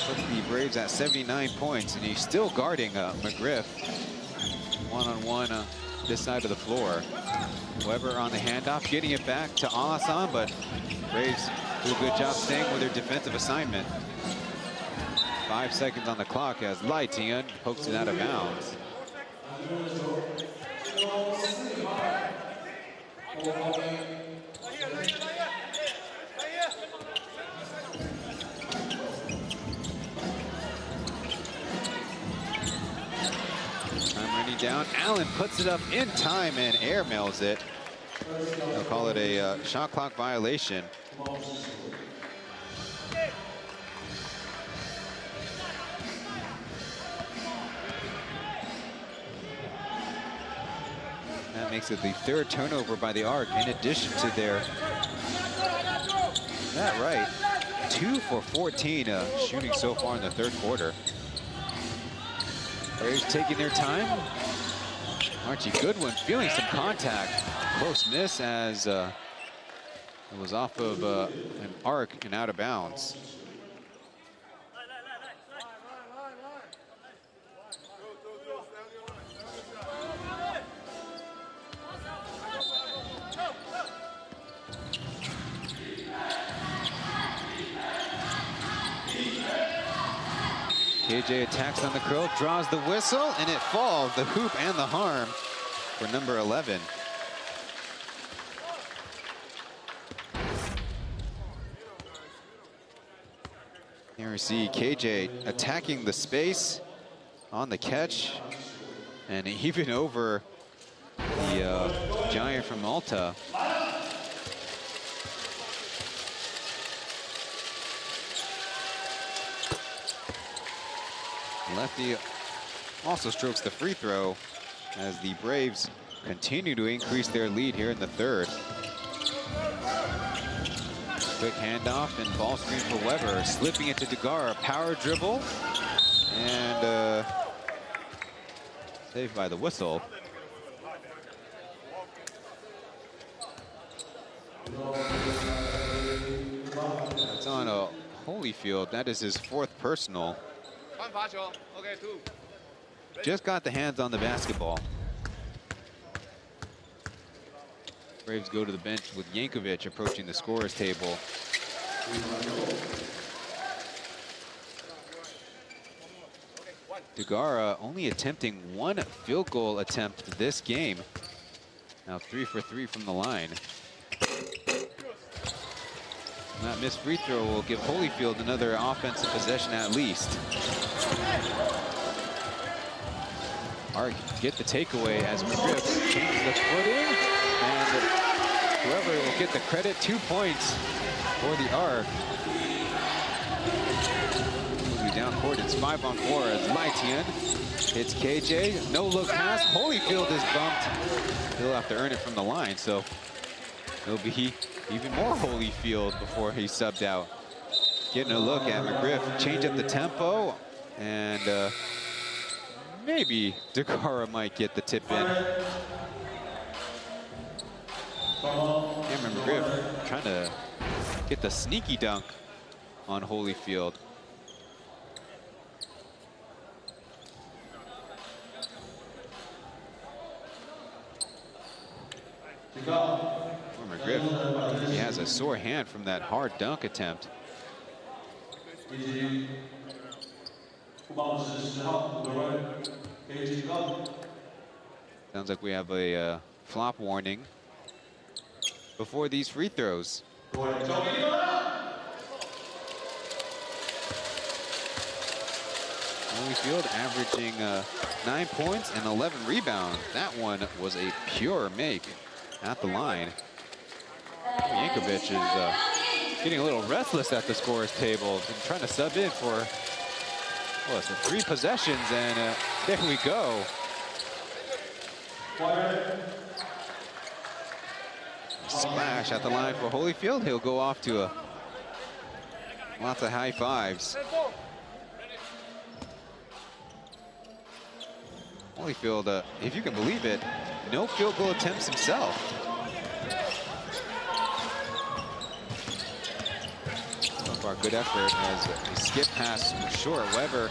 puts the Braves at 79 points, and he's still guarding McGriff one-on-one this side of the floor. Weber on the handoff, getting it back to Alassane, but Braves do a good job staying with their defensive assignment. 5 seconds on the clock as Lai Tian pokes it out of bounds. Down, Allen puts it up in time and airmails it. They'll call it a shot clock violation. That makes it the 3rd turnover by the Arc, in addition to their, that right, 2 for 14 shooting so far in the 3rd quarter. Braves taking their time. Archie Goodwin feeling some contact. Close miss as it was off of an arc and out of bounds. KJ attacks on the curl, draws the whistle, and it falls. The hoop and the harm for number 11. Here we see KJ attacking the space on the catch, and even over the giant from Malta. Lefty also strokes the free throw as the Braves continue to increase their lead here in the 3rd. Quick handoff and ball screen for Weber, slipping it to Degara, power dribble, and saved by the whistle. It's on a Holyfield. That is his 4th personal. Just got the hands on the basketball. Braves go to the bench with Yankovic approaching the scorer's table. Degara only attempting 1 field goal attempt this game. Now 3 for 3 from the line. That missed free throw will give Holyfield another offensive possession at least. Arc get the takeaway as McGriff changes the footing, and whoever will get the credit, 2 points for the Arc. Moving down court, it's 5-on-4 as Laitian hits KJ. No look pass. Holyfield is bumped. He'll have to earn it from the line, so it'll be even more Holyfield before he's subbed out. Getting a look at McGriff, change up the tempo, and maybe Dakara might get the tip in. Cameron McGriff trying to get the sneaky dunk on Holyfield. McGriff, he has a sore hand from that hard dunk attempt. Sounds like we have a flop warning before these free throws. Holyfield averaging 9 points and 11 rebounds. That one was a pure make at the line. Yankovic is getting a little restless at the scorer's table. Been trying to sub in for, well, it's 3 possessions, and there we go. Splash at the line for Holyfield. He'll go off to lots of high fives. Holyfield, if you can believe it, no field goal attempts himself. So far, good effort as a skip pass was short. Weber,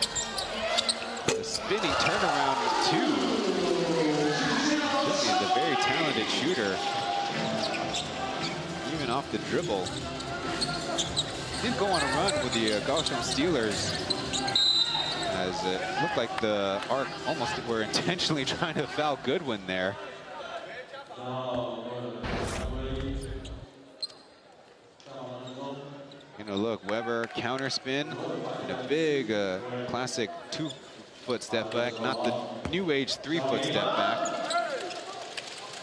the spinning turnaround with 2. This is a very talented shooter, even off the dribble. Did go on a run with the Kaohsiung Steelers, as it looked like the Arc almost were intentionally trying to foul Goodwin there. Gonna look, Weber counter spin and a big classic 2-foot step back, not the new age 3-foot step back.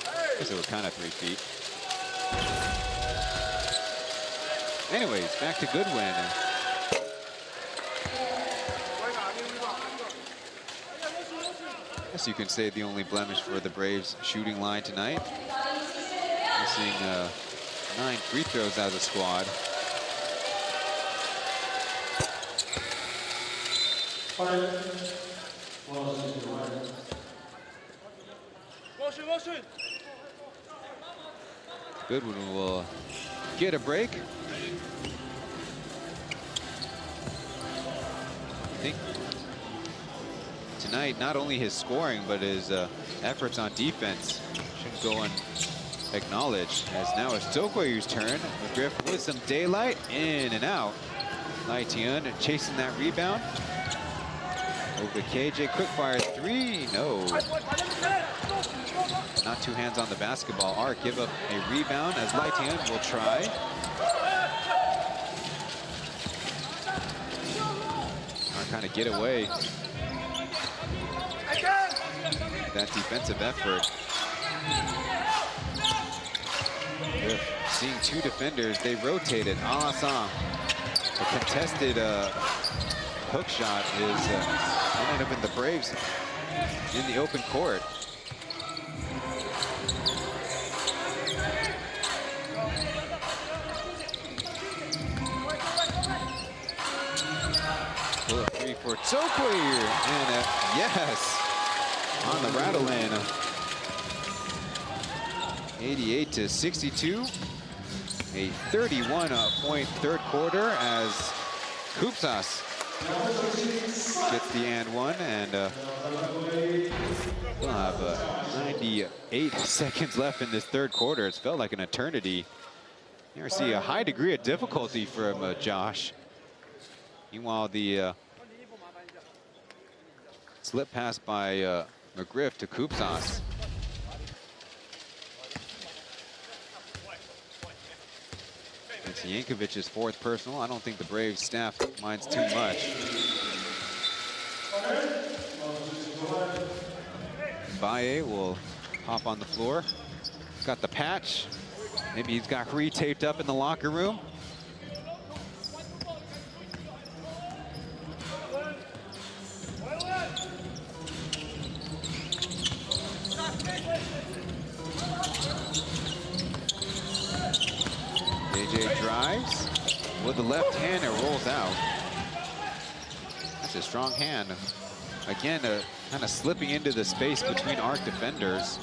I guess it was kind of 3 feet. Anyways, back to Goodwin. I guess you can say the only blemish for the Braves shooting line tonight. Missing 9 free throws out of the squad. Goodwin will get a break. I think tonight, not only his scoring, but his efforts on defense should go unacknowledged. As now it's Tokoyu's turn. McGriff with some daylight, in and out. Laitian chasing that rebound. Over to KJ, quick fire 3, no. Not 2 hands on the basketball. Arc give up a rebound as Laitian will try. Arc kind of get away. That defensive effort. They're seeing 2 defenders. They rotated. Alassane, a contested hook shot is ended up in the Braves in the open court. Pull up 3 for Tokoyu, and yes, on the rattle in. 88-62, a 31-point third quarter as Koopsas gets the and one, and we'll have 98 seconds left in this third quarter. It's felt like an eternity. You ever see a high degree of difficulty from Josh. Meanwhile, the slip pass by McGriff to Koopsas. It's Yankovic's 4th personal. I don't think the Braves staff minds too much. Mbaye will hop on the floor. Got the patch. Maybe he's got Hree taped up in the locker room. JJ drives with the left hand and rolls out. That's a strong hand. Again, kind of slipping into the space between ARC defenders.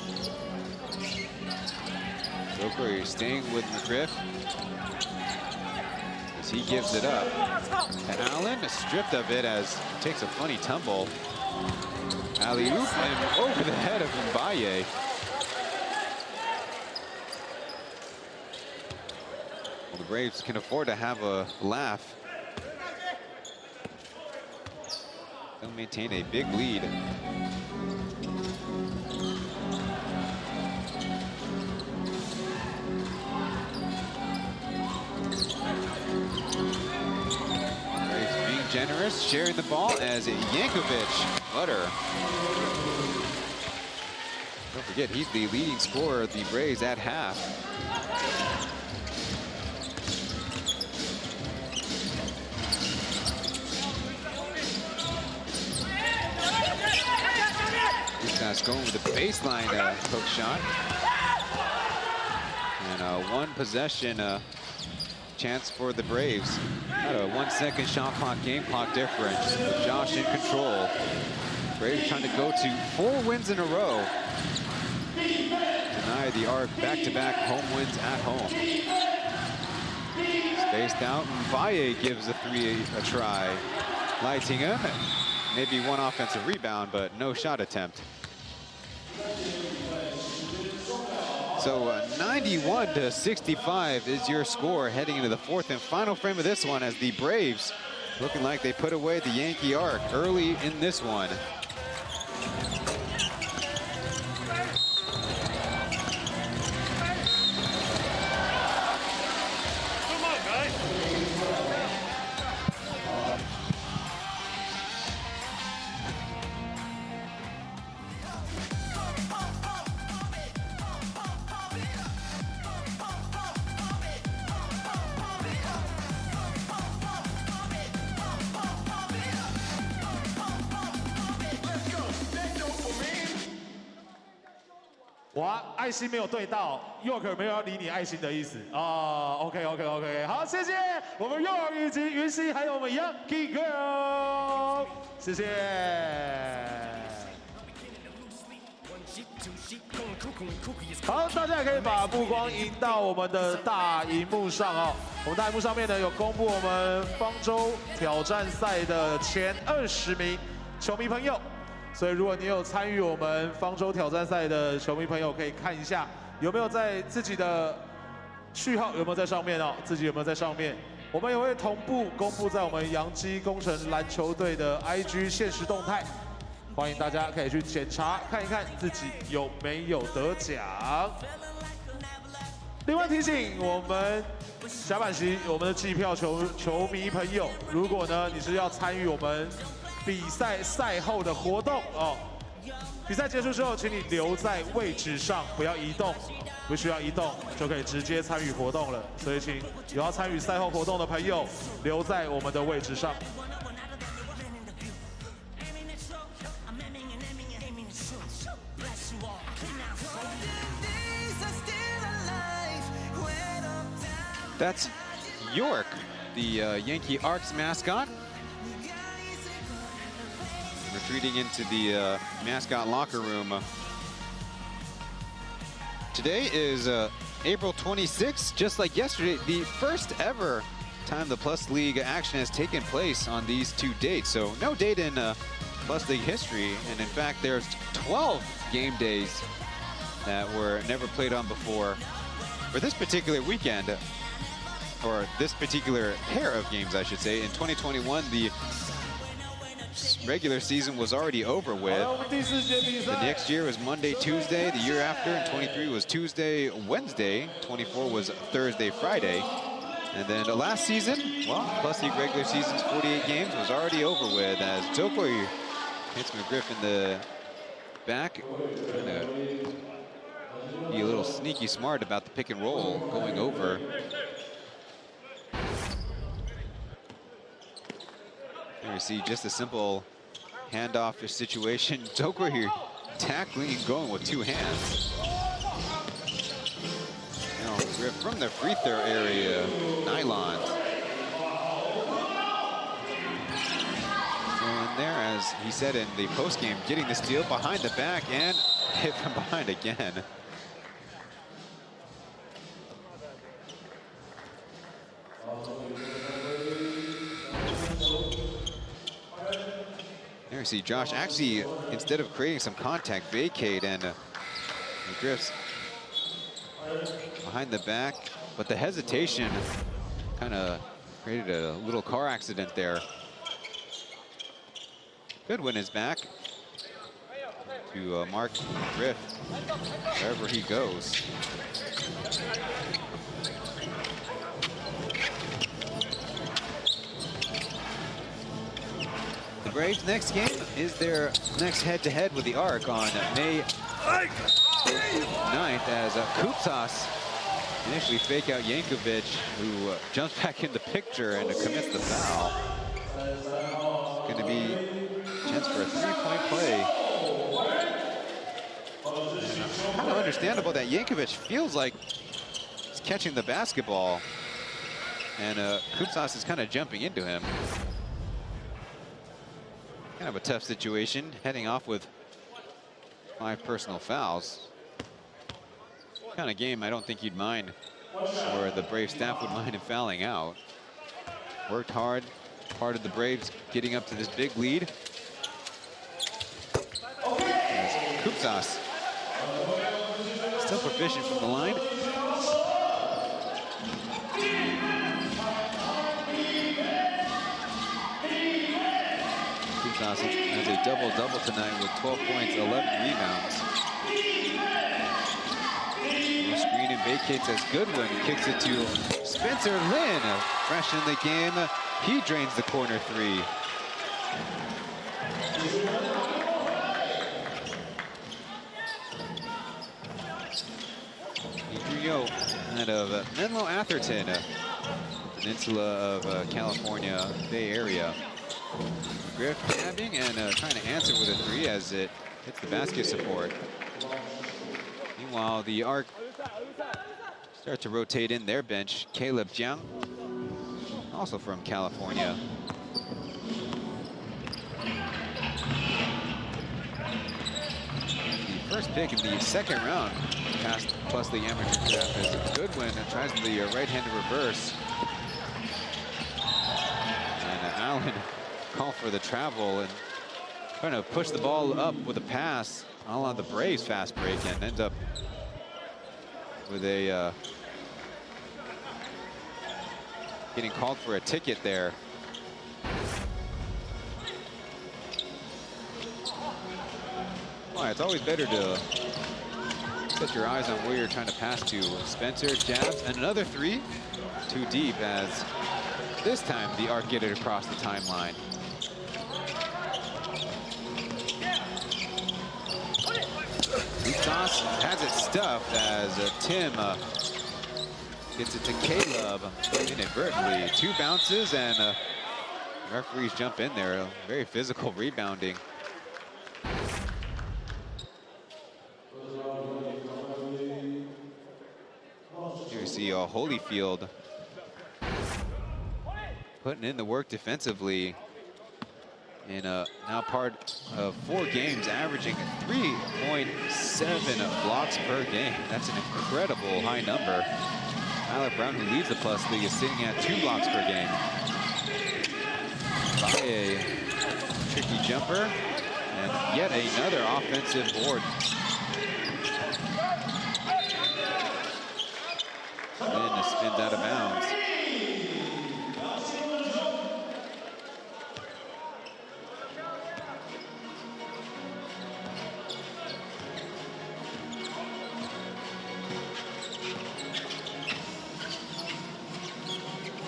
Joker staying with McGriff as he gives it up. And Allen stripped of it as he takes a funny tumble. Alley-oop and over the head of Mbaye. Well, the Braves can afford to have a laugh. They'll maintain a big lead. Braves being generous, sharing the ball as Yankovic, Butter. Don't forget, he's the leading scorer of the Braves at half. That's going with the baseline hook shot. And one possession chance for the Braves. About a 1 second shot clock, game clock difference. With Josh in control. Braves trying to go to 4 wins in a row. Deny the ARC back-to-back home wins at home. Spaced out, Mbaye gives the 3 a try. Lighting him. Maybe one offensive rebound, but no shot attempt. So 91-65 is your score heading into the 4th and final frame of this one, as the Braves looking like they put away the Yankee ARC early in this one.哇，爱心没有对到 ，York 没有要理你爱心的意思啊。OK， 好，谢谢我们 York 以及云溪，还有我们 Yankey Girl， 谢谢。好，大家也可以把目光引到我们的大荧幕上哦。我们大荧幕上面呢有公布我们方舟挑战赛的前20名球迷朋友。 所以，如果你有参与我们方舟挑战赛的球迷朋友，可以看一下有没有在自己的序号有没有在上面哦，自己有没有在上面。我们也会同步公布在我们洋基工程篮球队的 IG 限时动态，欢迎大家可以去检查看一看自己有没有得奖。另外提醒我们甲板席我们的季票球迷朋友，如果呢你是要参与我们 比赛赛后的活动哦，比赛结束之后，请你留在位置上，不要移动，不需要移动就可以直接参与活动了。所以，请有要参与赛后活动的朋友留在我们的位置上。That's York, the Yankee ARC's mascot. Retreating into the mascot locker room. Today is April 26th, just like yesterday, the first ever time the Plus League action has taken place on these 2 dates. So no date in Plus League history, and in fact there's 12 game days that were never played on before for this particular weekend, or this particular pair of games I should say. In 2021, the regular season was already over with. The next year was Monday, Tuesday. The year after, in 23, was Tuesday, Wednesday. 24 was Thursday, Friday. And then the last season, well, Plus League regular season's 48 games was already over with, as Zokoi hits McGriff in the back. Gonna be a little sneaky smart about the pick and roll going over. There you see just a simple handoff situation. Joker here tackling and going with two hands. Now Griff from the free throw area, nylon. And there, as he said in the post game, getting the steal behind the back and hit from behind again. There you see Josh actually, instead of creating some contact, vacate, and Griff's behind the back, but the hesitation kind of created a little car accident there. Goodwin is back to mark Griff wherever he goes. The Braves' next game is their next head-to-head with the Arc on May 9th as Kupsas initially fake out Yankovic, who jumps back in the picture and commits the foul. It's going to be a chance for a three-point play. Kind of understandable that Yankovic feels like he's catching the basketball, and Kupsas is kind of jumping into him. Kind of a tough situation, heading off with 5 personal fouls. Kind of game I don't think you'd mind, or the Brave staff would mind him fouling out. Worked hard, part of the Braves getting up to this big lead. Kupsas still proficient from the line. Kupsas has a double-double tonight with 12 points, 11 rebounds. Screen and vacates as Goodwin kicks it to Spencer Lin. Fresh in the game, he drains the corner three. Trio out of Menlo Atherton, peninsula of California, Bay Area. Griff jabbing and trying to answer with a three as it hits the basket support. Meanwhile, the Arc start to rotate in their bench. Caleb Jiang, also from California. The first pick in the second round, past plus the amateur draft, as Goodwin tries the right-handed reverse. And Allen call for the travel and trying to push the ball up with a pass a la the Braves fast break, and ends up with a getting called for a ticket there. Well, it's always better to set your eyes on where you're trying to pass to. Spencer jabs and another three, too deep, as this time the Arc get it across the timeline. Kupsas has it stuffed as Tim gets it to Caleb inadvertently. 2 bounces, and referees jump in there. Very physical rebounding. Here you see Holyfield putting in the work defensively. In now part of 4 games, averaging 3.7 blocks per game. That's an incredible high number. Alec Brown, who leads the Plus League, is sitting at 2 blocks per game. By a tricky jumper, and yet another offensive board. Lynn spins out of bounds.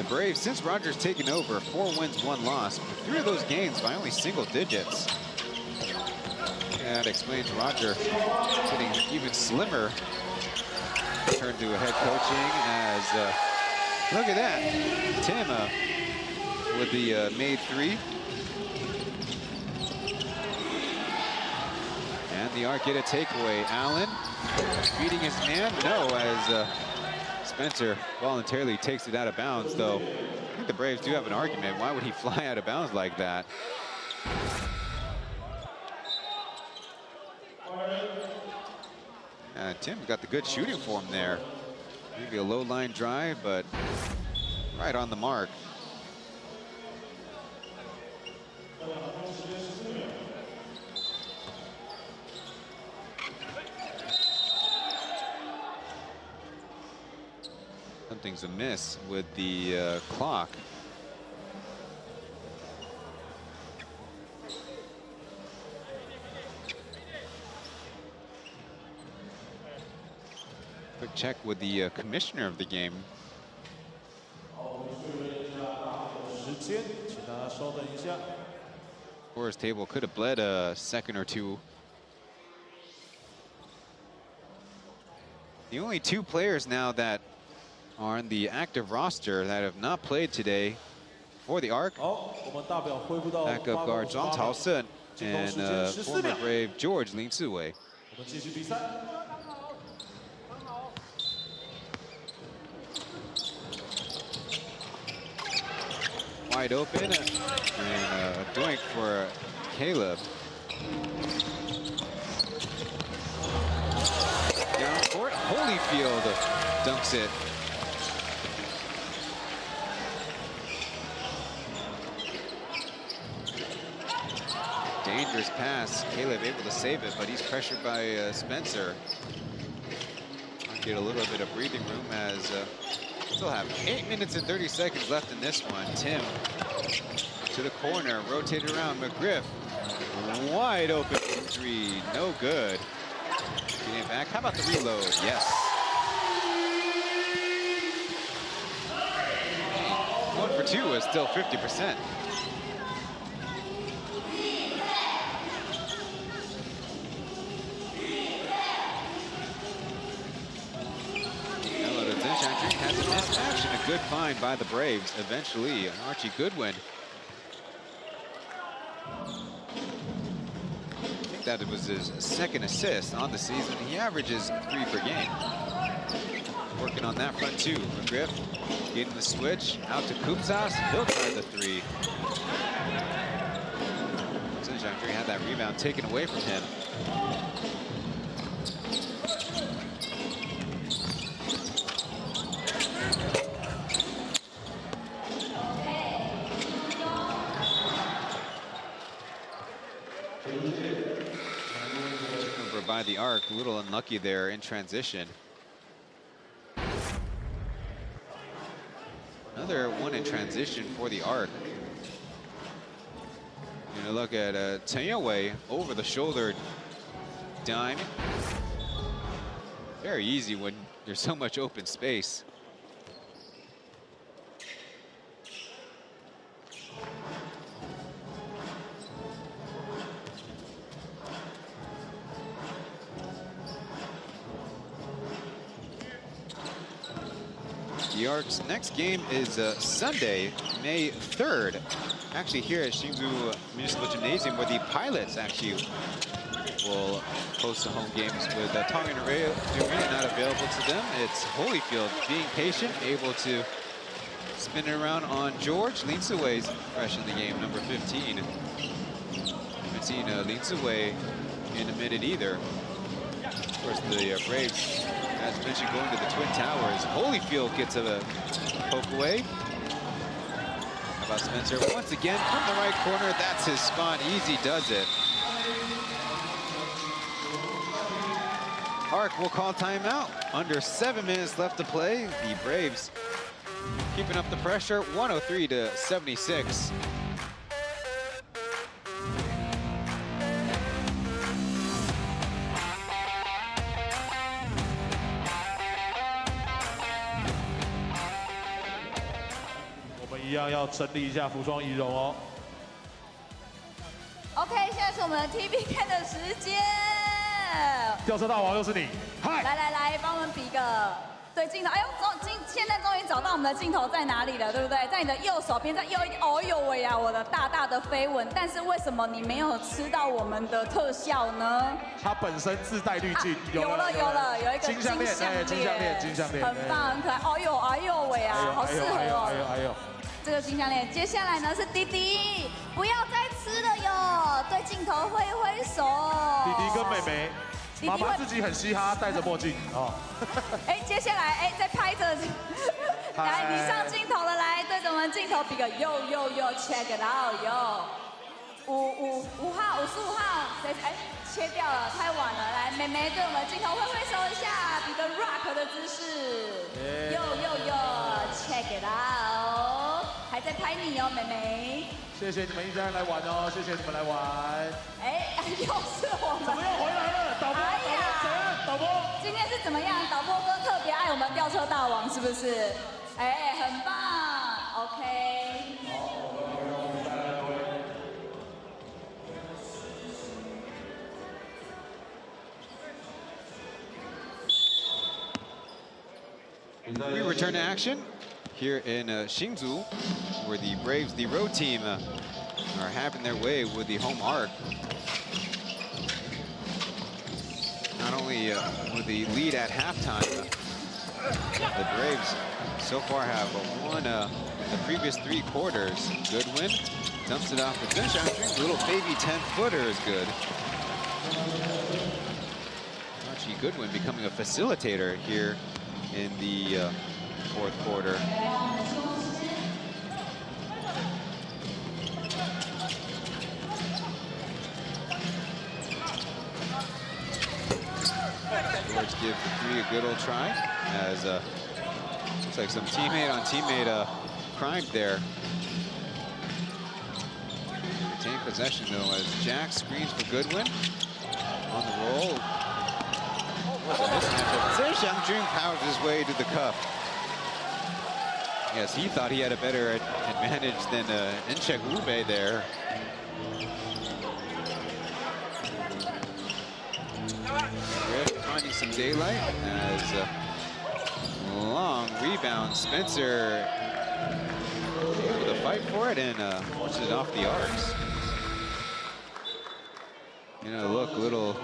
Braves, since Rogers taken over, 4 wins, 1 loss. 3 of those games by only single digits. That explains Roger getting even slimmer. Turn to head coaching as, look at that, Tim with the made 3. And the Arc get a takeaway. Allen beating his man. No, as Spencer voluntarily takes it out of bounds, though. I think the Braves do have an argument. Why would he fly out of bounds like that? Tim got the good shooting form there. Maybe a low line drive, but right on the mark. Something's amiss with the clock. Quick check with the commissioner of the game. Scorer's table could have bled a second or two. The only 2 players now that are on the active roster that have not played today for the Arc. Backup guard Zhang Taosen and former Brave George Lin Ziwei. Wide open and a doink for Caleb. Down court, Holyfield dunks it. Dangerous pass. Caleb able to save it, but he's pressured by Spencer. Get a little bit of breathing room as still have 8 minutes and 30 seconds left in this one. Tim to the corner, rotated around. McGriff wide open for 3, no good. Getting it back. How about the reload? Yes. 1 for 2 is still 50%. Has a mismatch and a good find by the Braves. Eventually, Archie Goodwin. I think that it was his 2nd assist on the season. He averages 3 per game. Working on that front too. McGriff getting the switch out to Kupsas. He'll try the 3. Sunshine Tree had that rebound taken away from him. By the Arc, a little unlucky there in transition. Another one in transition for the Arc. You're gonna look at Chen Yewei over the shoulder dime. Very easy when there's so much open space. The Arc's next game is Sunday, May 3rd, actually here at Hsinchu Municipal Gymnasium, where the Pilots actually will host the home games with Tongan Arena not available to them. It's Holyfield being patient, able to spin it around on George. Lin Ziwei's fresh in the game, number 15. Haven't seen Lin Ziwei in a minute either. Of course, the Braves, as mentioned, going to the Twin Towers. Holyfield gets a poke away. How about Spencer? Once again, from the right corner, that's his spot. Easy does it. Arc will call timeout. Under 7 minutes left to play. The Braves keeping up the pressure, 103-76.一样要整理一下服装仪容哦。 OK， 现在是我们的 TPK 的时间。吊车大王又是你，嗨！来，帮我们比个对镜头。哎呦，现在终于找到我们的镜头在哪里了，对不对？在你的右手边，在右一点。哦呦喂呀，我的大的飞吻。但是为什么你没有吃到我们的特效呢？它本身自带滤镜，有了，有一个金项链，很棒，很可爱。哎呦喂呀，好适合哦。这个金项链，接下来呢是弟弟，不要再吃了哟，对镜头挥挥手。弟弟跟妹妹，妈妈自己很嘻哈，戴着墨镜哦。哎，接下来再拍着，来你上镜头了，来对着我们镜头比个yo check it out yo。5号55号，切掉了，太晚了。来，妹妹对我们镜头挥挥手一下，比个 rock 的姿势。yo check it out， 还在拍你哦，妹妹。谢谢你们一家人来玩哦，谢谢你们来玩。哎，又是我们。怎么又回来了？导播，怎样？导播，今天是怎么样？导播哥特别爱我们吊车大王，是不是？哎，很棒 ，OK。We return to action here in Hsinchu, where the Braves, the road team, are having their way with the home arc. Not only with the lead at halftime, the Braves so far have won the previous 3 quarters. Goodwin dumps it off the finish. A little baby 10-footer is good. Archie Goodwin becoming a facilitator here in the 4th quarter. George gives the 3 a good old try, as looks like some teammate on teammate crimed there. Retain possession though, as Jack screens for Goodwin on the roll. Zhe Xiangjun powers his way to the cup. Yes, he thought he had a better advantage than Incheck Ube there. Griff finding some daylight as long rebound. Spencer able to fight for it and forces it off the arcs. You know, look, a little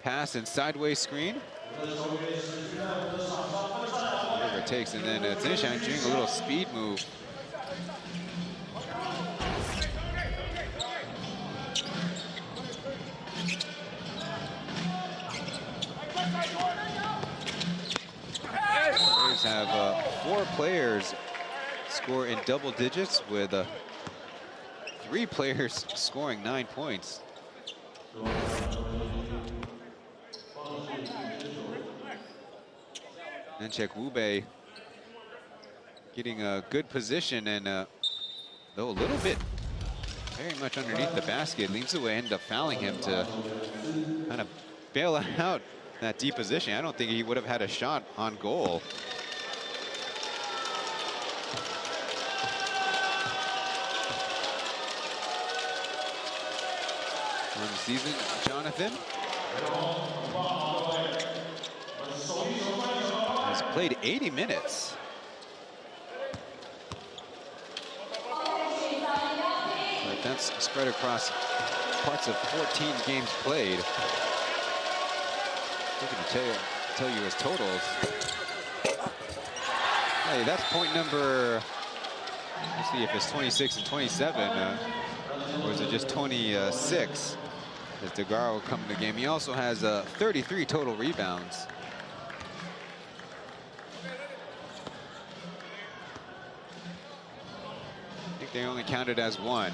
pass and sideways screen. Whatever it takes, and then Zhe Xiangjun, a little speed move. Braves have 4 players score in double digits, with 3 players scoring 9 points. Incheck Ube getting a good position, and though a little bit very much underneath the basket, Lin Ziwei ended up fouling him to kind of bail out that deep position. I don't think he would have had a shot on goal. On the season, Jonathan has played 80 minutes. But that's spread across parts of 14 games played. Looking to tell you his totals. Hey, that's point number, let's see if it's 26 and 27, or is it just 26? As DeGaro will come in the game. He also has 33 total rebounds. I think they only counted as 1.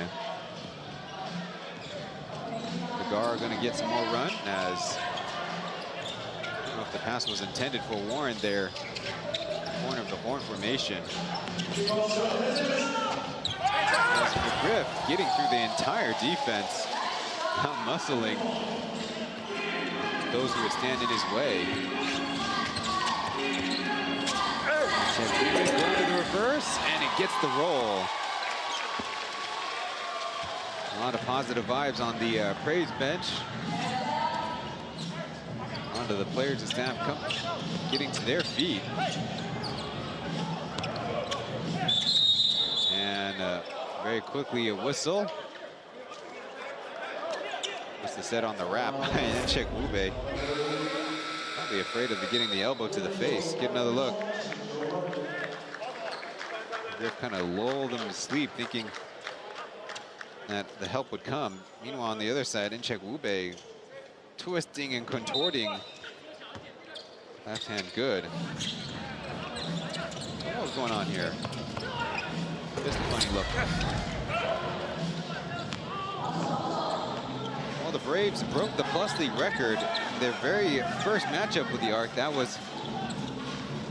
DeGaro going to get some more run, as I don't know if the pass was intended for Warren there. Corner of the horn formation. As Griff getting through the entire defense, out muscling those who would stand in his way. Going to the reverse, and it gets the roll. A lot of positive vibes on the praise bench. Onto the players and staff getting to their feet. And very quickly a whistle. What's the set on the wrap? Check Wube. Probably afraid of getting the elbow to the face. Get another look. They're kind of lulled them to sleep, thinking that the help would come. Meanwhile, on the other side, Incheck Wube twisting and contorting. Left hand good. What was going on here? Just a funny look. Well, the Braves broke the Plus League record. Their very first matchup with the Arc, that was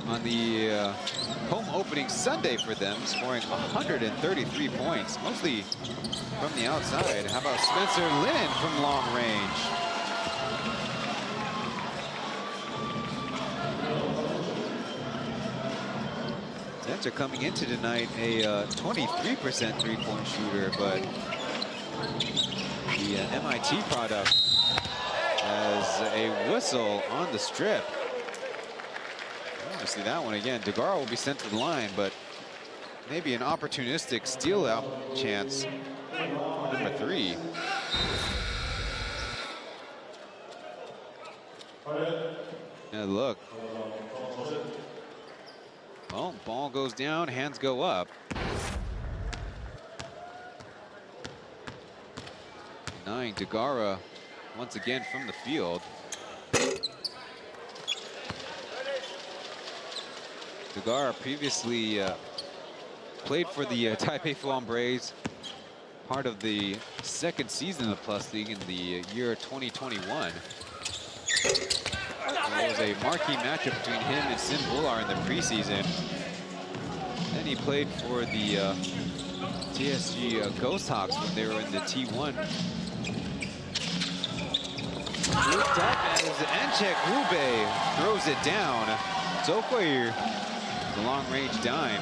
on the home opening Sunday for them, scoring 133 points, mostly from the outside. How about Spencer Lin from long range? Spencer coming into tonight a 23% three-point shooter, but the MIT product has a whistle on the strip. I want to see that one again. Degara will be sent to the line, but maybe an opportunistic steal out chance. Number 3. And look. Well, ball goes down, hands go up. Denying Degara once again from the field. Degara previously played for the Taipei Fubon Braves, part of the second season of the Plus League in the year 2021. There was a marquee matchup between him and Sim Bular in the preseason. Then he played for the TSG Ghost Hawks when they were in the T1. Looked up as Incheck Wube throws it down. Zokwe, the long-range dime.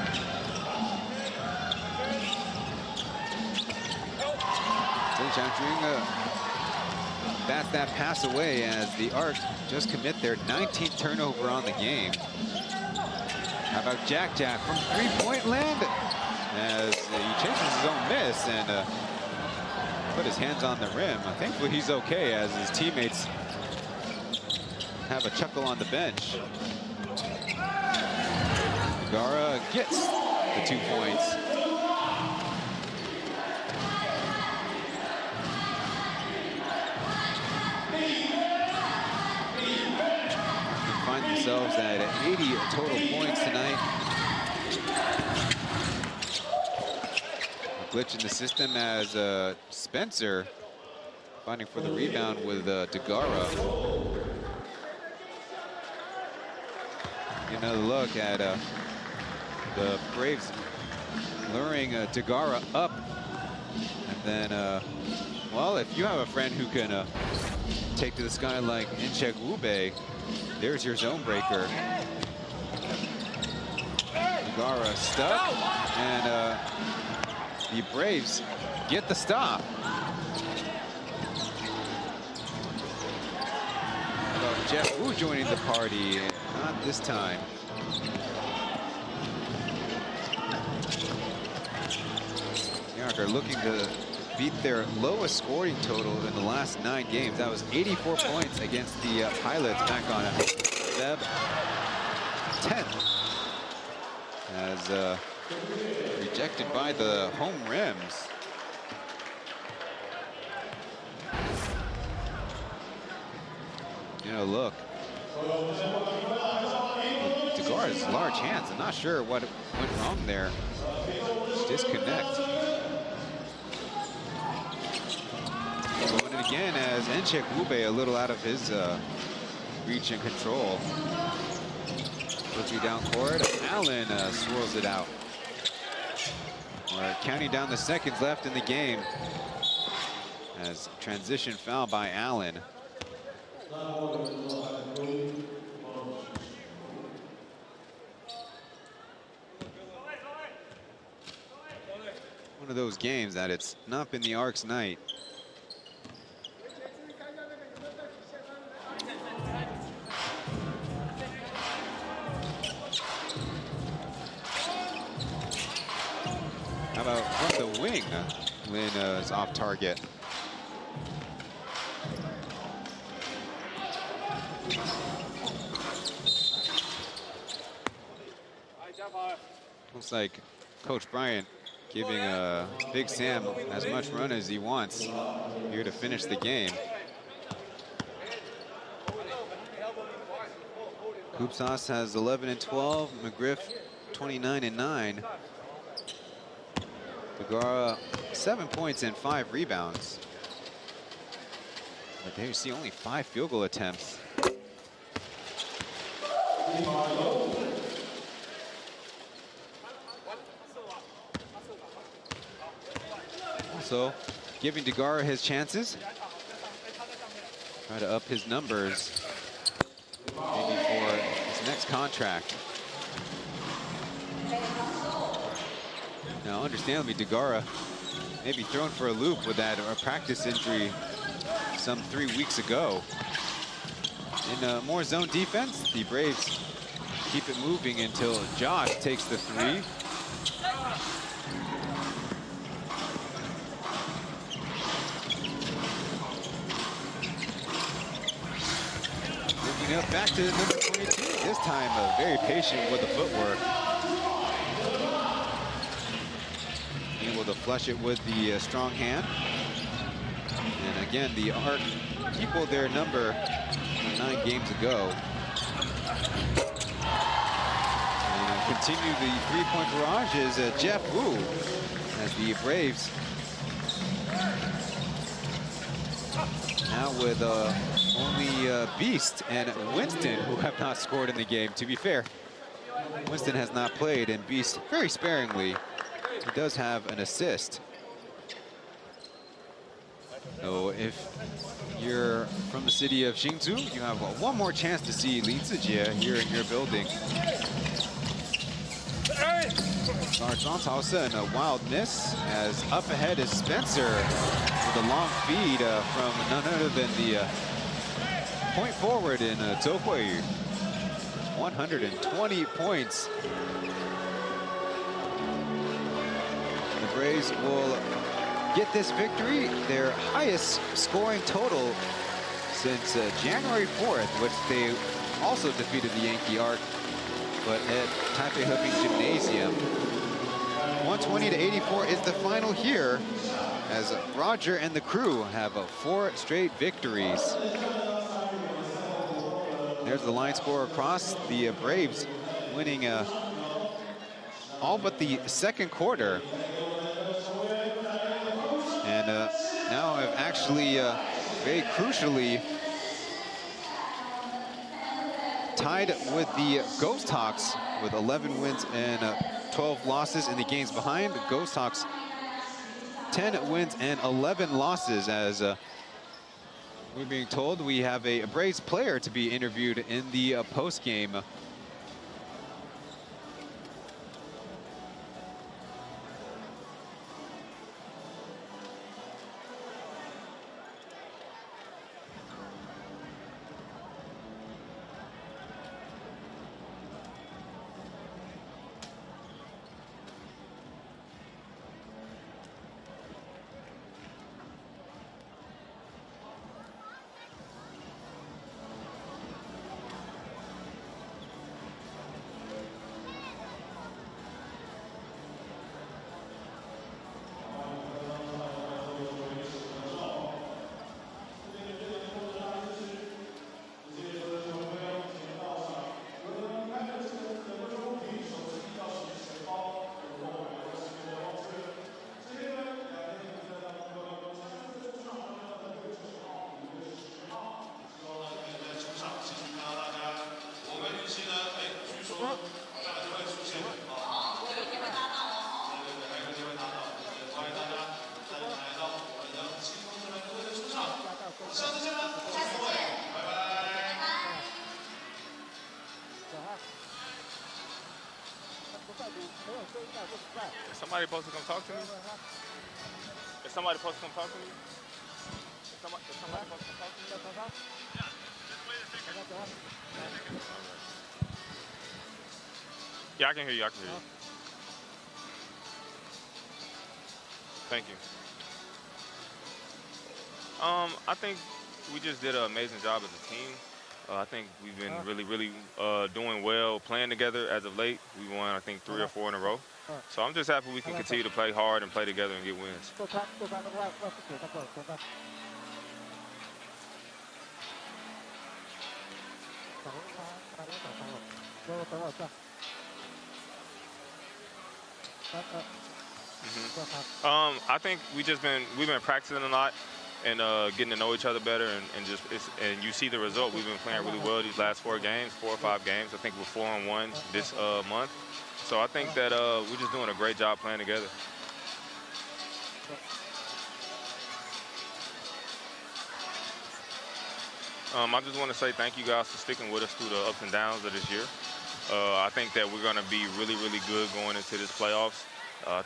Bats that pass away as the Arc just commit their 19th turnover on the game. How about Jack from three-point land? As he chases his own miss and put his hands on the rim. Thankfully he's okay as his teammates have a chuckle on the bench. Degara gets the 2 points. Find themselves at 80 total points tonight. A glitch in the system as Spencer finding for the rebound with Degara. Get another look at the Braves luring Degara up. And then, well, if you have a friend who can take to the sky like Incheck Wube, there's your zone breaker. Degara stuck, and the Braves get the stop. How about Jeff Wu joining the party? Not this time. New York are looking to beat their lowest scoring total in the last 9 games. That was 84 points against the Pilots back on Feb 10th. As rejected by the home rims. You know, look. Degara's large hands. I'm not sure what went wrong there. Disconnect. Going in again as Incheck Wube a little out of his reach and control. Quickly down court, Allen swirls it out. We're counting down the seconds left in the game as transition foul by Allen. one of those games that it's not been the Arc's night. How about from the wing? Lin is off target. Looks like Coach Bryant giving Big Sam as much run as he wants here to finish the game. Koopsas has 11 and 12, McGriff 29 and 9. Vergara 7 points and 5 rebounds. But there you see only 5 field goal attempts. Also giving Vergara his chances. Try to up his numbers maybe for his next contract. Now, understandably, Vergara may be thrown for a loop with that practice injury some 3 weeks ago. In more zone defense, the Braves keep it moving until Josh takes the 3. Looking up back to number 22. This time, very patient with the footwork. Able to flush it with the strong hand. And again, the Arc equaled their number 9 games ago. And continue the 3-point barrage is Jeff Wu as the Braves now with only Beast and Winston who have not scored in the game. To be fair, Winston has not played and Beast very sparingly. He does have an assist. So if you're from the city of Hsinchu, you have one more chance to see Lin Zijie here in your building. Starts on Tausa and a wild miss, as up ahead is Spencer with a long feed from none other than the point forward in Zhou Huiyu. 120 points. The Braves will get this victory, their highest scoring total since January 4th, which they also defeated the Yankee Arc, but at Taipei Hooping Gymnasium. 120-84 is the final here, as Roger and the crew have 4 straight victories. There's the line score across. The Braves winning all but the second quarter. And now have actually very crucially tied with the Ghost Hawks with 11 wins and 12 losses in the games behind. The Ghost Hawks 10 wins and 11 losses, as we're being told we have a Braves player to be interviewed in the post game. Is somebody supposed to come talk to me? Is somebody supposed to come talk to me? Is somebody supposed to come talk to me? Yeah, I can hear you. I can hear you. Thank you. I think we just did an amazing job as a team. I think we've been really doing well playing together as of late. We won, I think, 3 or 4 in a row. So I'm just happy we can continue to play hard and play together and get wins. I think we've been practicing a lot and getting to know each other better, and you see the result. We've been playing really well these last 4 or 5 games. I think we're 4-1 this month. So I think that we're just doing a great job playing together. I just want to say thank you guys for sticking with us through the ups and downs of this year. I think that we're going to be really good going into this playoffs.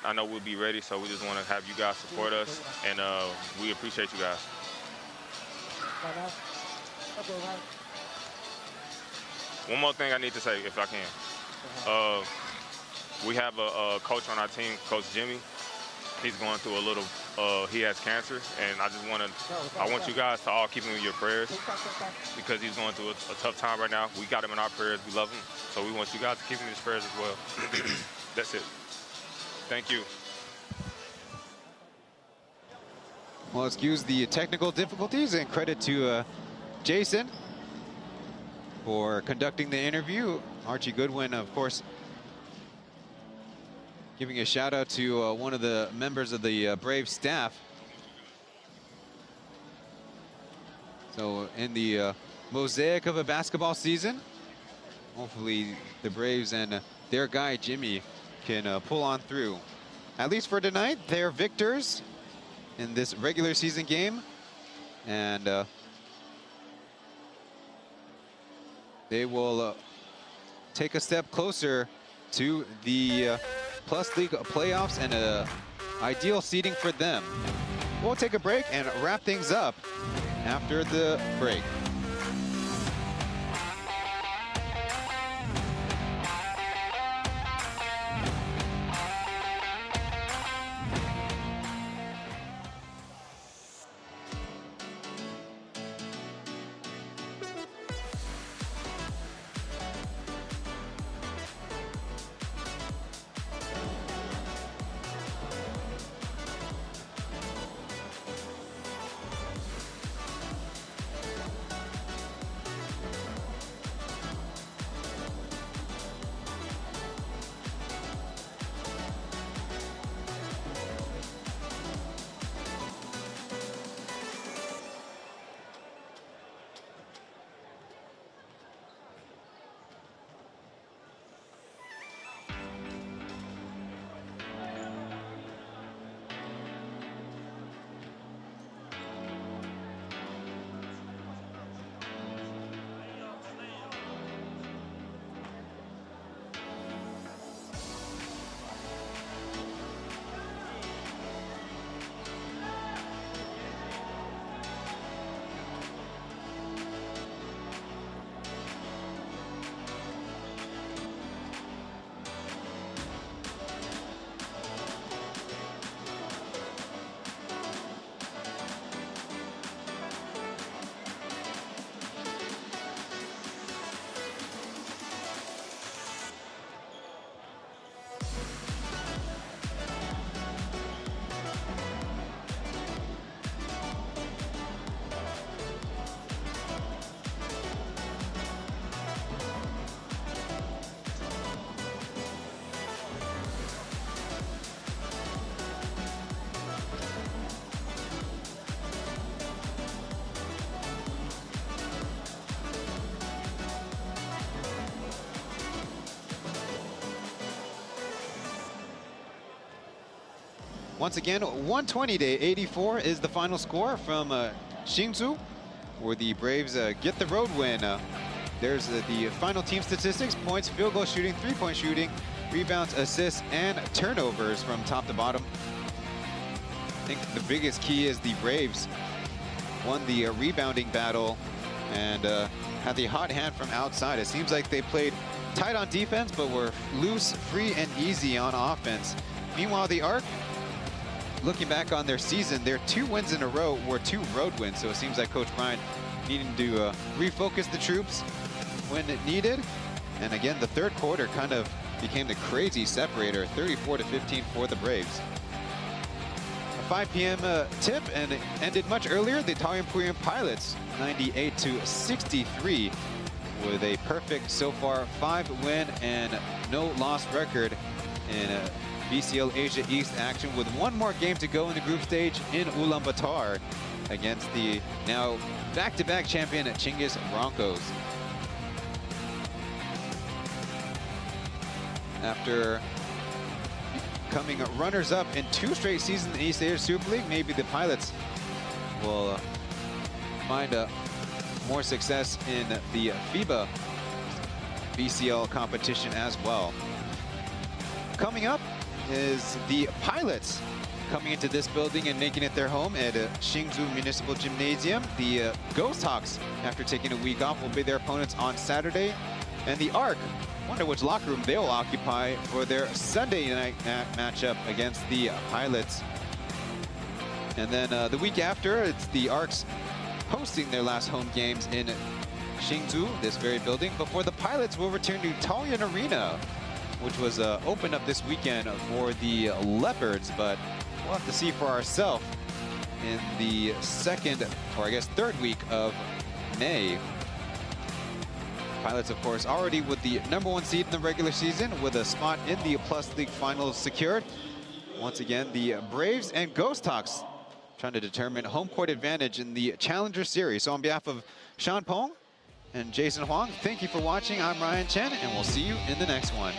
I know we'll be ready, so we just want to have you guys support us, and we appreciate you guys. One more thing I need to say, if I can. We have a coach on our team, Coach Jimmy. He's going through a little, he has cancer, and I want you guys to all keep him in your prayers because he's going through a tough time right now. We got him in our prayers, we love him, so we want you guys to keep him in his prayers as well. That's it. Thank you. Well, excuse the technical difficulties, and credit to Jason for conducting the interview. Archie Goodwin, of course, giving a shout out to one of the members of the Braves staff. So in the mosaic of a basketball season, hopefully the Braves and their guy Jimmy can pull on through. At least for tonight, they're victors in this regular season game, and they will take a step closer to the Plus League playoffs and ideal seeding for them. We'll take a break and wrap things up after the break. Once again, 120-84 is the final score from Hsinchu, where the Braves get the road win. There's the final team statistics: points, field goal shooting, 3-point shooting, rebounds, assists, and turnovers from top to bottom. I think the biggest key is the Braves won the rebounding battle and had the hot hand from outside. It seems like they played tight on defense, but were loose, free, and easy on offense. Meanwhile, the Arc, looking back on their season, their 2 wins in a row were 2 road wins. So it seems like Coach Bryant needing to refocus the troops when needed. And again, the third quarter kind of became the crazy separator, 34-15 for the Braves. A 5 p.m. tip, and it ended much earlier. The Taipei Pilots, 98-63, with a perfect so far 5-win and no loss record in BCL Asia East action, with 1 more game to go in the group stage in Ulaanbaatar against the now back-to-back champion Chinggis Broncos. After coming runners-up in 2 straight seasons in East Asia Super League, maybe the Pilots will find more success in the FIBA BCL competition as well. Coming up is the Pilots coming into this building and making it their home at Hsinchu Municipal Gymnasium. The Ghost Hawks, after taking a week off, will be their opponents on Saturday. And the Arc, wonder which locker room they will occupy for their Sunday night matchup against the Pilots. And then the week after, it's the Arcs hosting their last home games in Hsinchu, this very building, before the Pilots will return to Taoyuan Arena, which was opened up this weekend for the Leopards, but we'll have to see for ourselves in the second, or I guess 3rd week of May. Pilots, of course, already with the #1 seed in the regular season, with a spot in the Plus League finals secured. Once again, the Braves and Ghost Hawks trying to determine home court advantage in the Challenger Series. So on behalf of Sean Pong and Jason Huang, thank you for watching. I'm Ryan Chen, and we'll see you in the next one.